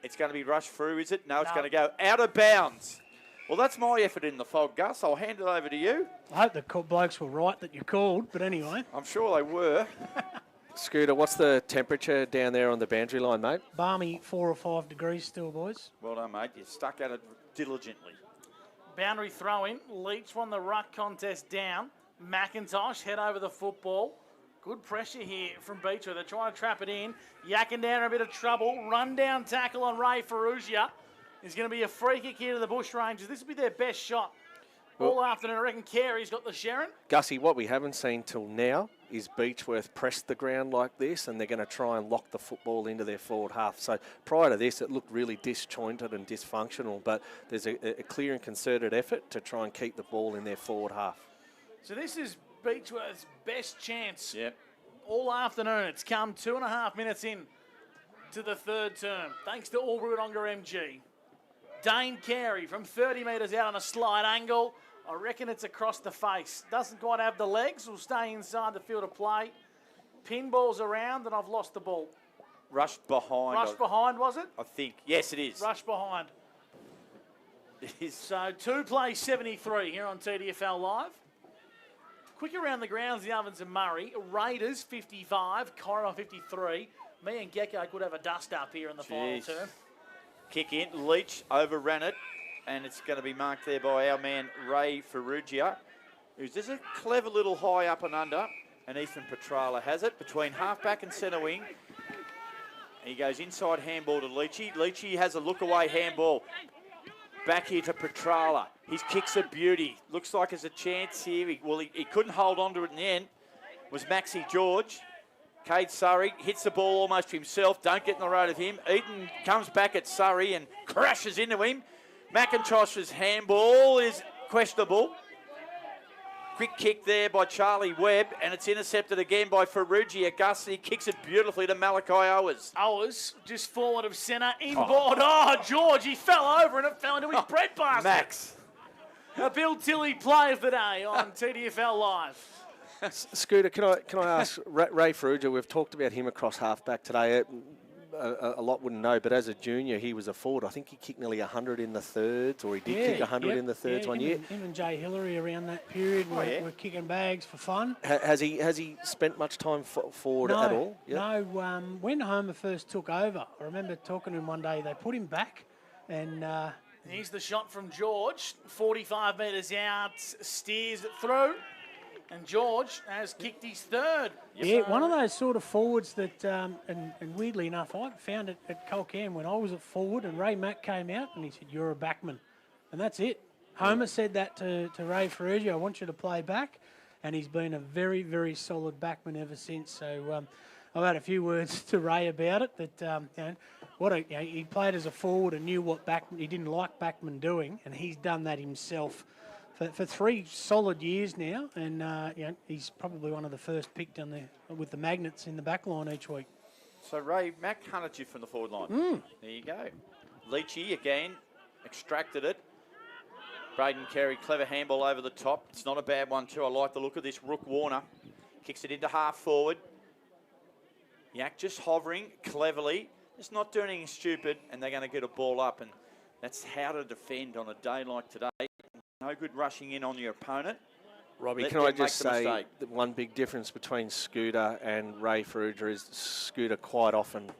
It's going to be rushed through, is it? No, it's going to go out of bounds. Well, that's my effort in the fog, Gus. I'll hand it over to you. I hope the blokes were right that you called, but anyway. I'm sure they were. Scooter, what's the temperature down there on the boundary line, mate? Balmy 4 or 5 degrees still, boys. Well done, mate. You stuck at it diligently. Boundary throw-in. Leach won the ruck contest down. McIntosh head over the football. Good pressure here from Beechworth. They're trying to trap it in. Yackandandah a bit of trouble. Run-down tackle on Ray Ferrugia. Is going to be a free kick here to the Bushrangers. This will be their best shot all afternoon. I reckon Carey's got the Sharon. Gussie, what we haven't seen till now is Beechworth press the ground like this, and they're going to try and lock the football into their forward half. So prior to this, it looked really disjointed and dysfunctional, but there's a clear and concerted effort to try and keep the ball in their forward half. So this is Beechworth's best chance Yep. all afternoon. It's come 2.5 minutes in to the third term, thanks to Albury-Wodonga MG. Dane Carey from 30 metres out on a slide angle. I reckon it's across the face. Doesn't quite have the legs. Will stay inside the field of play. Pinball's around, and I've lost the ball. Rushed behind. Rushed behind, was it? I think. Yes, it is. Rushed behind. It is. So 2 plays 73 here on TDFL Live. Quick around the grounds, the Ovens and Murray. Raiders 55, Corridor 53. Me and Gecko could have a dust up here in the final term. Kick in. Leach overran it. And it's going to be marked there by our man Ray Ferrugia, who's just a clever little high up and under. And Ethan Petrala has it between halfback and centre wing. He goes inside handball to Leachy. Leachy has a look away handball. Back here to Petrala. His kick's a beauty. Looks like there's a chance here. He couldn't hold on to it in the end. It was Maxie George. Cade Surrey hits the ball almost himself. Don't get in the road of him. Eaton comes back at Surrey and crashes into him. McIntosh's handball is questionable. Quick kick there by Charlie Webb, and it's intercepted again by Ferrugia. Gussie kicks it beautifully to Malachi Owers. Owers just forward of centre, inboard. Oh, George, he fell over and it fell into his bread basket. Max. A Bill Tilley play of the day on TDFL Live. Scooter, can I ask, Ray Ferrugia, we've talked about him across halfback today. A lot wouldn't know, but as a junior, he was a forward. I think he kicked nearly 100 in the thirds, or he did kick 100 in the thirds one year. Him and Jay Hillary around that period were kicking bags for fun. Has he spent much time forward at all? Yep. No. When Homer first took over, I remember talking to him one day. They put him back, and here's the shot from George. 45 metres out, steers it through. And George has kicked his third. Yeah, one of those sort of forwards that, and weirdly enough, I found it at Colcam when I was at forward, and Ray Mack came out and he said, "You're a backman," and that's it. Homer said that to Ray Ferrugia, "I want you to play back," and he's been a very, very solid backman ever since. So I've had a few words to Ray about it. That he played as a forward and knew what he didn't like backman doing, and he's done that himself for 3 solid years now. And he's probably one of the first picked with the magnets in the back line each week. So, Ray, Mac hunted you from the forward line. There you go. Leachy, again, extracted it. Braden Carey, clever handball over the top. It's not a bad one, too. I like the look of this. Rook Warner kicks it into half forward. Yak just hovering cleverly. Just not doing anything stupid, and they're going to get a ball up. And that's how to defend on a day like today. No good rushing in on your opponent. Robbie, can I just say that one big difference between Scooter and Ray Ferrugia is Scooter quite often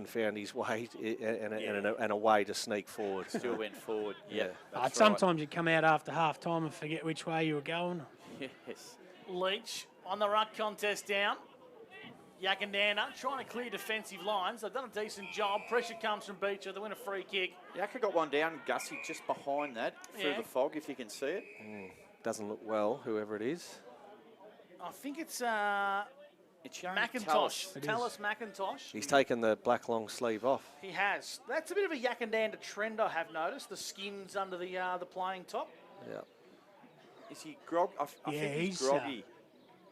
found his way and a way to sneak forward. Still went forward. Yeah. Sometimes you come out after half time and forget which way you were going. Yes. Leach on the ruck contest down. Yackandandah trying to clear defensive lines. They've done a decent job. Pressure comes from Beecher. They win a free kick. Yakka got one down. Gussie just behind that through the fog, if you can see it. Doesn't look well, whoever it is. I think it's young McIntosh. Tallis McIntosh. He's taken the black long sleeve off. He has. That's a bit of a Yackandandah trend, I have noticed. The skins under the playing top. Yeah. Is he groggy? I think he's groggy.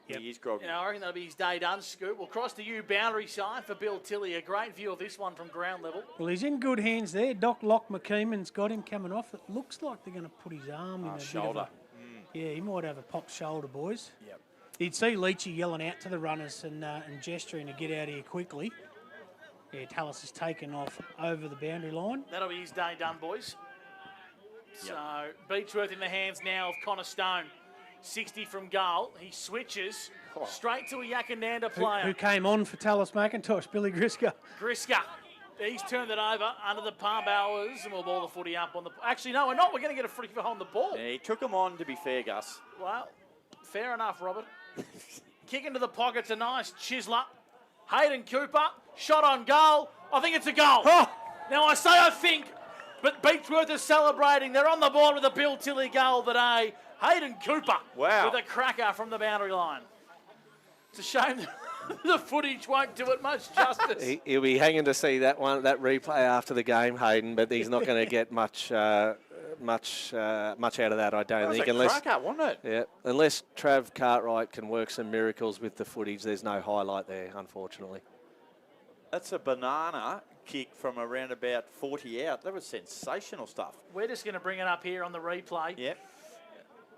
He is groggy. I reckon that'll be his day done, Scoop. We'll cross the U boundary side for Bill Tilley. A great view of this one from ground level. Well, he's in good hands there. Doc Lock McKeeman's got him coming off. It looks like they're going to put his arm in a shoulder. Yeah, he might have a pop shoulder, boys. Yep. You'd see Leachy yelling out to the runners and gesturing to get out of here quickly. Yeah, Tallis has taken off over the boundary line. That'll be his day done, boys. So, Beechworth in the hands now of Connor Stone. 60 from goal. He switches straight to a Yackandandah player. Who came on for Tallis McIntosh, Billy Griska. Griska. He's turned it over under the palm hours, and we'll ball the footy up on the... Actually, no, we're not. We're going to get a free on the ball. Yeah, he took him on, to be fair, Gus. Well, fair enough, Robert. Kick into the pocket's a nice chiseler. Hayden Cooper, shot on goal. I think it's a goal. Now, I think, but Beechworth is celebrating. They're on the board with a Bill Tilley goal today. Hayden Cooper with a cracker from the boundary line. It's a shame the footage won't do it much justice. He'll be hanging to see that replay after the game, Hayden, but he's not going to get much out of that, I don't think. That was a cracker, wasn't it? Yeah, unless Trav Cartwright can work some miracles with the footage, there's no highlight there, unfortunately. That's a banana kick from around about 40 out. That was sensational stuff. We're just going to bring it up here on the replay. Yep.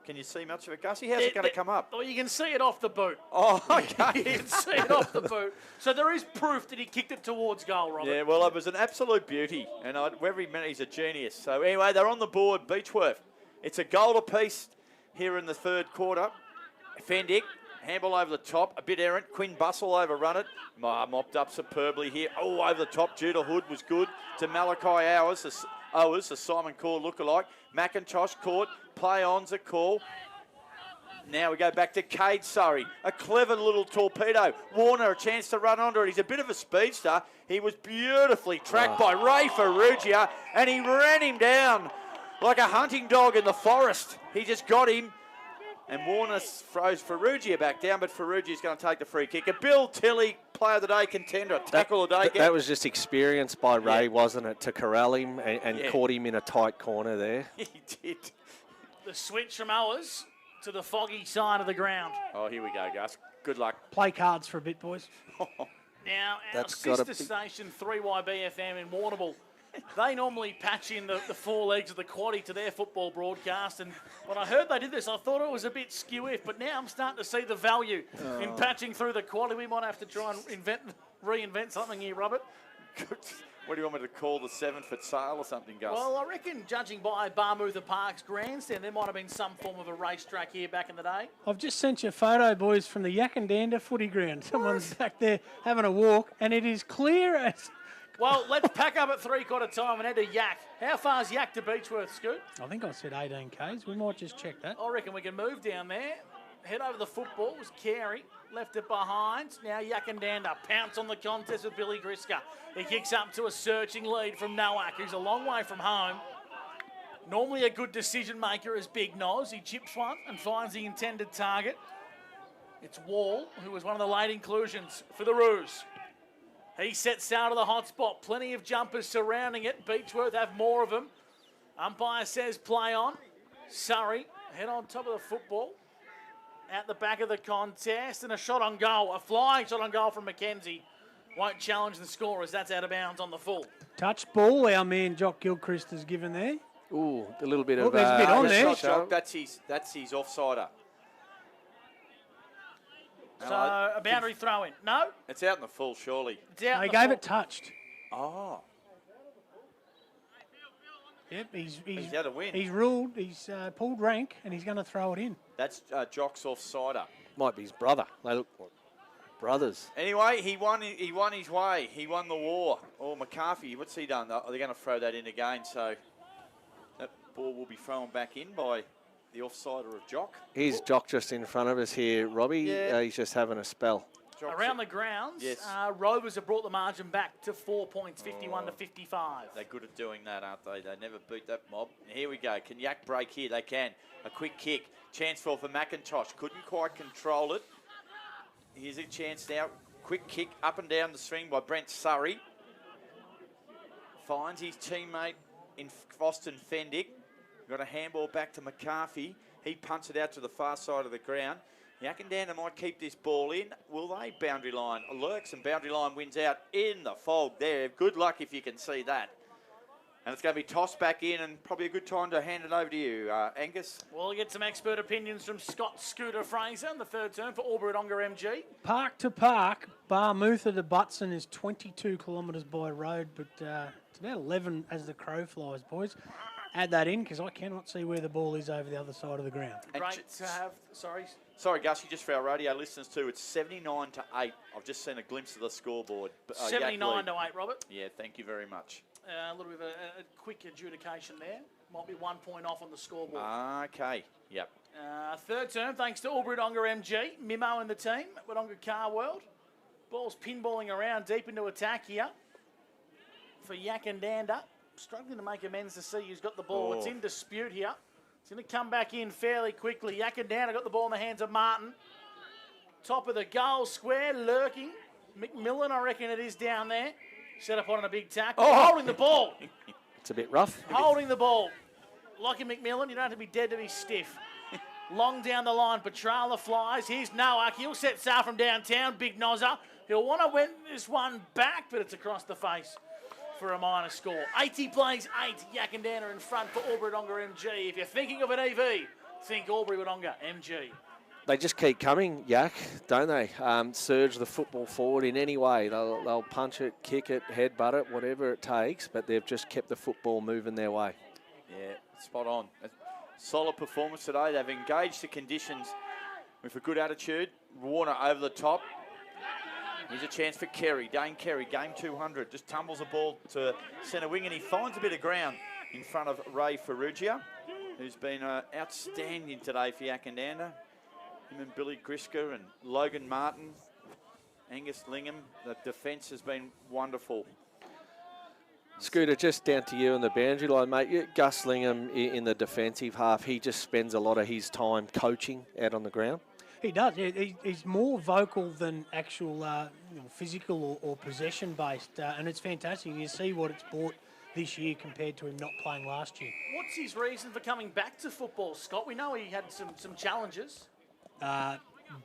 Can you see much of it, Gussie? How's it going to come up? Well, you can see it off the boot. Oh, okay. You can see it off the boot. So there is proof that he kicked it towards goal, Robert. Yeah, well, it was an absolute beauty. And every minute he's a genius. So anyway, they're on the board, Beechworth. It's a goal apiece here in the third quarter. Fendick, handball over the top, a bit errant. Quinn Bustle overrun it. Mopped up superbly here. Oh, over the top. Judah Hood was good to Malachi Owers, the Simon Core lookalike. McIntosh caught. Play-on's a call. Now we go back to Cade Surrey. A clever little torpedo. Warner, a chance to run onto it. He's a bit of a speedster. He was beautifully tracked by Ray Ferrugia, and he ran him down like a hunting dog in the forest. He just got him, and Warner throws Ferrugia back down, but Ferrugia's going to take the free kick. A Bill Tilley, player of the day contender, tackle of the day. That was just experience by Ray, wasn't it, to corral him and caught him in a tight corner there. He did. The switch from Owers to the foggy side of the ground. Oh, here we go, Gus. Good luck. Play cards for a bit, boys. Now, our sister station, 3YBFM in Warrnambool, they normally patch in the four legs of the quaddie to their football broadcast, and when I heard they did this, I thought it was a bit skew-if, but now I'm starting to see the value in patching through the quaddie. We might have to try and reinvent something here, Robert. What do you want me to call the 7-foot sail or something, Gus? Well, I reckon, judging by Barmutha Park's grandstand, there might have been some form of a racetrack here back in the day. I've just sent you a photo, boys, from the Yackandandah footy ground. Someone's back there having a walk, and it is clear as... Well, let's pack up at three-quarter time and head to Yak. How far is Yak to Beechworth, Scoot? I think I said 18 Ks. We might just check that. I reckon we can move down there. Head over the football was Carey. Left it behind. Now Yackandandah pounce on the contest with Billy Griska. He kicks up to a searching lead from Nowak, who's a long way from home. Normally a good decision maker is Big Noz. He chips one and finds the intended target. It's Wall, who was one of the late inclusions for the Roos. He sets out of the hot spot. Plenty of jumpers surrounding it. Beechworth have more of them. Umpire says play on. Surrey head on top of the football. Out the back of the contest. And a shot on goal. A flying shot on goal from Mackenzie. Won't challenge the scorers. That's out of bounds on the full. Touch ball, our man Jock Gilchrist has given there. Ooh, a little bit of... there's a bit on there. Not Jock, that's his offsider. So a boundary throw in. No? It's out in the full, surely. It's out He in the gave full. it touched. Oh. Yep, he's had a win. He's ruled, he's pulled rank, and he's going to throw it in. That's Jock's offsider. Might be his brother. They look like brothers. Anyway, he won his way. He won the war. Oh, McCarthy, what's he done? They're going to throw that in again, so that ball will be thrown back in by the offsider of Jock. Here's Jock just in front of us here, Robbie. Yeah. He's just having a spell. Around the grounds, Yes. Rovers have brought the margin back to 4 points, 51 to 55. They're good at doing that, aren't they? They never beat that mob. And here we go. Can Yak break here? They can. A quick kick. Chance for McIntosh. Couldn't quite control it. Here's a chance now. Quick kick up and down the string by Brent Surrey. Finds his teammate in Austin Fendick. Got a handball back to McCarthy. He punts it out to the far side of the ground. Yackandandah might keep this ball in. Will they? Boundary line lurks and boundary line wins out in the fog there. Good luck if you can see that. And it's going to be tossed back in and probably a good time to hand it over to you, Angus. We'll get some expert opinions from Scott Scooter Fraser in the third term for Albury-Wodonga MG. Park to park, Barmutha to Butson is 22 kilometres by road, but it's about 11 as the crow flies, boys. Add that in because I cannot see where the ball is over the other side of the ground. Great to have, sorry. Sorry, Gussie, just for our radio listeners too, it's 79 to 8. I've just seen a glimpse of the scoreboard. 79 to 8, Robert. Yeah, thank you very much. A little bit of a quick adjudication there. Might be 1 point off on the scoreboard. Okay, yep. Third term, thanks to Albury-Wodonga MG. Mimo and the team at Wodonga Car World. Ball's pinballing around deep into attack here for Yackandandah. Struggling to make amends to see who's got the ball. Oh. It's in dispute here. It's going to come back in fairly quickly. Yackandandah got the ball in the hands of Martin. Top of the goal square, lurking. McMillan, I reckon it is down there. Set up on a big tackle. Oh. Holding the ball. It's a bit rough. Holding the ball. Lockie McMillan, you don't have to be dead to be stiff. Long down the line, Petrala flies. Here's Noak. He'll set sail from downtown. Big nozzer. He'll want to win this one back, but it's across the face for a minor score. 80 plays 8. Yackandandah in front for Albury-Wodonga MG. If you're thinking of an EV, think Albury-Wodonga MG. They just keep coming, Yak, don't they? Surge the football forward in any way. They'll punch it, kick it, headbutt it, whatever it takes, but they've just kept the football moving their way. Yeah, spot on. A solid performance today. They've engaged the conditions with a good attitude. Warner over the top. Here's a chance for Kerry. Dane Kerry, game 200. Just tumbles the ball to centre wing and he finds a bit of ground in front of Ray Ferrugia, who's been outstanding today for Yackandandah. Him and Billy Grisker and Logan Martin, Angus Lingham. The defence has been wonderful. Scooter, just down to you on the boundary line, mate. Gus Lingham in the defensive half, he just spends a lot of his time coaching out on the ground. He does. He's more vocal than actual physical or possession-based, and it's fantastic. You see what it's brought this year compared to him not playing last year. What's his reason for coming back to football, Scott? We know he had some challenges.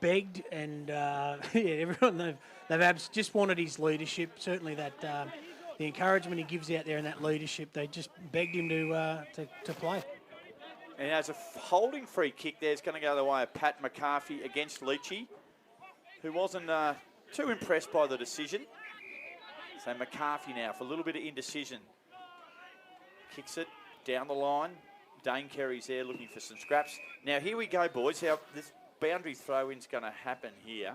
Begged and everyone they've just wanted his leadership. Certainly that the encouragement he gives out there and that leadership, they just begged him to play. And as a holding free kick there, it's going to go the way of Pat McCarthy against Leachy, who wasn't too impressed by the decision. So McCarthy now for a little bit of indecision. Kicks it down the line. Dane Kerry's there looking for some scraps. Now here we go, boys. How this boundary throw-in's going to happen here.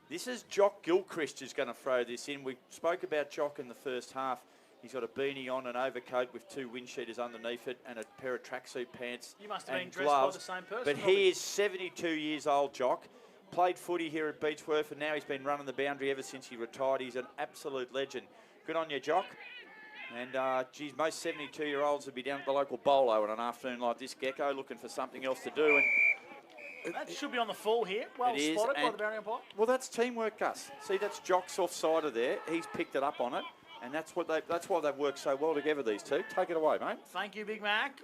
This is Jock Gilchrist who's going to throw this in. We spoke about Jock in the first half. He's got a beanie on, an overcoat with 2 wind cheaters underneath it, and a pair of tracksuit pants. You must have and been dressed gloves. by the same person. But he is 72 years old, Jock. Played footy here at Beechworth, and now he's been running the boundary ever since he retired. He's an absolute legend. Good on you, Jock. And, geez, most 72-year-olds would be down at the local bolo on an afternoon like this, Gecko, looking for something else to do. And That should be on the full here. Well It is, spotted by and- the boundary umpire. Well, that's teamwork, Gus. See, that's Jock's offside of there. He's picked it up on it, and that's why they've worked so well together, these two. Take it away, mate. Thank you, Big Mac.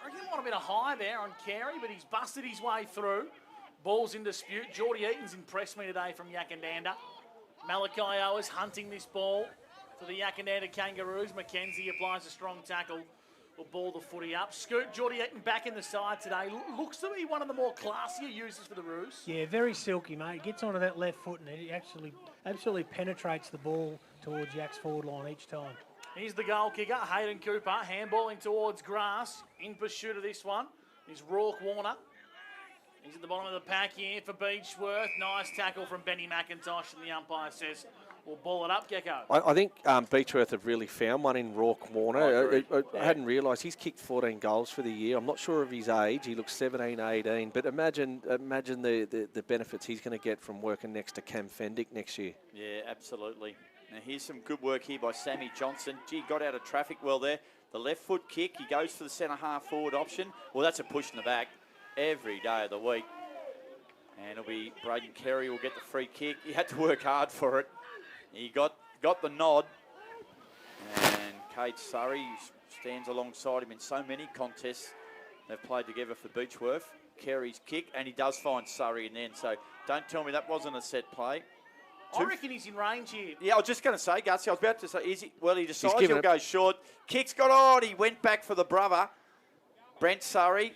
I reckon he might have been a high there on Carey, but he's busted his way through. Ball's in dispute. Geordie Eaton's impressed me today from Yackandandah. Malachi Owers hunting this ball for the Yackandandah Kangaroos. Mackenzie applies a strong tackle. Will ball the footy up. Scoot Geordie Eaton back in the side today. Looks to be one of the more classier users for the Roos. Yeah, very silky, mate. Gets onto that left foot and he actually absolutely penetrates the ball towards Yak's forward line each time. Here's the goal kicker, Hayden Cooper, handballing towards grass. In pursuit of this one is Rourke Warner. He's at the bottom of the pack here for Beechworth. Nice tackle from Benny McIntosh, and the umpire says, we'll ball it up, Gecko. I think Beechworth have really found one in Rourke Warner. I hadn't realised he's kicked 14 goals for the year. I'm not sure of his age. He looks 17, 18. But imagine the benefits he's going to get from working next to Cam Fendick next year. Yeah, absolutely. Now, here's some good work here by Sammy Johnson. Gee, got out of traffic well there. The left foot kick, he goes for the centre half forward option. Well, that's a push in the back every day of the week. And it'll be Braden Carey will get the free kick. He had to work hard for it. He got the nod. And Kate Surrey stands alongside him in so many contests they've played together for Beechworth. Carey's kick, and he does find Surrey in the end. So don't tell me that wasn't a set play. I reckon he's in range here. Yeah, I was just going to say, Gutsy, I was about to say, is he? Well, he decides he'll go short. Kick's got on. He went back for the brother. Brent Surrey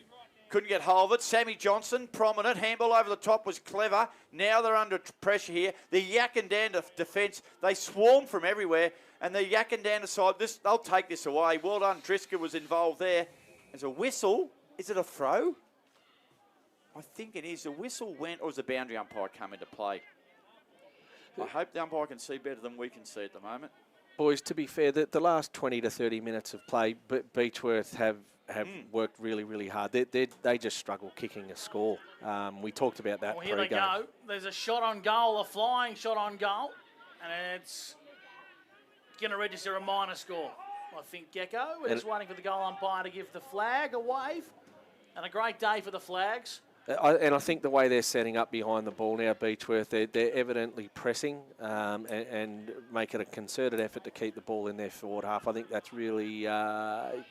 couldn't get hold of it. Sammy Johnson, prominent. Handball over the top was clever. Now they're under pressure here. The Yackandandah defence, they swarm from everywhere. And the Yackandandah side, they'll take this away. Well done. Driscoll was involved there. There's a whistle. Is it a throw? I think it is. The whistle went, or was the boundary umpire come into play? I hope the umpire can see better than we can see at the moment. Boys, to be fair, the last 20 to 30 minutes of play, Beechworth have worked really, really hard. They just struggle kicking a score. We talked about that Well, here they pre-game. go. There's a shot on goal, a flying shot on goal. And it's going to register a minor score. I think, Gecko. We're just waiting for the goal umpire to give the flag a wave. And a great day for the flags. I think the way they're setting up behind the ball now, Beechworth, they're evidently pressing and making a concerted effort to keep the ball in their forward half. I think that's really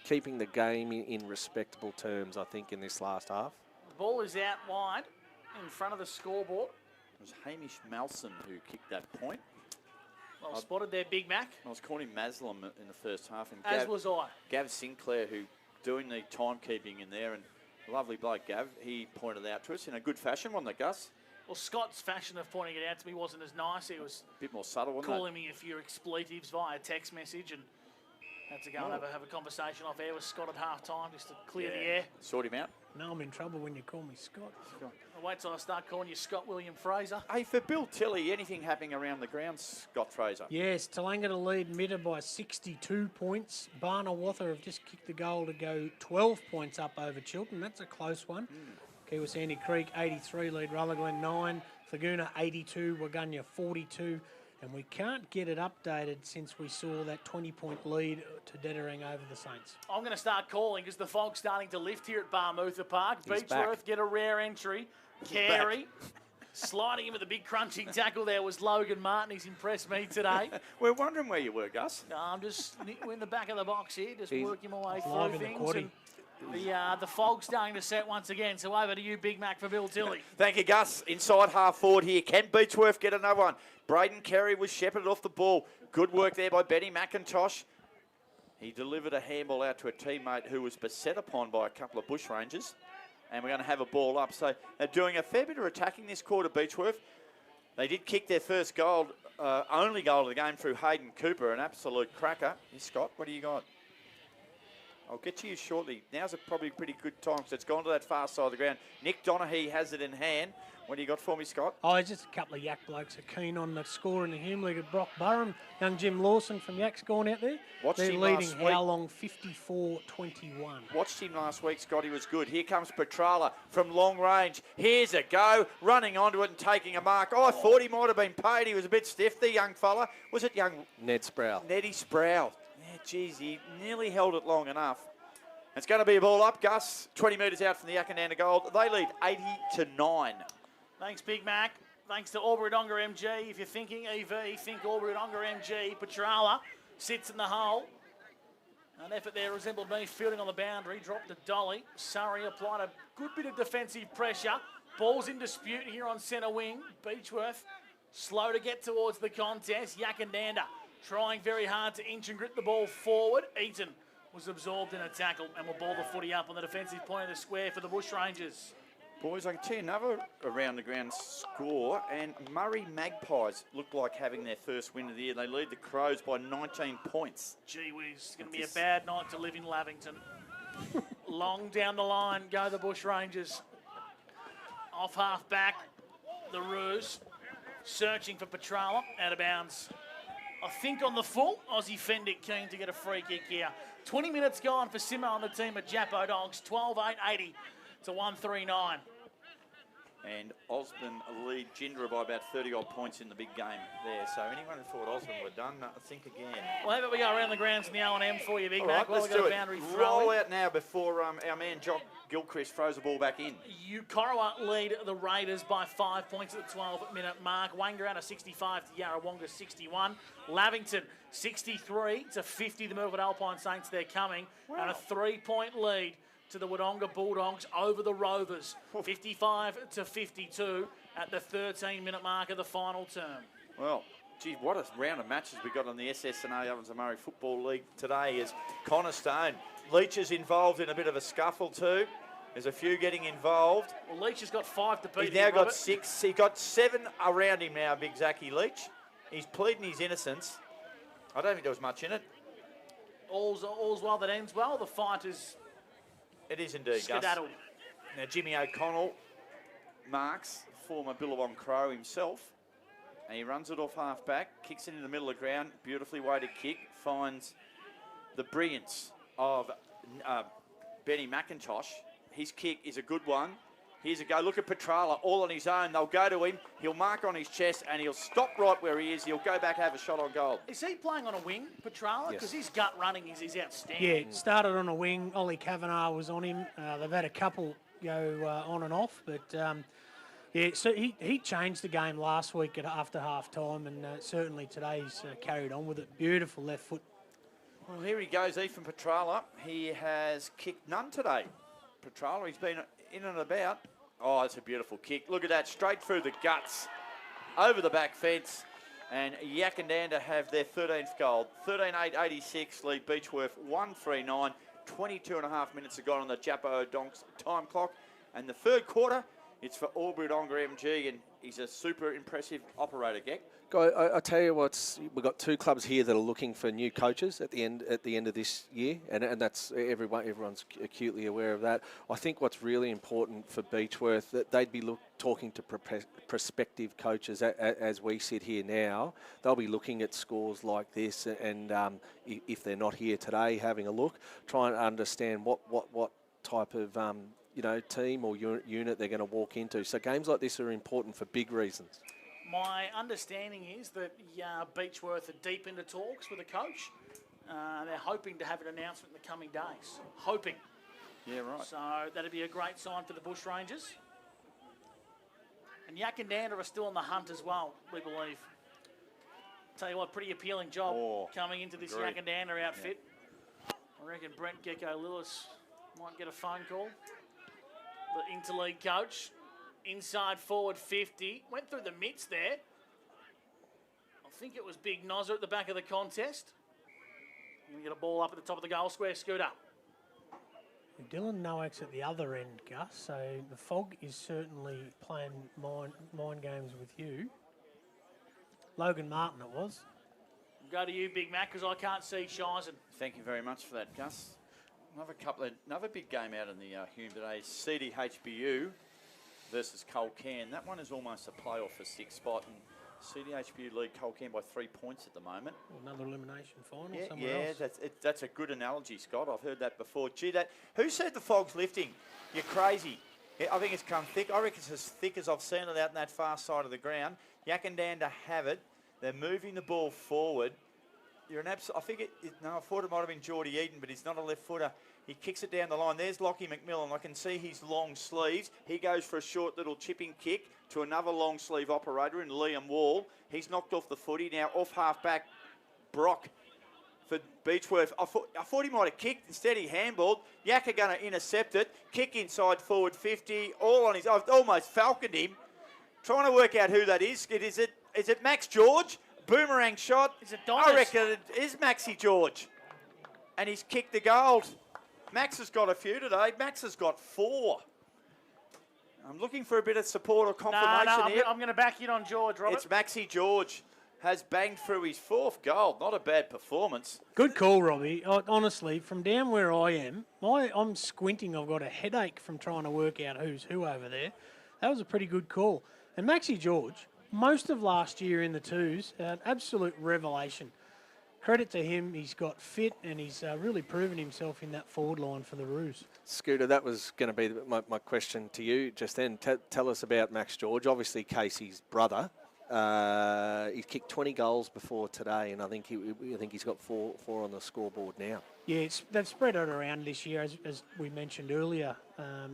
keeping the game in respectable terms, I think, in this last half. The ball is out wide in front of the scoreboard. It was Hamish Malson who kicked that point. Well spotted there, Big Mac. I was calling him Maslam in the first half. And As was I. Gav Sinclair, who doing the timekeeping in there, and lovely bloke, Gav. He pointed out to us in a good fashion, wasn't it, Gus? Well, Scott's fashion of pointing it out to me wasn't as nice. He was a bit more subtle, wasn't calling me a few expletives via text message, and had to go and have a conversation off air with Scott at half time just to clear the air. Sort him out. No, I'm in trouble when you call me Scott. I'll wait till I start calling you Scott William Fraser. Hey, for Bill Tilley, anything happening around the ground, Scott Fraser? Yes, Tallanga to lead Mitta by 62 points. Barnawatha have just kicked the goal to go 12 points up over Chiltern. That's a close one. Kiwasandy Creek 83 lead Rutherglen 9. Thaguna 82, Waggunya 42. And we can't get it updated since we saw that 20-point lead to Dettering over the Saints. I'm going to start calling because the fog's starting to lift here at Barmutha Park. He's Beechworth back. get a rare entry. Carey sliding in with a big crunching tackle there was Logan Martin. He's impressed me today. We're wondering where you were, Gus. No, I'm just in the back of the box here, just He's working my way live through in the things. quaddie. And the fog's starting to set once again. So over to you, Big Mac, for Bill Tilley. Thank you, Gus. Inside half forward here. Can Beechworth get another one? Braden Carey was shepherded off the ball. Good work there by Benny McIntosh. He delivered a handball out to a teammate who was beset upon by a couple of Bushrangers. And we're going to have a ball up. So they're doing a fair bit of attacking this quarter, Beechworth. They did kick their first goal, only goal of the game through Hayden Cooper, an absolute cracker. Yes, Scott, what do you got? I'll get to you shortly. Now's probably a pretty good time because it's gone to that far side of the ground. Nick Donaghy has it in hand. What do you got for me, Scott? Oh, it's just a couple of Yak blokes are keen on the score in the Hume League at Brock Burham. Young Jim Lawson from Yak's gone out there. Watched They're him leading last week. how long? 54-21. Watched him last week, Scott. He was good. Here comes Petrala from long range. Here's a go, running onto it and taking a mark. Oh, I thought he might have been paid. He was a bit stiff, the young fella. Was it young? Ned Sproul. Neddy Sproul. Yeah, geez, he nearly held it long enough. It's going to be a ball up, Gus. 20 metres out from the Yackandandah goal. They lead 80-9. Thanks, Big Mac. Thanks to Albury-Wodonga MG. If you're thinking EV, think Albury-Wodonga MG. Petrala sits in the hole. An effort there resembled me fielding on the boundary. Dropped to Dolly. Surrey applied a good bit of defensive pressure. Ball's in dispute here on centre wing. Beechworth slow to get towards the contest. Yackandandah trying very hard to inch and grit the ball forward. Eaton was absorbed in a tackle and will ball the footy up on the defensive point of the square for the Bushrangers. Boys, I can tell you another around the ground score, and Murray Magpies look like having their first win of the year. They lead the Crows by 19 points. Gee whiz, it's going to be a bad night to live in Lavington. Long down the line go the Bushrangers. Off half back, the Roos searching for Petrala, out of bounds. I think on the full, Aussie Fendick keen to get a free kick here. 20 minutes gone for Simo and the team at Jappo Dogs. 12-8-80 to 139. And Osborne lead Gindra by about 30-odd points in the big game there. So anyone who thought Osborne were done, think again. Well, how about we go around the grounds in the O&M for you, Big All Mac? right, let's do it. Roll Roll out now before our man Jock Gilchrist throws the ball back in. Corowa lead the Raiders by 5 points at the 12-minute mark. Wangaratta 65 to Yarrawonga 61. Lavington 63-50. The Milford Alpine Saints, they're coming. Wow. And a 3-point lead to the Wodonga Bulldogs over the Rovers. 55-52 at the 13-minute mark of the final term. Well, gee, what a round of matches we got on the SSNA Ovens and Murray Football League today as Connor Stone. Leach is involved in a bit of a scuffle too. There's a few getting involved. Well, Leach has got 5 to beat. He's now got 6. He got 7 around him now, Big Zachy Leach. He's pleading his innocence. I don't think there was much in it. All's well that ends well. The fight is... It is indeed, skedaddled. Gus. Now, Jimmy O'Connell marks former Billabong Crow himself. And he runs it off half-back, kicks it in the middle of the ground. Beautifully weighted kick. Finds the brilliance of Benny McIntosh. His kick is a good one. Here's a go. Look at Petrala, all on his own. They'll go to him. He'll mark on his chest, and he'll stop right where he is. He'll go back, have a shot on goal. Is he playing on a wing, Petrala? Because his gut running is outstanding. Yeah, it started on a wing. Ollie Kavanagh was on him. They've had a couple go on and off, but yeah, so he changed the game last week after half time, and certainly today he's carried on with it. Beautiful left foot. Well, here he goes, Ethan Petrala. He has kicked none today. Petrala, he's been in and about. Oh, it's a beautiful kick. Look at that, straight through the guts, over the back fence. And Yackandandah have their 13th goal. 13-8-86, lead Beechworth 139. 22 and a half minutes have gone on the Jappo Donks time clock. And the third quarter, it's for Albury-Wodonga MG, and he's a super impressive operator, Geck. I tell you what, we've got 2 clubs here that are looking for new coaches at the end of this year, and that's everyone's acutely aware of that. I think what's really important for Beechworth, that they'd be talking to prospective coaches as we sit here now. They'll be looking at scores like this, and if they're not here today, having a look, trying to understand what type of team or unit they're going to walk into. So games like this are important for big reasons. My understanding is that Beechworth are deep into talks with a coach. They're hoping to have an announcement in the coming days. Hoping. Yeah, right. So that'd be a great sign for the Bushrangers. And Yackandandah are still on the hunt as well, we believe. Tell you what, pretty appealing job coming into this Yackandandah outfit. Yeah. I reckon Brent Gecko-Lewis might get a phone call. The interleague coach. Inside forward 50. Went through the mitts there. I think it was Big Nozzer at the back of the contest. Going to get a ball up at the top of the goal square, Scooter. Dylan Nowak's at the other end, Gus, so the fog is certainly playing mind games with you. Logan Martin it was. Go to you, Big Mac, because I can't see Shizen. Thank you very much for that, Gus. Another big game out in the Hume today is CDHBU versus Colcan. That one is almost a playoff for 6th spot, and CDHBU lead Colcan by 3 points at the moment. Another elimination final somewhere else. Yeah, that's a good analogy, Scott. I've heard that before. Gee, who said the fog's lifting? You're crazy. I think it's come thick. I reckon it's as thick as I've seen it out in that far side of the ground. Yackandandah have it. They're moving the ball forward. You're an absolute. I thought it might have been Geordie Eden, but he's not a left footer. He kicks it down the line. There's Lockie McMillan. I can see his long sleeves. He goes for a short little chipping kick to another long sleeve operator in Liam Wall. He's knocked off the footy. Now off half back, Brock for Beechworth. I thought he might have kicked. Instead he handballed. Yacka going to intercept it. Kick inside forward 50. All on his. I've almost falconed him. Trying to work out who that is. Is it Max George? Boomerang shot. Is it Donis? I reckon it is Maxi George. And he's kicked the goal. Max has got a few today. Max has got 4. I'm looking for a bit of support or confirmation here. I'm going to back in on George, Robert. It's Maxi George. Has banged through his 4th goal. Not a bad performance. Good call, Robbie. Honestly, from down where I am, I'm squinting. I've got a headache from trying to work out who's who over there. That was a pretty good call. And Maxi George, most of last year in the twos, an absolute revelation. Credit to him. He's got fit and he's really proven himself in that forward line for the Roos. Scooter, that was going to be my question to you just then. Tell us about Max George. Obviously, Casey's brother. He's kicked 20 goals before today, and I think he's got four on the scoreboard now. Yeah, they've spread it around this year, as we mentioned earlier.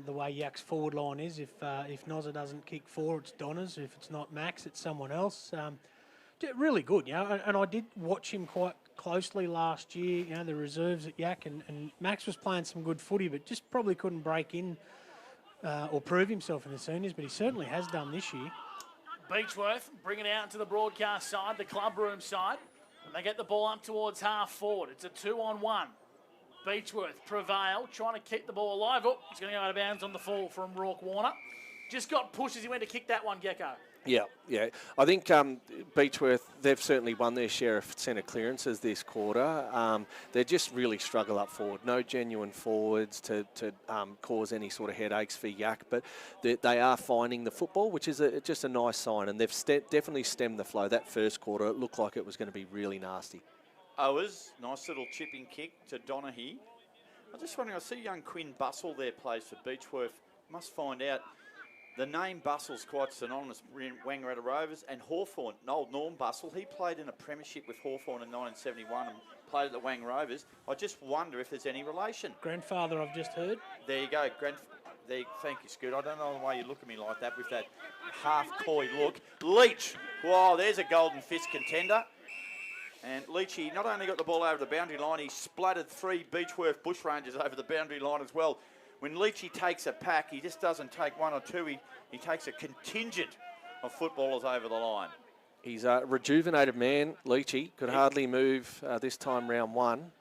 The way Yak's forward line is, if Nozza doesn't kick 4, it's Donna's. If it's not Max, it's someone else. Really good, and I did watch him quite closely last year. The reserves at Yak, and Max was playing some good footy, but just probably couldn't break in or prove himself in the seniors. But he certainly has done this year. Beechworth bring it out to the broadcast side, the club room side, and they get the ball up towards half forward. It's a 2-on-1. Beechworth prevail, trying to keep the ball alive. Oh, he's going to go out of bounds on the fall from Rourke Warner. Just got pushed as he went to kick that one, Gecko. Yeah. I think Beechworth, they've certainly won their share of centre clearances this quarter. They just really struggle up forward. No genuine forwards to cause any sort of headaches for Yak, but they are finding the football, which is just a nice sign, and they've definitely stemmed the flow. That first quarter, it looked like it was going to be really nasty. Owers, nice little chipping kick to Donaghy. I'm just wondering, I see young Quinn Bustle there plays for Beechworth. Must find out. The name Bustle's quite synonymous with Wangaratta Rovers and Hawthorn. Old Norm Bustle, he played in a premiership with Hawthorn in 1971 and played at the Wang Rovers. I just wonder if there's any relation. Grandfather, I've just heard. There you go. Thank you, Scoot. I don't know why you look at me like that with that half-coy look. Leach. Wow, there's a golden fist contender. And Leachy not only got the ball over the boundary line, he splattered 3 Beechworth Bushrangers over the boundary line as well. When Leachy takes a pack, he just doesn't take 1 or 2. He takes a contingent of footballers over the line. He's a rejuvenated man, Leachy. Could hardly move this time round 1,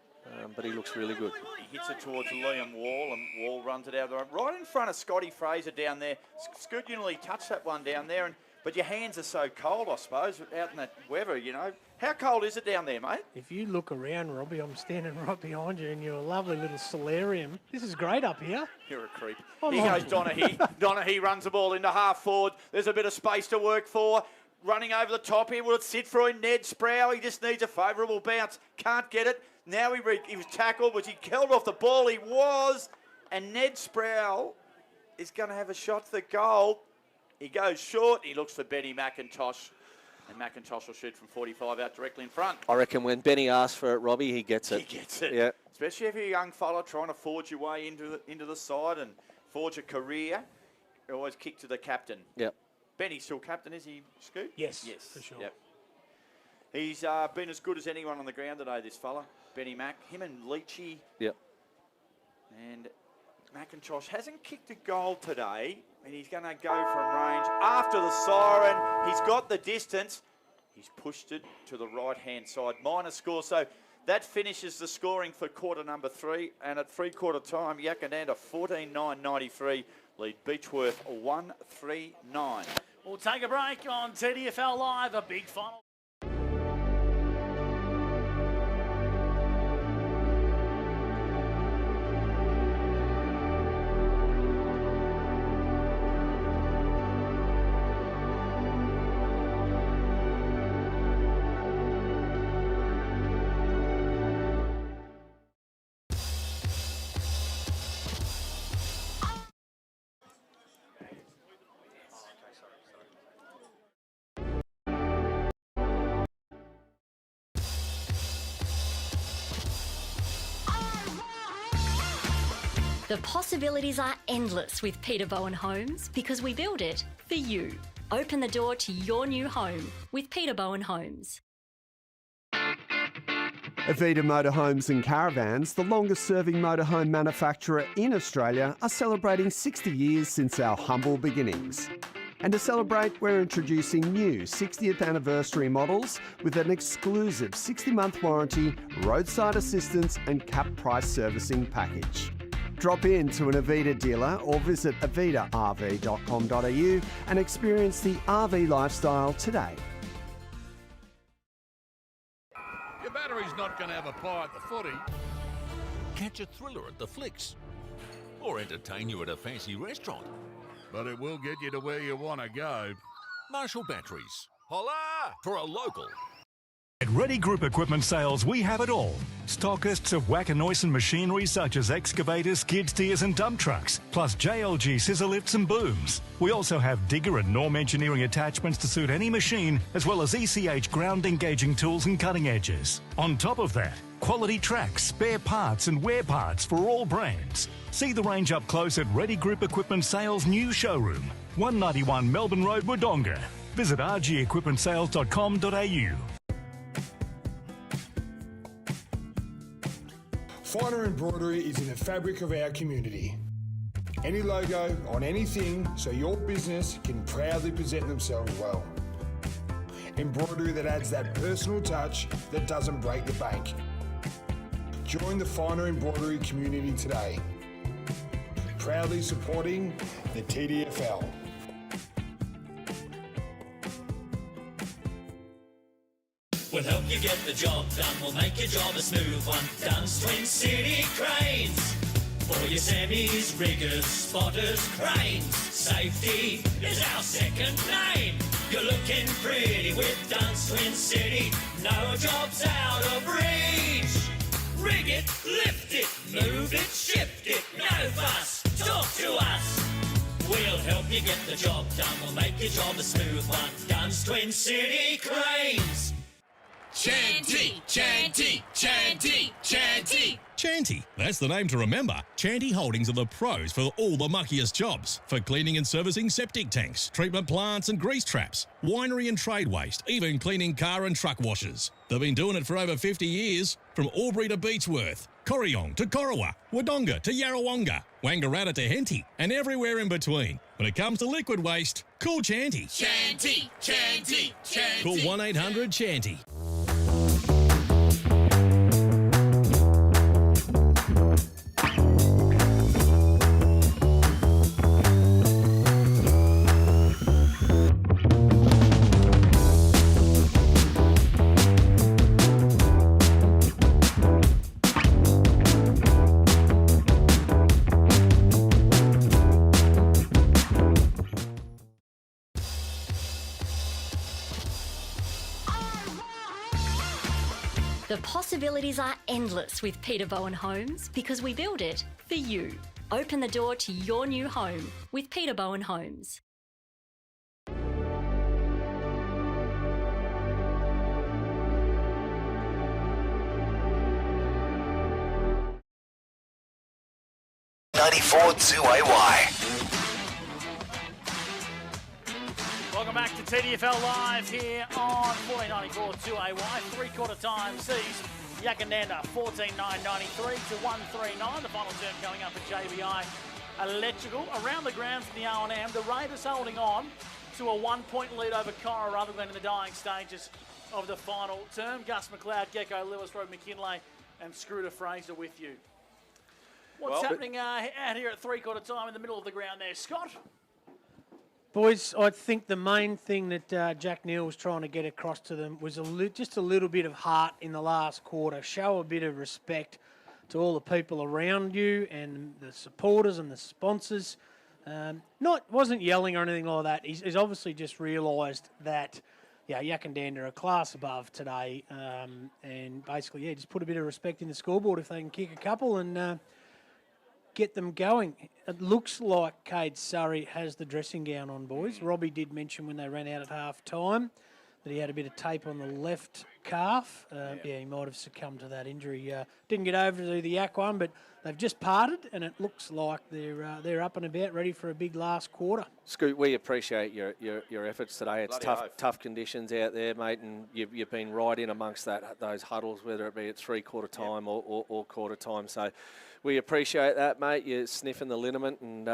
but he looks really good. He hits it towards Liam Wall, and Wall runs it out the right in front of Scotty Fraser down there. Scoot, you nearly touched that one down there, but your hands are so cold, I suppose, out in that weather, How cold is it down there, mate? If you look around, Robbie, I'm standing right behind you in your lovely little solarium. This is great up here. You're a creep. Here goes Donaghy. Donaghy runs the ball into half forward. There's a bit of space to work for. Running over the top here. Will it sit for him? Ned Sproul. He just needs a favourable bounce. Can't get it. Now he was tackled. Was he held off the ball? He was. And Ned Sproul is going to have a shot for goal. He goes short. He looks for Benny McIntosh. And McIntosh will shoot from 45 out directly in front. I reckon when Benny asks for it, Robbie, he gets it. He gets it. Yeah. Especially if you're a young fella trying to forge your way into the side and forge a career. You always kick to the captain. Yep. Benny's still captain, is he, Scoot? Yes, for sure. Yep. He's been as good as anyone on the ground today, this fella. Benny Mack. Him and Leachy. Yep. And McIntosh hasn't kicked a goal today, and he's going to go from range. After the siren, he's got the distance. He's pushed it to the right-hand side. Minor score, so that finishes the scoring for quarter number 3. And at 3/4 time, Yackandandah 14-9-93, lead Beechworth 1-3-9. We'll take a break on TDFL Live, a big final. The possibilities are endless with Peter Bowen Homes because we build it for you. Open the door to your new home with Peter Bowen Homes. Avita Motorhomes and Caravans, the longest-serving motorhome manufacturer in Australia, are celebrating 60 years since our humble beginnings. And to celebrate, we're introducing new 60th anniversary models with an exclusive 60-month warranty, roadside assistance and cap price servicing package. Drop in to an Avita dealer or visit avitarv.com.au and experience the RV lifestyle today. Your battery's not going to have a pie at the footy. Catch a thriller at the flicks. Or entertain you at a fancy restaurant. But it will get you to where you want to go. Marshall Batteries. Holla! For a local. At Ready Group Equipment Sales, we have it all. Stockists of Yackandandah machinery such as excavators, skid steers and dump trucks, plus JLG scissor lifts and booms. We also have digger and norm engineering attachments to suit any machine, as well as ECH ground engaging tools and cutting edges. On top of that, quality tracks, spare parts and wear parts for all brands. See the range up close at Ready Group Equipment Sales' new showroom, 191 Melbourne Road, Wodonga. Visit rgequipmentsales.com.au. Finer embroidery is in the fabric of our community. Any logo on anything so your business can proudly present themselves well. Embroidery that adds that personal touch that doesn't break the bank. Join the Finer embroidery community today. Proudly supporting the TDFL. We'll help you get the job done. We'll make your job a smooth one. Dunn's Twin City Cranes. For your semis, riggers, spotters, cranes. Safety is our second name. You're looking pretty with Dunn's Twin City. No job's out of reach. Rig it, lift it, move it, shift it. No fuss, talk to us. We'll help you get the job done. We'll make your job a smooth one. Dunn's Twin City Cranes. Chanty, Chanty, Chanty, Chanty. Chanty, that's the name to remember. Chanty Holdings are the pros for all the muckiest jobs. For cleaning and servicing septic tanks, treatment plants and grease traps, winery and trade waste, even cleaning car and truck washers. They've been doing it for over 50 years, from Albury to Beechworth, Corryong to Corowa, Wodonga to Yarrawonga, Wangaratta to Henty, and everywhere in between. When it comes to liquid waste, call Chanty. Chanty, Chanty, Chanty. Call 1-800-CHANTY. The possibilities are endless with Peter Bowen Homes because we build it for you. Open the door to your new home with Peter Bowen Homes. Welcome back to TDFL Live here on 1494 2AY. Three-quarter time sees Yackandandah 14-9-93 to 139. The final term coming up at JBI Electrical. Around the grounds from the O&M, the Raiders holding on to a 1-point lead over Cora rather than in the dying stages of the final term. Gus McLeod, Gecko Lewis, Rob McKinlay and Scrooder Fraser with you. What's happening out here at three-quarter time in the middle of the ground there, Scott? Boys, I think the main thing that Jack Neal was trying to get across to them was just a little bit of heart in the last quarter. Show a bit of respect to all the people around you and the supporters and the sponsors. Wasn't yelling or anything like that. He's obviously just realised that, Yackandandah are a class above today, and basically, just put a bit of respect in the scoreboard if they can kick a couple and get them going. It looks like Cade Surrey has the dressing gown on, boys. Robbie did mention when they ran out at half time that he had a bit of tape on the left calf. He might have succumbed to that injury. Didn't get over to the Yak one, but they've just parted, and it looks like they're up and about, ready for a big last quarter. Scoot, we appreciate your efforts today. It's Bloody tough conditions out there, mate, and you've been right in amongst those huddles, whether it be at three-quarter time or quarter time. So we appreciate that, mate. You're sniffing the liniment, and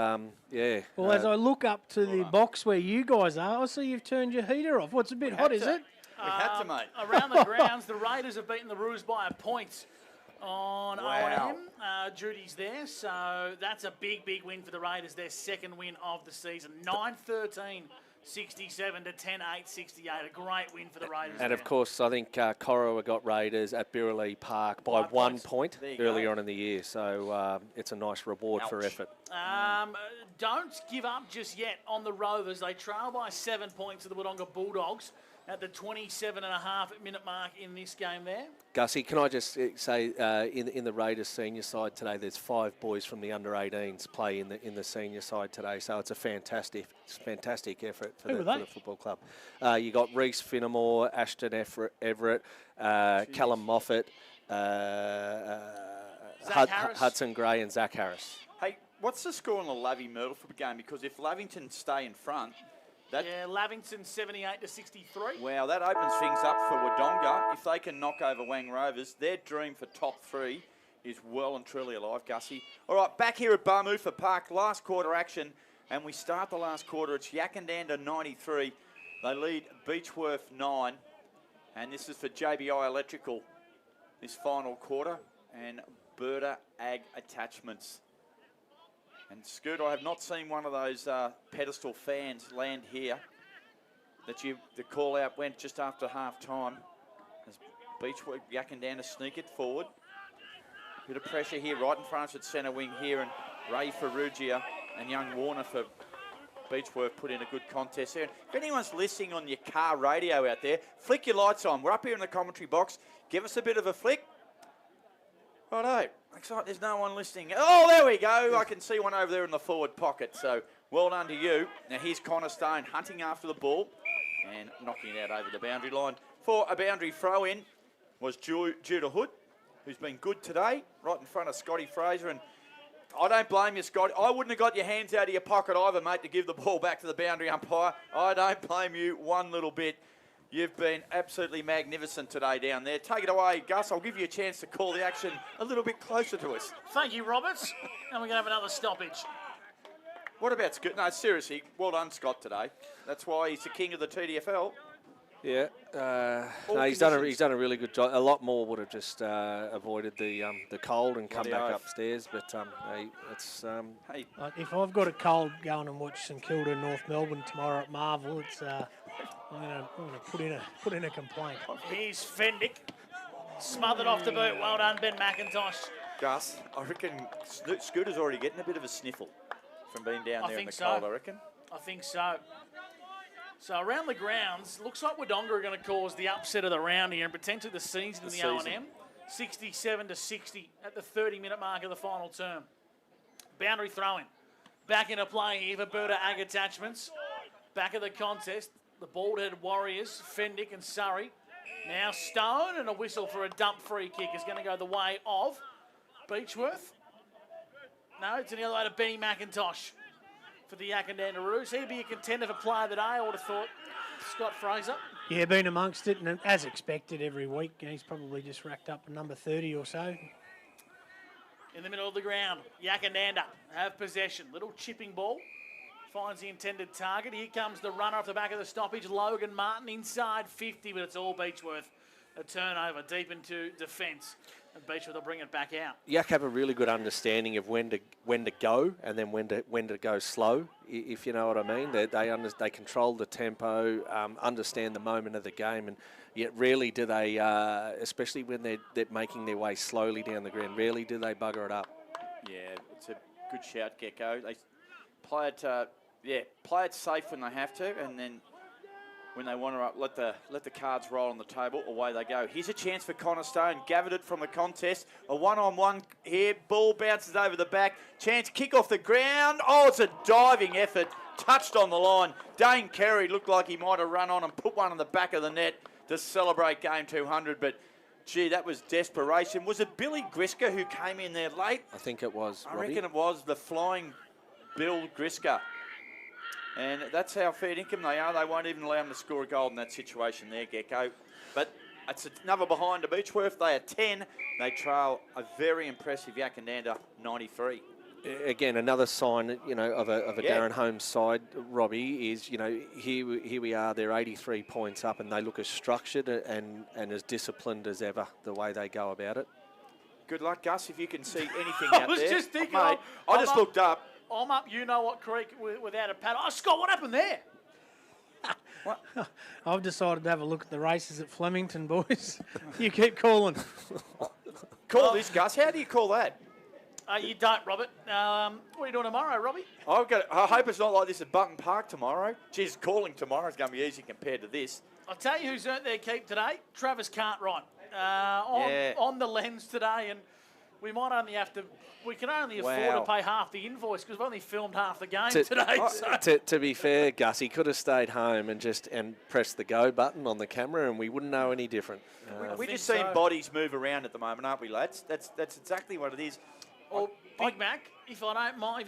Well, as I look up to the box where you guys are, I see you've turned your heater off. What's a bit hot, is it? We had to, mate. Around the grounds, the Raiders have beaten the Roos by a point on O&M duties there. So that's a big, big win for the Raiders, their second win of the season. 9-13. 67 to 10-8, 68. A great win for the Raiders. And of course, I think Corowa got Raiders at Birrelly Park by 1 point earlier on in the year. So it's a nice reward for effort. Don't give up just yet on the Rovers. They trail by 7 points to the Wodonga Bulldogs at the 27.5-minute mark in this game there. Gussie, can I just say, in the Raiders senior side today, there's 5 boys from the under-18s play in the senior side today. So it's a fantastic effort for the football club. You got Reese Finnemore, Ashton Everett, Callum Moffat, Hudson Gray, and Zach Harris. Hey, what's the score on the Lavey-Myrtleford game? Because if Lavington stay in front, Lavington 78 to 63. Wow, that opens things up for Wodonga. If they can knock over Wang Rovers, their dream for top 3 is well and truly alive, Gussie. All right, back here at Barmoofa Park, last quarter action, and we start the last quarter. It's Yackandandah 93. They lead Beechworth 9, and this is for JBI Electrical, this final quarter, and Berta Ag Attachments. And Scoot, I have not seen one of those pedestal fans land here. The call out went just after half time. As Beechworth, Yackandandah sneak it forward. Bit of pressure here, right in front of us at centre wing here, and Ray Ferrugia and young Warner for Beechworth put in a good contest there. If anyone's listening on your car radio out there, flick your lights on. We're up here in the commentary box. Give us a bit of a flick. Righto. Looks like there's no one listening. Oh, there we go. I can see one over there in the forward pocket. So well done to you. Now here's Connor Stone hunting after the ball and knocking it out over the boundary line. For a boundary throw-in was Judah Hood, who's been good today, right in front of Scotty Fraser. And I don't blame you, Scott. I wouldn't have got your hands out of your pocket either, mate, to give the ball back to the boundary umpire. I don't blame you one little bit. You've been absolutely magnificent today down there. Take it away, Gus. I'll give you a chance to call the action a little bit closer to us. Thank you, Roberts. And we're going to have another stoppage. What about Scott? No, seriously, well done, Scott, today. That's why he's the king of the TDFL. Yeah, no, he's done a really good job. A lot more would have just avoided the cold and come back upstairs. But hey, if I've got a cold, going and watch St Kilda North Melbourne tomorrow at Marvel, it's I'm going to put in a complaint. Here's Fendick, smothered off the boot. Well done, Ben McIntosh. Gus, I reckon Scooter's already getting a bit of a sniffle from being down there in the cold. I reckon. I think so. So around the grounds, looks like Wodonga are going to cause the upset of the round here and potentially the season in the O&M. 67 to 60 at the 30-minute mark of the final term. Boundary throw-in. Back into play here for Berta Ag Attachments. Back of the contest, the bald-headed Warriors, Fendick and Surrey. Now Stone, and a whistle for a dump free kick is going to go the way of Beechworth. No, it's an other way to Benny McIntosh for the Yackandandah Roos. He'd be a contender for player of the day, I would have thought. Scott Fraser. Yeah, been amongst it, and as expected every week, he's probably just racked up a number 30 or so. In the middle of the ground, Yackandandah have possession. Little chipping ball. Finds the intended target. Here comes the runner off the back of the stoppage, Logan Martin, inside 50, but it's all Beechworth. A turnover deep into defence. And Beechworth will bring it back out. Yak have a really good understanding of when to go and then when to go slow, if you know what I mean. They control the tempo, understand the moment of the game, and yet rarely do they, especially when they're making their way slowly down the ground, rarely do they bugger it up. Yeah, it's a good shout, Gecko. They play it safe when they have to, and then when they want to let the cards roll on the table, away they go. Here's a chance for Connor Stone. Gathered it from the contest. A one-on-one here. Ball bounces over the back. Chance kick off the ground. Oh, it's a diving effort. Touched on the line. Dane Carey looked like he might have run on and put one in the back of the net to celebrate game 200, but gee, that was desperation. Was it Billy Grisker who came in there late? I think it was, I reckon it was the flying Bill Grisker. And that's how fair income they are. They won't even allow them to score a goal in that situation there, Gecko. But it's another behind to Beechworth. They are 10. They trail a very impressive Yackandandah 93. Again, another sign, of a Darren Holmes side, Robbie, is, here we are, they're 83 points up and they look as structured and as disciplined as ever, the way they go about it. Good luck, Gus, if you can see anything out there. I was just thinking, mate, I just looked up. I'm up, you-know-what creek without a paddle. Oh, Scott, what happened there? I've decided to have a look at the races at Flemington, boys. You keep calling. Call this, Gus. How do you call that? You don't, Robert. What are you doing tomorrow, Robbie? I hope it's not like this at Button Park tomorrow. Geez, calling tomorrow is going to be easy compared to this. I'll tell you who's earned their keep today. Travis Cartwright. On the lens today, and we can only afford to pay half the invoice because we've only filmed half the game today. To be fair, Gus, he could have stayed home and pressed the go button on the camera and we wouldn't know any different. We're just seeing bodies move around at the moment, aren't we, lads? That's exactly what it is. Well, Big Mac, if you don't mind,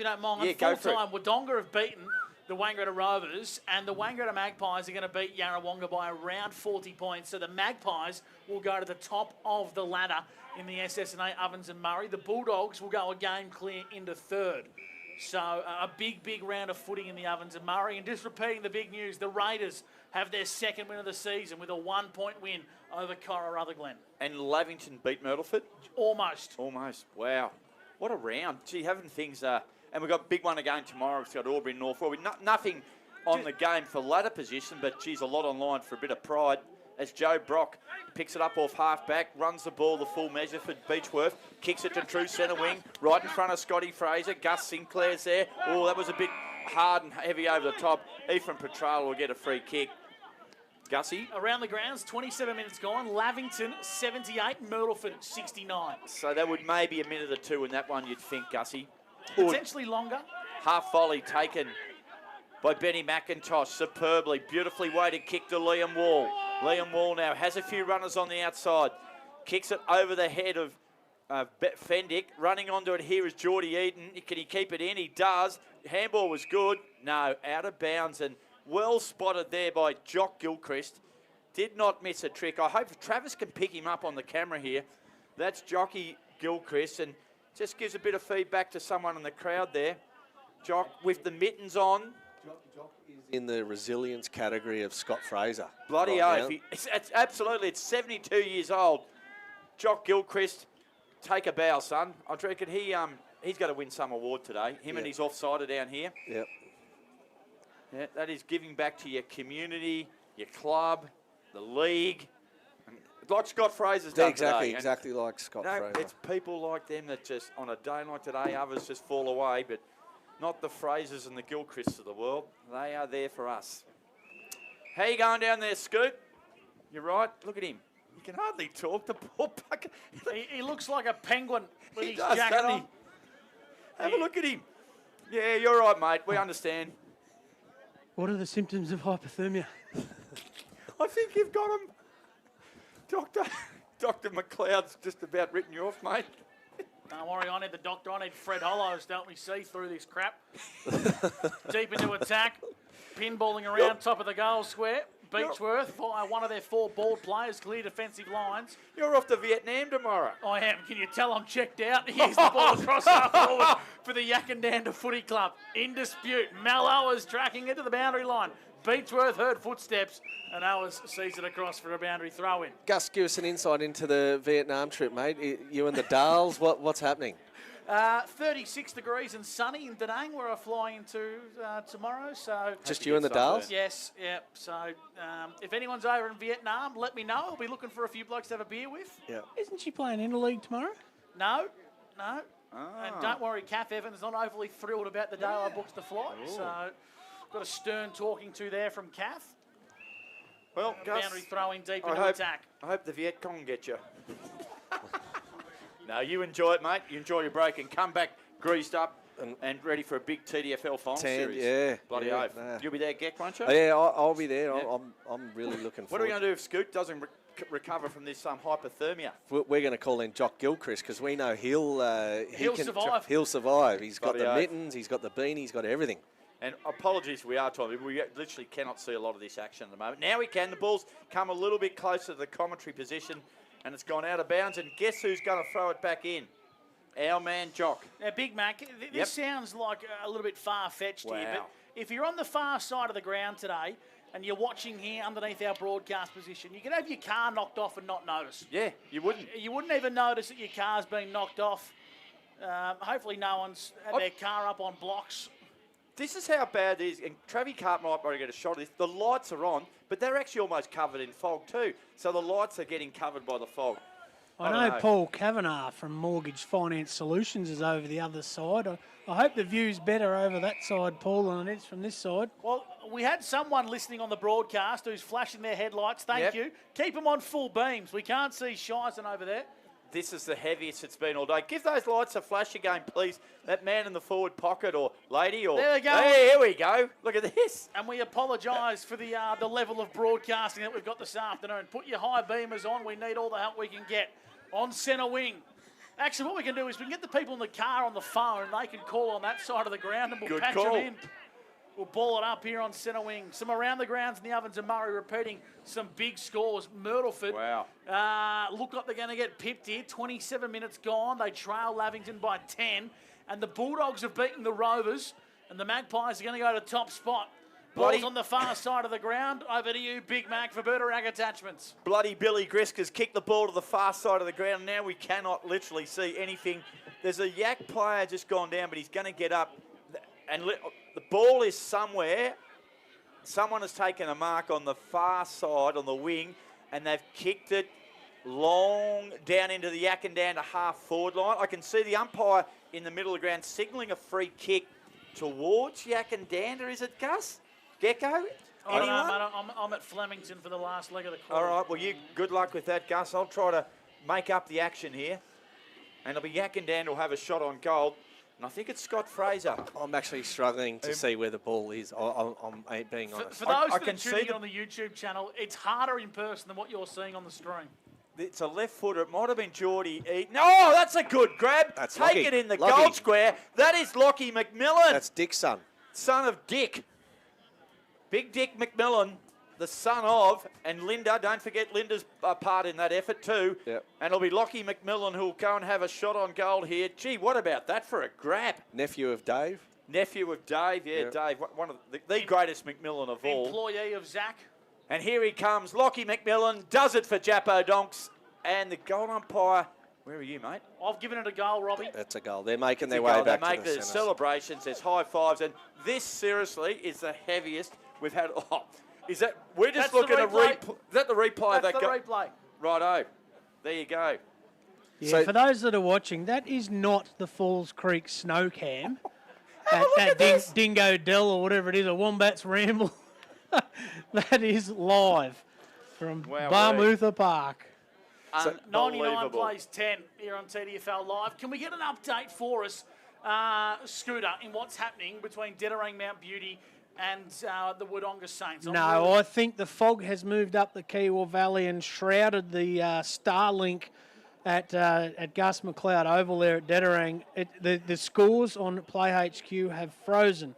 go for it. full-time, Wodonga have beaten the Wangaratta Rovers, and the Wangaratta Magpies are going to beat Yarrawonga by around 40 points. So the Magpies will go to the top of the ladder in the SSNA Ovens and Murray. The Bulldogs will go a game clear into third. So a big round of footy in the Ovens and Murray. And just repeating the big news, the Raiders have their second win of the season with a 1-point win over Cora Rutherglen. And Lavington beat Myrtleford? Almost. Wow. What a round. Gee, having things... and we've got a big one again tomorrow. It's got Aubrey and North Aubrey. Nothing on the game for ladder position, but, geez, a lot online for a bit of pride. As Joe Brock picks it up off half-back, runs the ball the full measure for Beechworth, kicks it to true centre wing, right in front of Scotty Fraser. Gus Sinclair's there. Oh, that was a bit hard and heavy over the top. Ephraim Petrarca will get a free kick. Gussie? Around the grounds, 27 minutes gone. Lavington, 78. Myrtleford, 69. So that would maybe a minute or two in that one, you'd think, Gussie. Potentially longer. Half volley taken by Benny McIntosh. Superbly, beautifully weighted kick to Liam Wall. Liam Wall now has a few runners on the outside. Kicks it over the head of Fendick. Running onto it here is Geordie Eaton. Can he keep it in? He does. Handball was good. No, out of bounds and well spotted there by Jock Gilchrist. Did not miss a trick. I hope Travis can pick him up on the camera here. That's Jockey Gilchrist and just gives a bit of feedback to someone in the crowd there. Jock with the mittens on. Jock is in the resilience category of Scott Fraser. Bloody oath. It's absolutely, it's 72 years old. Jock Gilchrist, take a bow, son. I reckon he's going to win some award today. Him and his offsider down here. Yep. Yeah, that is giving back to your community, your club, the league. Like Scott Fraser's done today. Exactly like Scott Fraser. It's people like them that just, on a day like today, others just fall away, but not the Frasers and the Gilchrists of the world. They are there for us. How you going down there, Scoot? You're right. Look at him. He can hardly talk. The poor bucket. He looks like a penguin with his does, jacket on. Have a look at him. Yeah, you're right, mate. We understand. What are the symptoms of hypothermia? I think you've got him. Dr. McLeod's just about written you off, mate. Don't worry, I need the doctor. I need Fred Hollows to help me see through this crap. Deep into attack. Pinballing around top of the goal square. Beechworth, one of their 4 ball players, clear defensive lines. You're off to Vietnam tomorrow. I am. Can you tell I'm checked out? Here's the ball across half forward for the Yackandandah Footy Club. In dispute. Mallow is tracking it to the boundary line. Beechworth heard footsteps, and Owers sees it across for a boundary throw-in. Gus, give us an insight into the Vietnam trip, mate. You and the Dales, what's happening? 36 degrees and sunny in Da Nang, where I'm flying into tomorrow. So just you and the Dales? Yes, yeah. So if anyone's over in Vietnam, let me know. I'll be looking for a few blokes to have a beer with. Yeah. Isn't she playing interleague tomorrow? No. And don't worry, Kath Evans not overly thrilled about the day I booked the flight. Ooh. So got a stern talking to there from Kath. Well, Gus, boundary throwing deep into attack. I hope the Viet Cong get you. No, you enjoy it, mate. You enjoy your break and come back greased up and ready for a big TDFL final series. Yeah. Bloody yeah, oath. nah. You'll be there, Geck, won't you? Yeah, I'll be there. Yeah. I'm really looking forward. What are we going to do if Scoot doesn't recover from this hypothermia? We're going to call in Jock Gilchrist because we know he'll survive. He'll survive. He's got Bloody the oath. mittens. He's got the beanie. He's got everything. And apologies, we are talking. We literally cannot see a lot of this action at the moment. Now we can. The ball's come a little bit closer to the commentary position, and it's gone out of bounds. And guess who's going to throw it back in? Our man Jock. Now, Big Mac, this sounds like a little bit far-fetched here, but if you're on the far side of the ground today and you're watching here underneath our broadcast position, you could have your car knocked off and not notice. Yeah, you wouldn't. You wouldn't even notice that your car's been knocked off. Hopefully no one's had their car up on blocks. This is how bad it is, and Travis Carp might get a shot of this. The lights are on, but they're actually almost covered in fog too. So the lights are getting covered by the fog. I know Paul Kavanagh from Mortgage Finance Solutions is over the other side. I hope the view's better over that side, Paul, than it is from this side. Well, we had someone listening on the broadcast who's flashing their headlights. Thank you. Keep them on full beams. We can't see Shizen over there. This is the heaviest it's been all day. Give those lights a flash again, please. That man in the forward pocket or lady or... There we go. Hey, here we go. Look at this. And we apologise for the level of broadcasting that we've got this afternoon. Put your high beamers on. We need all the help we can get on centre wing. Actually, what we can do is we can get the people in the car on the phone. They can call on that side of the ground and we'll patch them in. We'll ball it up here on centre wing. Some around the grounds in the ovens of Murray repeating some big scores. Myrtleford look like they're going to get pipped here. 27 minutes gone. They trail Lavington by 10. And the Bulldogs have beaten the Rovers. And the Magpies are going to go to top spot. Ball's on the far side of the ground. Over to you, Big Mac, for Bertarag Attachments. Bloody Billy Griska's kicked the ball to the far side of the ground. Now we cannot literally see anything. There's a Yak player just gone down, but he's going to get up. And the ball is somewhere. Someone has taken a mark on the far side, on the wing, and they've kicked it long down into the Yackandandah half-forward line. I can see the umpire in the middle of the ground signalling a free kick towards Yackandandah. Is it, Gus? Gecko? I don't know, mate. I'm at Flemington for the last leg of the quarter. All right, well, good luck with that, Gus. I'll try to make up the action here. And it'll be Yackandandah will have a shot on goal. And I think it's Scott Fraser. I'm actually struggling to see where the ball is. I'm being honest. For those that are tuning in on the YouTube channel, it's harder in person than what you're seeing on the stream. It's a left footer. It might have been Geordie Eaton. Oh, that's a good grab. That's Take Lockie. it in the goal square. That is Lockie McMillan. That's Dick's son. Son of Dick. Big Dick McMillan, the son of, and Linda. Don't forget Linda's part in that effort too. Yep. And it'll be Lockie McMillan who'll go and have a shot on goal here. Gee, what about that for a grab? Nephew of Dave. Nephew of Dave, yeah, Dave. One of the greatest McMillan of all. Employee of Zach. And here he comes. Lockie McMillan does it for Jappo Donks. And the goal umpire, where are you, mate? I've given it a goal, Robbie. That's a goal. They're making their way back to the They make the centre. celebrations. There's high fives. And this, seriously, is the heaviest we've had. Oh, is that, we're just looking at a replay. Is that the replay? That's the replay. Righto. There you go. Yeah, So- for those that are watching, that is not the Falls Creek snow cam at Dingo Dell or whatever it is, a Wombats Ramble. That is live from Barmutha Park. 99 plays 10 here on TDFL Live. Can we get an update for us, Scooter, in what's happening between Dedarang Mount Beauty and the Wodonga Saints? No, I think the fog has moved up the Kiowa Valley and shrouded the Starlink at Gus McLeod Oval there at Dedarang. The scores on Play HQ have frozen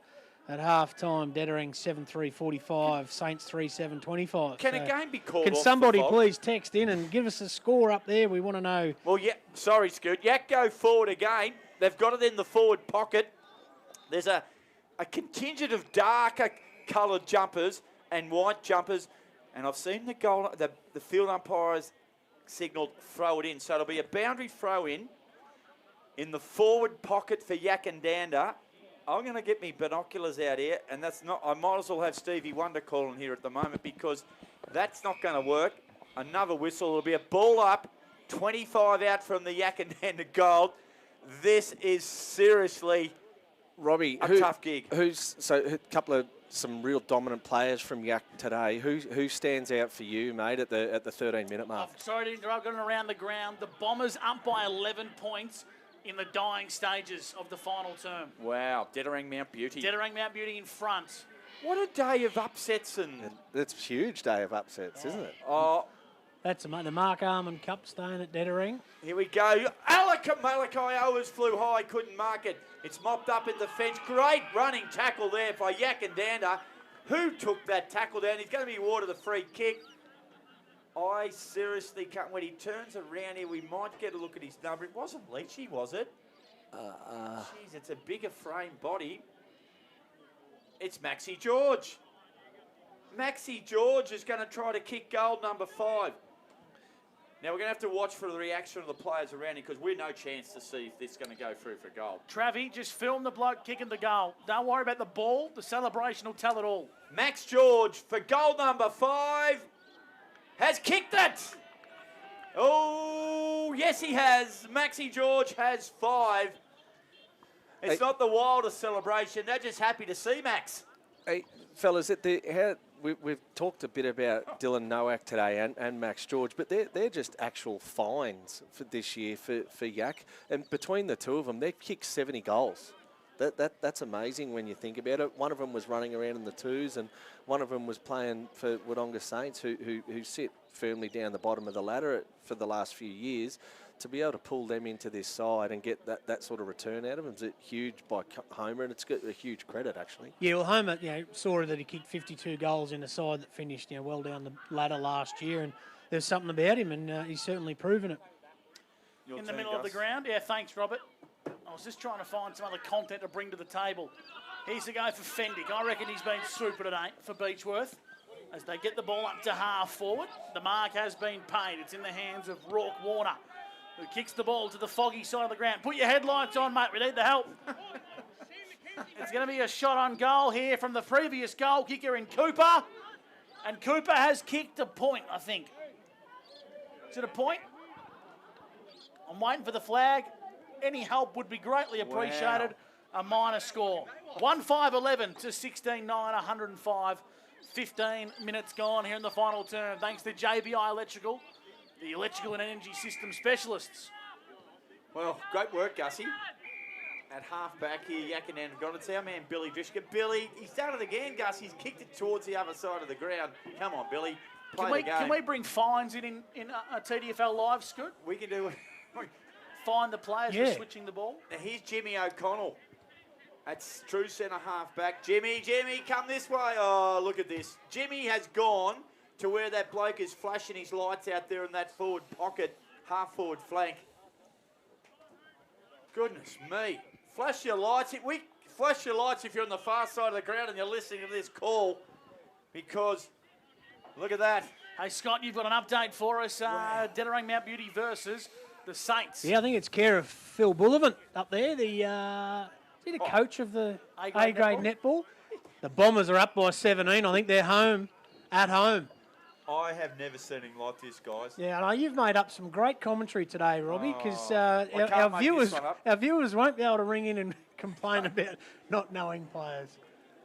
at half-time. Dedarang 7-3-45, Saints 3-7-25. Can a game be called Can off somebody the fog? please text in and give us a score up there? We want to know. Well, yeah, sorry, Scoot. Yak go forward again. They've got it in the forward pocket. There's a contingent of darker coloured jumpers and white jumpers. And I've seen the field umpires signalled throw it in. So it'll be a boundary throw in the forward pocket for Yackandandah. I'm going to get me binoculars out here, and that's not. I might as well have Stevie Wonder calling here at the moment because that's not going to work. Another whistle. It'll be a ball up, 25 out from the Yackandandah goal. This is seriously Robbie, a tough gig. So a couple of some real dominant players from Yak today. Who stands out for you, mate, at the 13-minute mark? Sorry to interrupt, going around the ground. The Bombers up by 11 points in the dying stages of the final term. Wow, Deaderang Mount Beauty. Deaderang Mount Beauty in front. What a day of upsets and... It's a huge day of upsets, isn't it? Oh, That's the Mark Armand Cup staying at Deaderang. here we go. Alaka Malachi flew high, couldn't mark it. It's mopped up in the fence. Great running tackle there by Yackandandah. Who took that tackle down? He's going to be awarded the free kick. I seriously can't. When he turns around here, we might get a look at his number. It wasn't Leachy, was it? Jeez, it's a bigger frame body. It's Maxi George. Maxi George is going to try to kick goal number 5. Now, we're going to have to watch for the reaction of the players around him because we're no chance to see if this is going to go through for goal. Travie, just film the bloke kicking the goal. Don't worry about the ball. The celebration will tell it all. Max George for goal number 5 has kicked it. Oh, yes, he has. Maxi George has 5. It's not the wildest celebration. They're just happy to see Max. Hey, fellas, we've talked a bit about Dylan Nowak today and Max George, but they're just actual fines for this year for Yak. And between the two of them, they've kicked 70 goals. That's amazing when you think about it. One of them was running around in the twos, and one of them was playing for Wodonga Saints, who sit firmly down the bottom of the ladder for the last few years. To be able to pull them into this side and get that sort of return out of them is huge by Homer, and it's got a huge credit, actually. Yeah, well, Homer, saw that he kicked 52 goals in a side that finished, well down the ladder last year, and there's something about him, and he's certainly proven it. In the middle of the ground. Yeah, thanks, Robert. I was just trying to find some other content to bring to the table. Here's the go for Fendick. I reckon he's been super today for Beechworth. As they get the ball up to half forward, the mark has been paid. It's in the hands of Rourke Warner, who kicks the ball to the foggy side of the ground. Put your headlights on, mate. We need the help. It's going to be a shot on goal here from the previous goal kicker in Cooper. And Cooper has kicked a point, I think. Is it a point? I'm waiting for the flag. Any help would be greatly appreciated. Wow. A minor score. 1-5-11 to 16-9, 105. 15 minutes gone here in the final term. Thanks to JBI Electrical, the electrical and energy system specialists. Well, great work, Gussie. At half-back here, Yackandandah got it. It's our man, Billy Drishka. Billy, he's done it again, Gus. He's kicked it towards the other side of the ground. Come on, Billy. Play the game. Can we bring fines in a TDFL Live, Scoot? We can do it. Fine the players for switching the ball. Now, here's Jimmy O'Connell. That's true centre half-back. Jimmy, come this way. Oh, look at this. Jimmy has gone to where that bloke is flashing his lights out there in that forward pocket, half-forward flank. Goodness me. Flash your lights. Flash your lights if you're on the far side of the ground and you're listening to this call, because look at that. Hey, Scott, you've got an update for us. Wow. Deaderang Mount Beauty versus the Saints. Yeah, I think it's care of Phil Bullivant up there, the coach of the A-grade netball. The Bombers are up by 17. I think they're at home. I have never seen him like this, guys. Yeah, I know you've made up some great commentary today, Robbie, because our viewers won't be able to ring in and complain about not knowing players.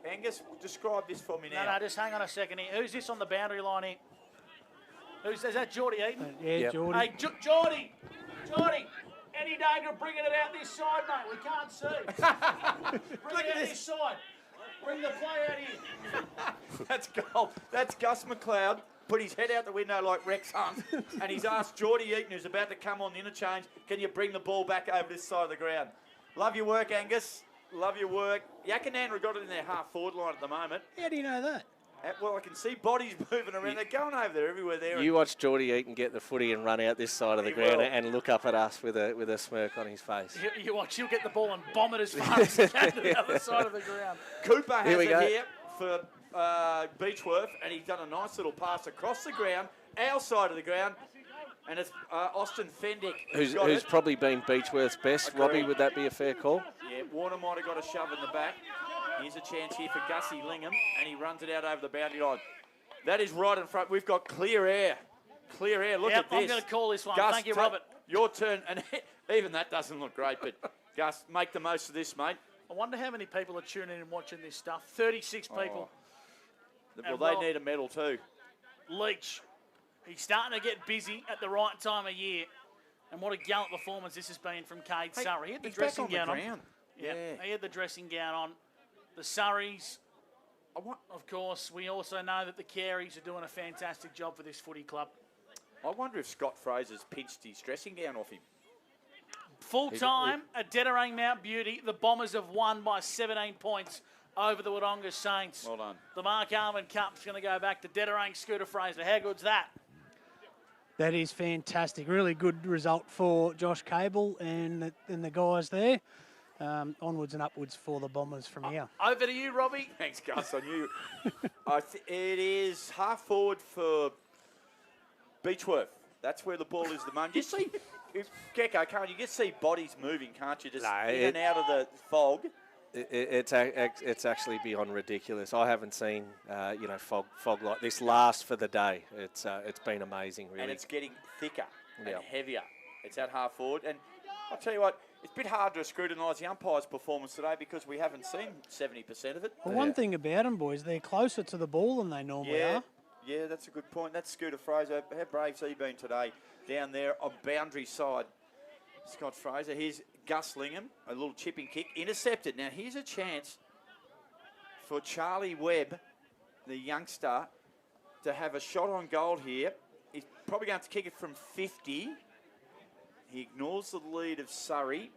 Angus, describe this for me now. No, just hang on a second here. Who's this on the boundary line here? Is that Geordie Eaton? Yeah, Geordie. Hey, Geordie, any danger bringing it out this side, mate? We can't see. Bring it out this side. Bring the play out here. That's goal. That's Gus McLeod. Put his head out the window like Rex Hunt, and he's asked Geordie Eaton, who's about to come on the interchange, can you bring the ball back over this side of the ground? Love your work, Angus. Love your work. Yackandandah got it in their half-forward line at the moment. How do you know that? Well, I can see bodies moving around. They're going over there, everywhere there. You watch Geordie Eaton get the footy and run out this side of the ground and look up at us with a smirk on his face. You watch, he'll get the ball and bomb it as far as he can to the other side of the ground. Cooper has it here for Beechworth, and he's done a nice little pass across the ground, our side of the ground, and it's Austin Fendick who's probably been Beechworth's best. Agreed. Robbie, would that be a fair call? Yeah, Warner might have got a shove in the back. Here's a chance here for Gussie Lingham, and he runs it out over the boundary line. That is right in front. We've got clear air. Clear air. Look at this. I'm going to call this one. Gus, thank you, Robert. Your turn. And even that doesn't look great, but Gus, make the most of this, mate. I wonder how many people are tuning in and watching this stuff. 36 people. Well, they need a medal too. Leach, he's starting to get busy at the right time of year. And what a gallant performance this has been from Cade Surrey. He had the dressing gown on. Yeah, he had the dressing gown on. The Surreys, of course, we also know that the Careys are doing a fantastic job for this footy club. I wonder if Scott Fraser's pinched his dressing gown off him. Full time at Deterang Mount Beauty, the Bombers have won by 17 points over the Wodonga Saints. Well done. The Mark Arman Cup's going to go back to Deterang. Scooter Fraser. How good's that? That is fantastic. Really good result for Josh Cable and the guys there. Onwards and upwards for the Bombers from here. Over to you, Robbie. Thanks, Gus. On you. It is half forward for Beechworth. That's where the ball is the moment. You see, Gecko, can't you just see bodies moving, can't you? Just in and out of the fog. It's actually beyond ridiculous. I haven't seen fog like this last for the day. It's been amazing, really. And it's getting thicker and heavier. It's at half forward, and I'll tell you what, it's a bit hard to scrutinise the umpire's performance today because we haven't seen 70% of it. Well, one thing about them, boys, they're closer to the ball than they normally are. Yeah, that's a good point. That's Scooter Fraser. How brave's he been today down there on boundary side? Scott Fraser. Here's Gus Lingham, a little chipping kick, intercepted. Now, here's a chance for Charlie Webb, the youngster, to have a shot on goal here. He's probably going to kick it from 50. He ignores the lead of Surrey.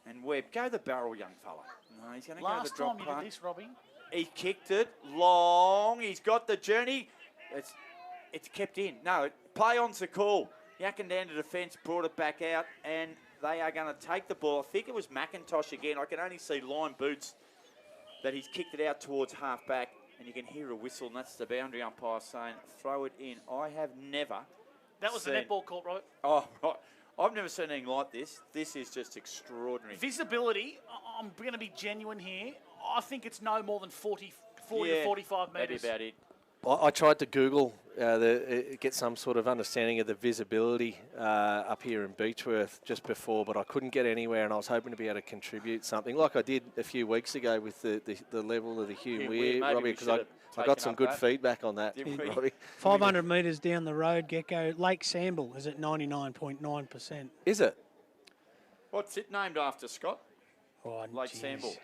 And Webb, go the barrel, young fella. No, he's going to go the drop time you punt. did this, Robbie. He kicked it long. He's got the journey. It's kept in. No, play on's the call. Yackandandah defence brought it back out, and they are going to take the ball. I think it was McIntosh again. I can only see line boots that he's kicked it out towards half back, and you can hear a whistle, and that's the boundary umpire saying, throw it in. I have never That was seen... the netball call, Robert. Oh, right. I've never seen anything like this. This is just extraordinary. Visibility, I'm going to be genuine here. I think it's no more than 40 to 45 metres. That'd be about it. I tried to Google get some sort of understanding of the visibility up here in Beechworth just before, but I couldn't get anywhere, and I was hoping to be able to contribute something like I did a few weeks ago with the level of the Hugh Weir, Robbie, because I got some good feedback on that, Robbie. 500 metres down the road, Gecko. Lake Samble is at 99.9%. Is it? What's it named after, Scott? Oh, Lake geez. Samble.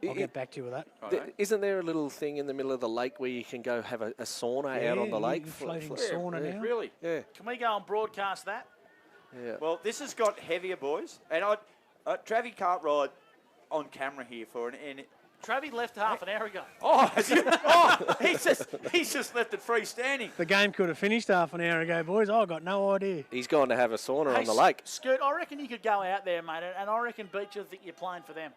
I'll get back to you with that. Isn't there a little thing in the middle of the lake where you can go have a sauna out on the lake? Floating sauna now. Really? Yeah. Can we go and broadcast that? Yeah. Well, this has got heavier, boys. And Travie Cartwright on camera here for an... Travie left half an hour ago. He's just left it freestanding. The game could have finished half an hour ago, boys. I've got no idea. He's gone to have a sauna on the lake. Scoot, I reckon you could go out there, mate, and I reckon Beecher think you're playing for them.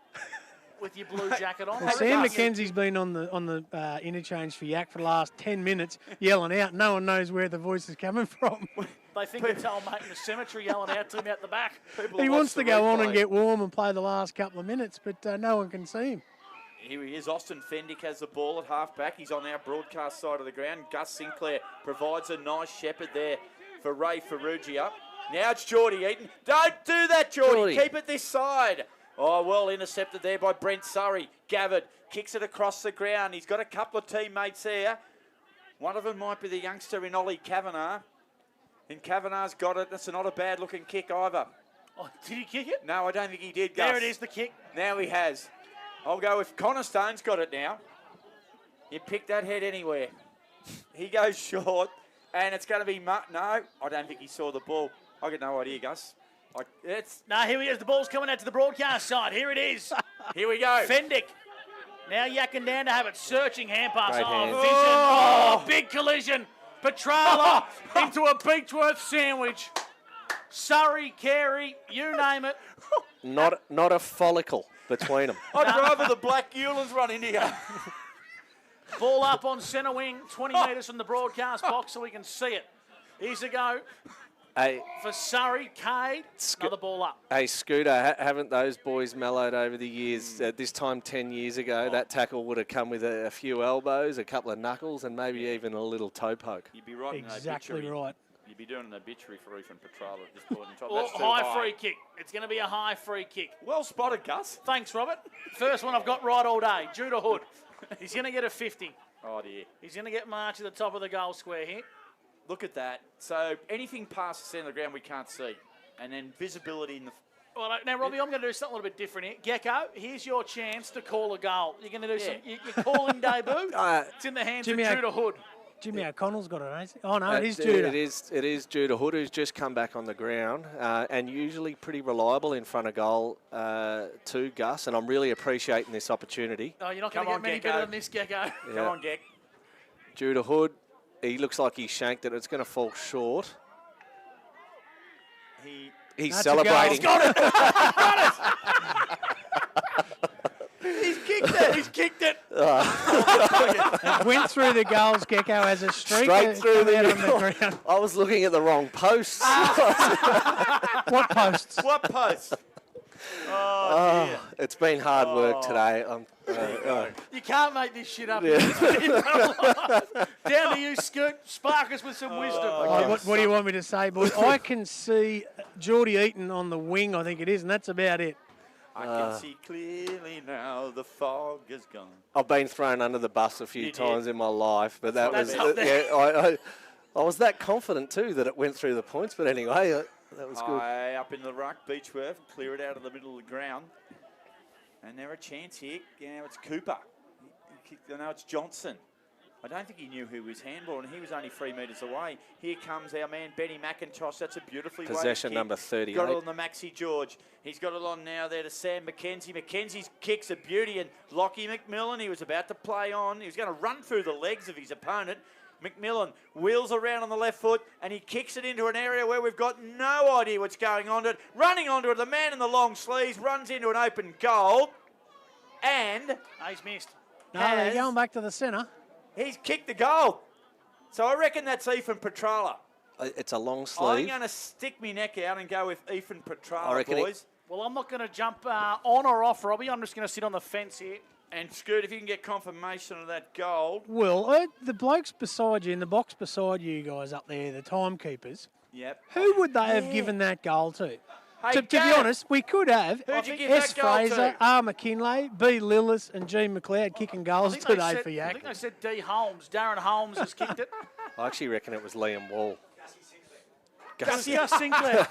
With your blue jacket on. Well, Sam McKenzie's been on the interchange for Yak for the last 10 minutes, yelling out. No one knows where the voice is coming from. They think it's old mate in the cemetery yelling out to him out the back. He wants to go on and get warm and play the last couple of minutes, but no one can see him. Here he is. Austin Fendick has the ball at half-back. He's on our broadcast side of the ground. Gus Sinclair provides a nice shepherd there for Ray Ferrugia. Now it's Geordie Eaton. Don't do that, Geordie. Keep it this side. Oh, well intercepted there by Brent Surrey. Gavitt kicks it across the ground. He's got a couple of teammates there. One of them might be the youngster in Ollie Kavanagh. And Kavanagh's got it. That's not a bad-looking kick either. Oh, did he kick it? No, I don't think he did, Gus. There it is, the kick. Now he has. I'll go with Connor Stone's got it now. You pick that head anywhere. He goes short, and it's going to be... No, I don't think he saw the ball. I got no idea, Gus. Here he is. The ball's coming out to the broadcast side. Here it is. Here we go. Fendick. Now Yackandandah have it. Searching hand pass. Great Oh, hands. vision. Oh, big collision. Petrala into a Beechworth sandwich. Surrey, Carey, you name it. Not a follicle between them. I'd rather the Black Ewlands run into you. Ball up on centre wing. 20 metres from the broadcast box so we can see it. Here's a go. Hey, for Surrey, Cade, another ball up. Hey, Scooter, haven't those boys mellowed over the years? This time 10 years ago, that tackle would have come with a few elbows, a couple of knuckles, and maybe even a little toe poke. You'd be right. Exactly right. You'd You'd be doing an obituary for Ethan Petrarca at this point in time. Well, That's too high free kick. It's going to be a high free kick. Well spotted, Gus. Thanks, Robert. First one I've got right all day. Judah Hood. He's going to get a 50. Oh, dear. He's going to get March at the top of the goal square here. Look at that. So anything past the centre of the ground we can't see. And then visibility in the... Well, now, Robbie, I'm going to do something a little bit different here. Gecko, here's your chance to call a goal. You're going to do your calling debut. It's in the hands of Judah Hood. Jimmy O'Connell's got it, ain't he? Oh, no, it is Judah. It is Judah Hood, who's just come back on the ground and usually pretty reliable in front of goal to Gus, and I'm really appreciating this opportunity. Oh, you're not going to get many better than this, Gecko. Yeah. Come on, Geck. Judah Hood, he looks like he shanked it. It's going to fall short. He's celebrating. He's got it! Got it! He's kicked it! He's kicked it! It went through the goals, Gecko, as a streak. Straight through the ground. I was looking at the wrong posts. What posts? What posts? Oh, dear. It's been hard work today. You can't make this shit up. Yeah. Down to you, Scoot. Spark us with some wisdom. What do you want me to say, boys? I can see Geordie Eaton on the wing, I think it is, and that's about it. I can see clearly now the fog is gone. I've been thrown under the bus a few times in my life, but that was I was that confident too that it went through the points. But anyway, that was good. High up in the ruck, Beechworth, clear it out of the middle of the ground. And now a chance here. Now it's Cooper. Now it's Johnson. I don't think he knew who was handball, and he was only 3 metres away. Here comes our man, Benny McIntosh. That's a beautifully Possession weighted kick. number 38. Got it on the Maxi George. He's got it on now there to Sam McKenzie. McKenzie's kick's a beauty, and Lockie McMillan, he was about to play on. He was going to run through the legs of his opponent. McMillan wheels around on the left foot, and he kicks it into an area where we've got no idea what's going on to it. Running onto it, the man in the long sleeves runs into an open goal, and he's missed. No, they're going back to the centre. He's kicked the goal. So I reckon that's Ethan Petrarca. It's a long sleeve. I'm going to stick my neck out and go with Ethan Petrarca, boys. Well, I'm not going to jump on or off, Robbie. I'm just going to sit on the fence here. And Scoot, if you can get confirmation of that goal. Well, the blokes beside you, in the box beside you guys up there, the timekeepers. Yep. Who would they have given that goal to? Hey, to be honest, we could have Who'd you give S. that goal Fraser, to? R. McKinley, B. Lillis, and G. McLeod kicking goals today for Yak. I think they said D. Holmes. Darren Holmes has kicked it. I actually reckon it was Liam Wall. Gus Sinclair.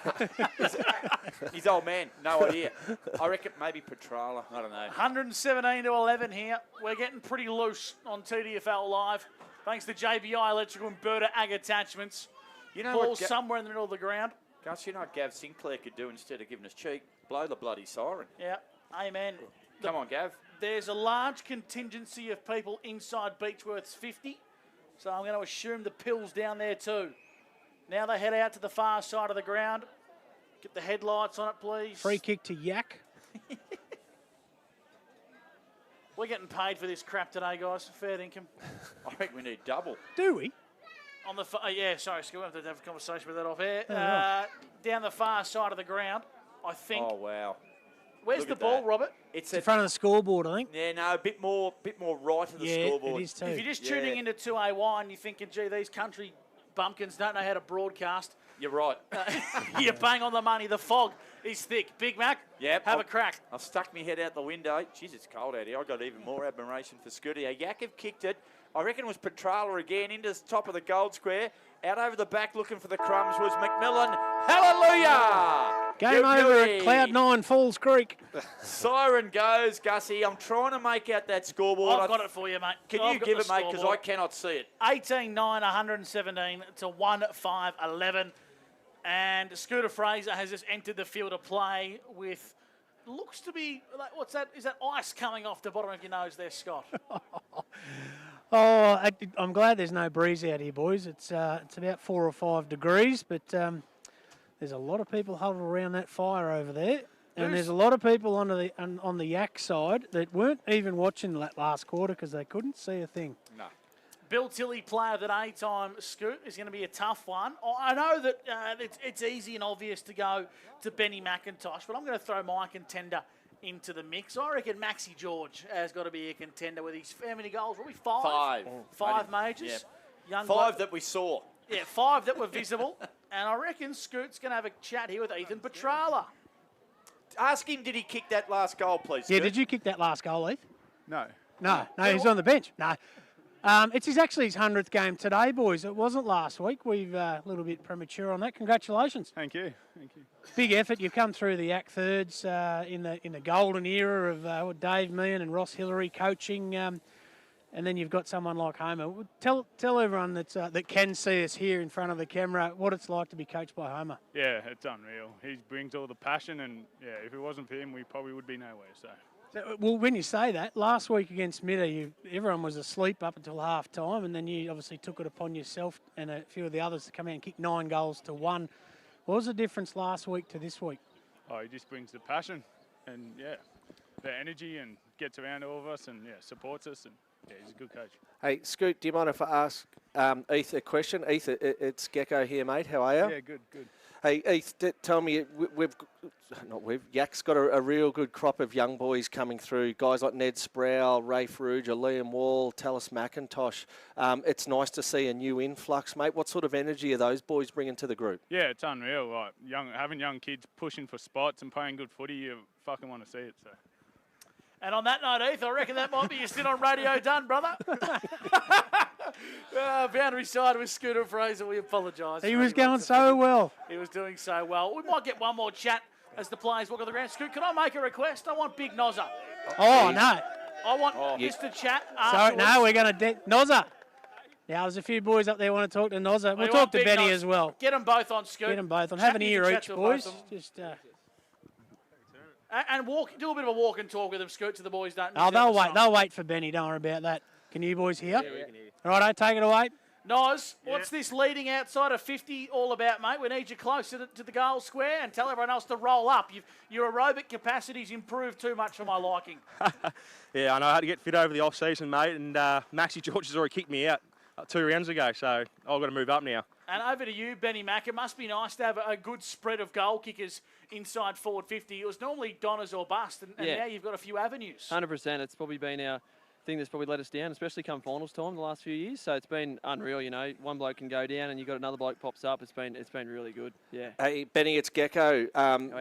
His old man, no idea. I reckon maybe Petrarca. I don't know. 117 to 11 here. We're getting pretty loose on TDFL Live. Thanks to JBI Electrical and Berta Ag Attachments. You know Ball what, somewhere in the middle of the ground. Gus, you know what Gav Sinclair could do instead of giving us cheek? Blow the bloody siren. Yeah, amen. Come on, Gav. There's a large contingency of people inside Beechworth's 50, so I'm going to assume the pill's down there too. Now they head out to the far side of the ground. Get the headlights on it, please. Free kick to Yak. We're getting paid for this crap today, guys. Fair income. I reckon we need double. Do we? On the yeah, sorry, Scott, we'll have to have a conversation with that off air. right. Down the far side of the ground, I think. Oh, wow. Where's Look the at ball, that. Robert? It's in front of the scoreboard, I think. Yeah, no, a bit more right of the scoreboard. It is too. If you're just tuning into 2AY and you're thinking, gee, these country bumpkins don't know how to broadcast, You're right. you're bang on the money. The fog is thick. Big Mac, Yep. have a crack. I've stuck my head out the window. Jeez, it's cold out here. I've got even more admiration for Scooty. Yakov kicked it. I reckon it was Petrarca again into the top of the gold square. Out over the back looking for the crumbs was McMillan. Hallelujah! Game over at Cloud 9 Falls Creek. Siren goes, Gussie. I'm trying to make out that scoreboard. I've got it for you, mate. Can I've you got give the it, mate, because I scoreboard. cannot see it. 18-9, 117 to 1-5-11. And Scooter Fraser has just entered the field of play with, looks to be, what's that? Is that ice coming off the bottom of your nose there, Scott? I'm glad there's no breeze out here, boys. It's about 4 or 5 degrees, but there's a lot of people huddled around that fire over there. And there's a lot of people on the Yak side that weren't even watching that last quarter because they couldn't see a thing. No. Bill Tilley, player of the day time, Scoot, is going to be a tough one. I know that it's easy and obvious to go to Benny McIntosh, but I'm going to throw my contender into the mix. I reckon Maxi George has got to be a contender with his how many goals? Probably 5? 5 majors. Yep. Young 5 bloke. that we saw. Yeah, 5 that were visible. And I reckon Scoot's going to have a chat here with Ethan Petrala. Ask him, did he kick that last goal, please? Yeah, Scoot? did you kick that last goal, Heath? No. No, he's on the bench. No. It's actually his 100th game today, boys. It wasn't last week. We've a little bit premature on that. Congratulations. Thank you. Big effort. You've come through the Yak Thirds in the golden era of Dave Meehan and Ross Hillary coaching, and then you've got someone like Homer. Tell everyone that can see us here in front of the camera what it's like to be coached by Homer. Yeah, it's unreal. He brings all the passion, and yeah, if it wasn't for him, we probably would be nowhere. So. Well, when you say that, last week against Mitter, everyone was asleep up until half time, and then you obviously took it upon yourself and a few of the others to come out and kick 9 goals to 1. What was the difference last week to this week? Oh, he just brings the passion and, the energy and gets around all of us and, supports us. And, he's a good coach. Hey, Scoot, do you mind if I ask Heath a question? Heath, it's Gecko here, mate. How are you? Yeah, good. Hey, Heath, tell me, Yak's got a real good crop of young boys coming through, guys like Ned Sproul, Ray Ferrugia, Liam Wall, Tallis McIntosh. It's nice to see a new influx, mate. What sort of energy are those boys bringing to the group? Yeah, it's unreal. Like, having young kids pushing for spots and playing good footy, you fucking want to see it. So. And on that note, Heath, I reckon that might be your stint on radio done, brother. Boundary side with Scooter Fraser. We apologise. He was going so well. He was doing so well. We might get one more chat as the players walk on the ground. Scoot, can I make a request? I want Big Nozza. Oh, no. I want Mr. Chat Sorry, afterwards. no, we're going to... Nozza. Now, there's a few boys up there want to talk to Nozza. We'll talk to Benny as well. Get them both on, Scoot. Get them both on. Chat, Have an you can ear chat each, to boys. both of them. Just... And do a bit of a walk and talk with them, Scoot, to the boys. Don't miss Oh, out they'll the wait. song. They'll wait for Benny. Don't worry about that. Can you boys hear? Yeah, we can hear you. Righto, take it away. Noz, what's this leading outside of 50 all about, mate? We need you close to the goal square and tell everyone else to roll up. Your aerobic capacity's improved too much for my liking. Yeah, I know. I had to get fit over the off-season, mate, and Maxie George has already kicked me out 2 rounds ago, so I've got to move up now. And over to you, Benny Mack. It must be nice to have a good spread of goal kickers inside forward 50. It was normally Donners or bust, and now you've got a few avenues. 100%. It's probably been our thing that's probably let us down, especially come finals time the last few years. So it's been unreal, you know. One bloke can go down and you've got another bloke pops up. It's been really good, yeah. Hey, Benny, it's Gecko.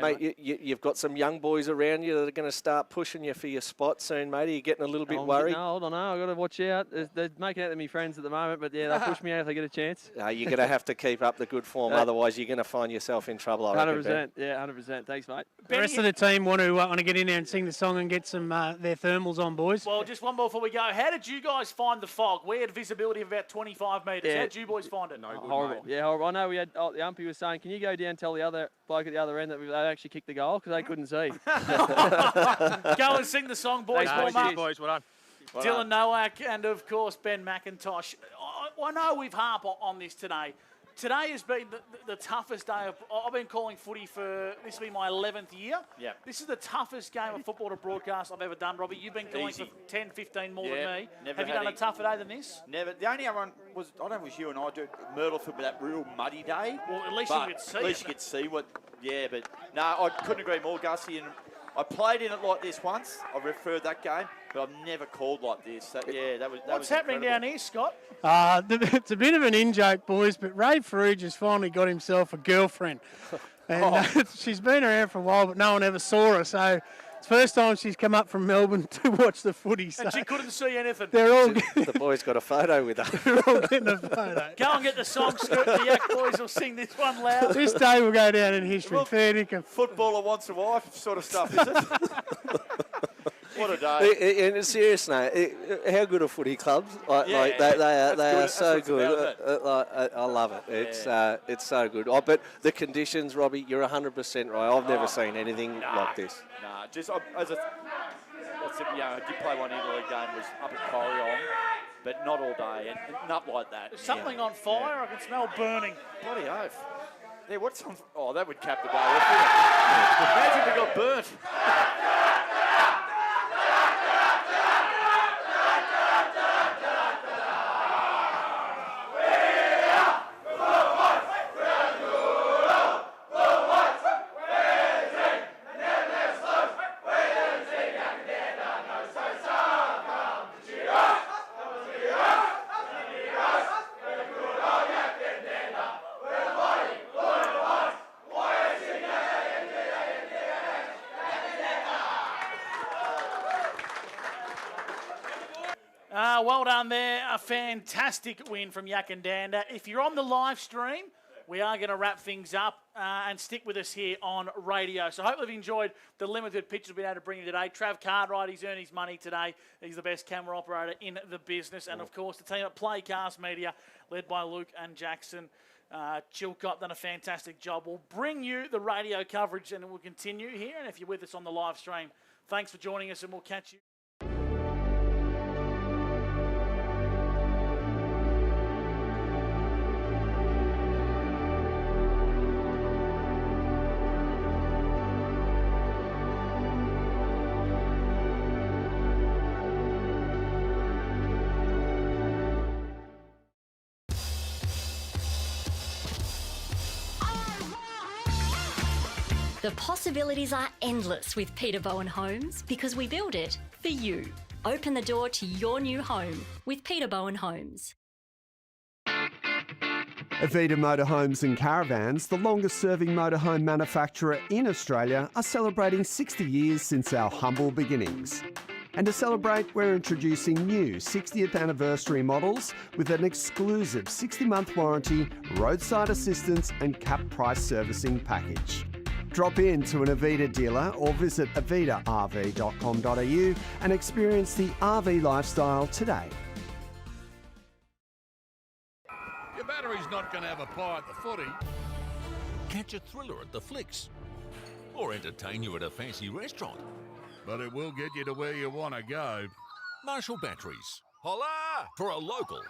Mate, you've got some young boys around you that are going to start pushing you for your spot soon, mate. Are you getting a little bit worried? I don't know. I've got to watch out. They're making out to me friends at the moment, but yeah, they'll push me out if they get a chance. You're going to have to keep up the good form, otherwise you're going to find yourself in trouble, I reckon, 100%, yeah, 100%. Thanks, mate. The rest of the team want to get in there and sing the song and get some their thermals on, boys. Well, just one more before we go. How did you guys find the fog? We had visibility of about 25 metres. Yeah. How did you boys find it? Horrible. Yeah, horrible. I know we had the umpy was saying, can you go down and tell the other bloke at the other end that they actually kicked the goal because they couldn't see. Go and sing the song, boys. Thanks, Warm up. Boys, well done. Dylan Nowak and, of course, Ben McIntosh. I know we've harped on this today. Today has been the toughest day. I've been calling footy this will be my 11th year. Yeah. This is the toughest game of football to broadcast I've ever done, Robbie. You've been calling for 10, 15 more than me. Have you done a tougher day than this? Never. The only other one was, I don't know if it was you and I, Myrtleford with that real muddy day. Well, at least you could see it. At least you could see what, but no, I couldn't agree more, Gussie. And I played in it like this once. I referred that game, but I've never called like this. That was What's happening down here, Scott? It's a bit of an in-joke, boys, but Ray Ferrugia's finally got himself a girlfriend. And she's been around for a while, but no one ever saw her. So it's the first time she's come up from Melbourne to watch the footy. So And she couldn't see anything. they're all The boy's got a photo with her. they're all getting a photo. Go and get the song, Scoot. The Yak boys will sing this one loud. This day will go down in history. Fair dinkum. Footballer wants a wife sort of stuff, is it? What a day. In serious note, how good are footy clubs? Like they are so good. I love it. It's so good. But the conditions, Robbie, you're 100% right. I've never seen anything like this. Nah, just I did play one interleague game, was up at Corrion, but not all day and not like that. There's something on fire. I can smell burning. Bloody oath. Yeah, what's on? Oh, that would cap the day off. Imagine we got burnt. Well done there. A fantastic win from Yackandandah. If you're on the live stream, we are going to wrap things up and stick with us here on radio. So hopefully you've enjoyed the limited pictures we've been able to bring you today. Trav Cartwright, he's earned his money today. He's the best camera operator in the business. And, of course, the team at Playcast Media, led by Luke and Jackson. Chilcott done a fantastic job. We'll bring you the radio coverage and we'll continue here. And if you're with us on the live stream, thanks for joining us and we'll catch you. The possibilities are endless with Peterbowen Homes because we build it for you. Open the door to your new home with Peterbowen Homes. Avita Motorhomes and Caravans, the longest-serving motorhome manufacturer in Australia, are celebrating 60 years since our humble beginnings. And to celebrate, we're introducing new 60th anniversary models with an exclusive 60-month warranty, roadside assistance and cap price servicing package. Drop in to an Avita dealer or visit avitarv.com.au and experience the RV lifestyle today. Your battery's not going to have a pie at the footy. Catch a thriller at the flicks. Or entertain you at a fancy restaurant. But it will get you to where you want to go. Marshall Batteries. Holla! For a local.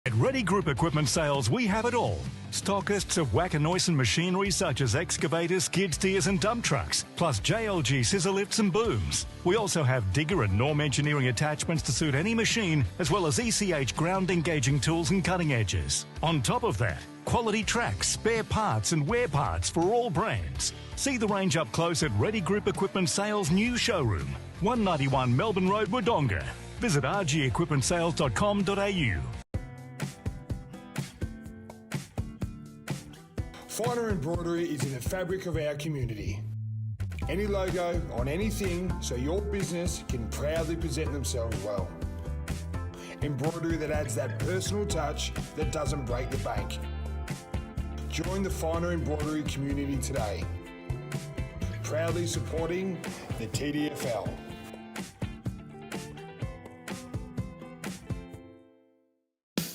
At Ready Group Equipment Sales, we have it all. Stockists of Wackanoisin machinery such as excavators, skid steers and dump trucks, plus JLG scissor lifts and booms. We also have digger and norm engineering attachments to suit any machine, as well as ECH ground engaging tools and cutting edges. On top of that, quality tracks, spare parts and wear parts for all brands. See the range up close at Ready Group Equipment Sales' new showroom, 191 Melbourne Road, Wodonga. Visit rgequipmentsales.com.au. Finer embroidery is in the fabric of our community. Any logo on anything so your business can proudly present themselves well. Embroidery that adds that personal touch that doesn't break the bank. Join the Finer embroidery community today. Proudly supporting the TDFL.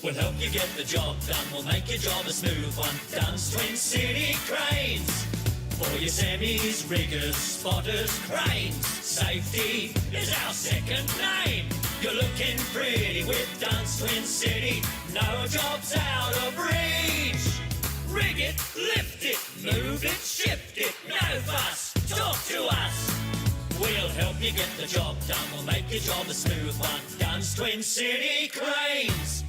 We'll help you get the job done. We'll make your job a smooth one. Dunn's Twin City Cranes. For your semis, riggers, spotters, cranes. Safety is our second name. You're looking pretty with Dunn's Twin City. No job's out of reach. Rig it, lift it, move it, shift it. No fuss, talk to us. We'll help you get the job done. We'll make your job a smooth one. Dunn's Twin City Cranes.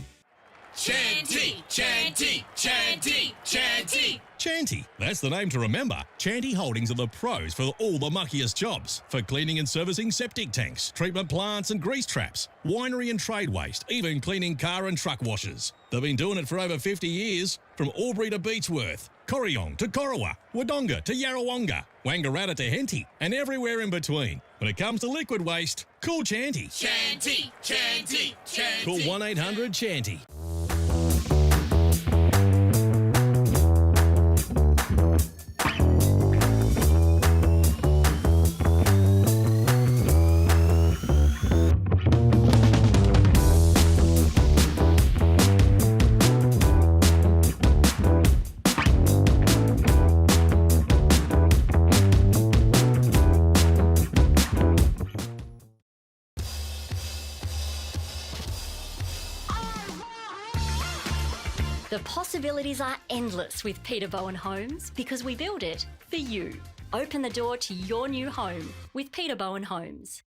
Chanty, Chanty, Chanty, Chanty. Chanty, that's the name to remember. Chanty Holdings are the pros for all the muckiest jobs. For cleaning and servicing septic tanks, treatment plants and grease traps, winery and trade waste, even cleaning car and truck washers. They've been doing it for over 50 years, from Albury to Beechworth, Corryong to Corowa, Wodonga to Yarrawonga, Wangaratta to Henty, and everywhere in between. When it comes to liquid waste, call Chanty. Chanty, Chanty, Chanty. Call 1-800-CHANTY. The possibilities are endless with Peterbowen Homes because we build it for you. Open the door to your new home with Peterbowen Homes.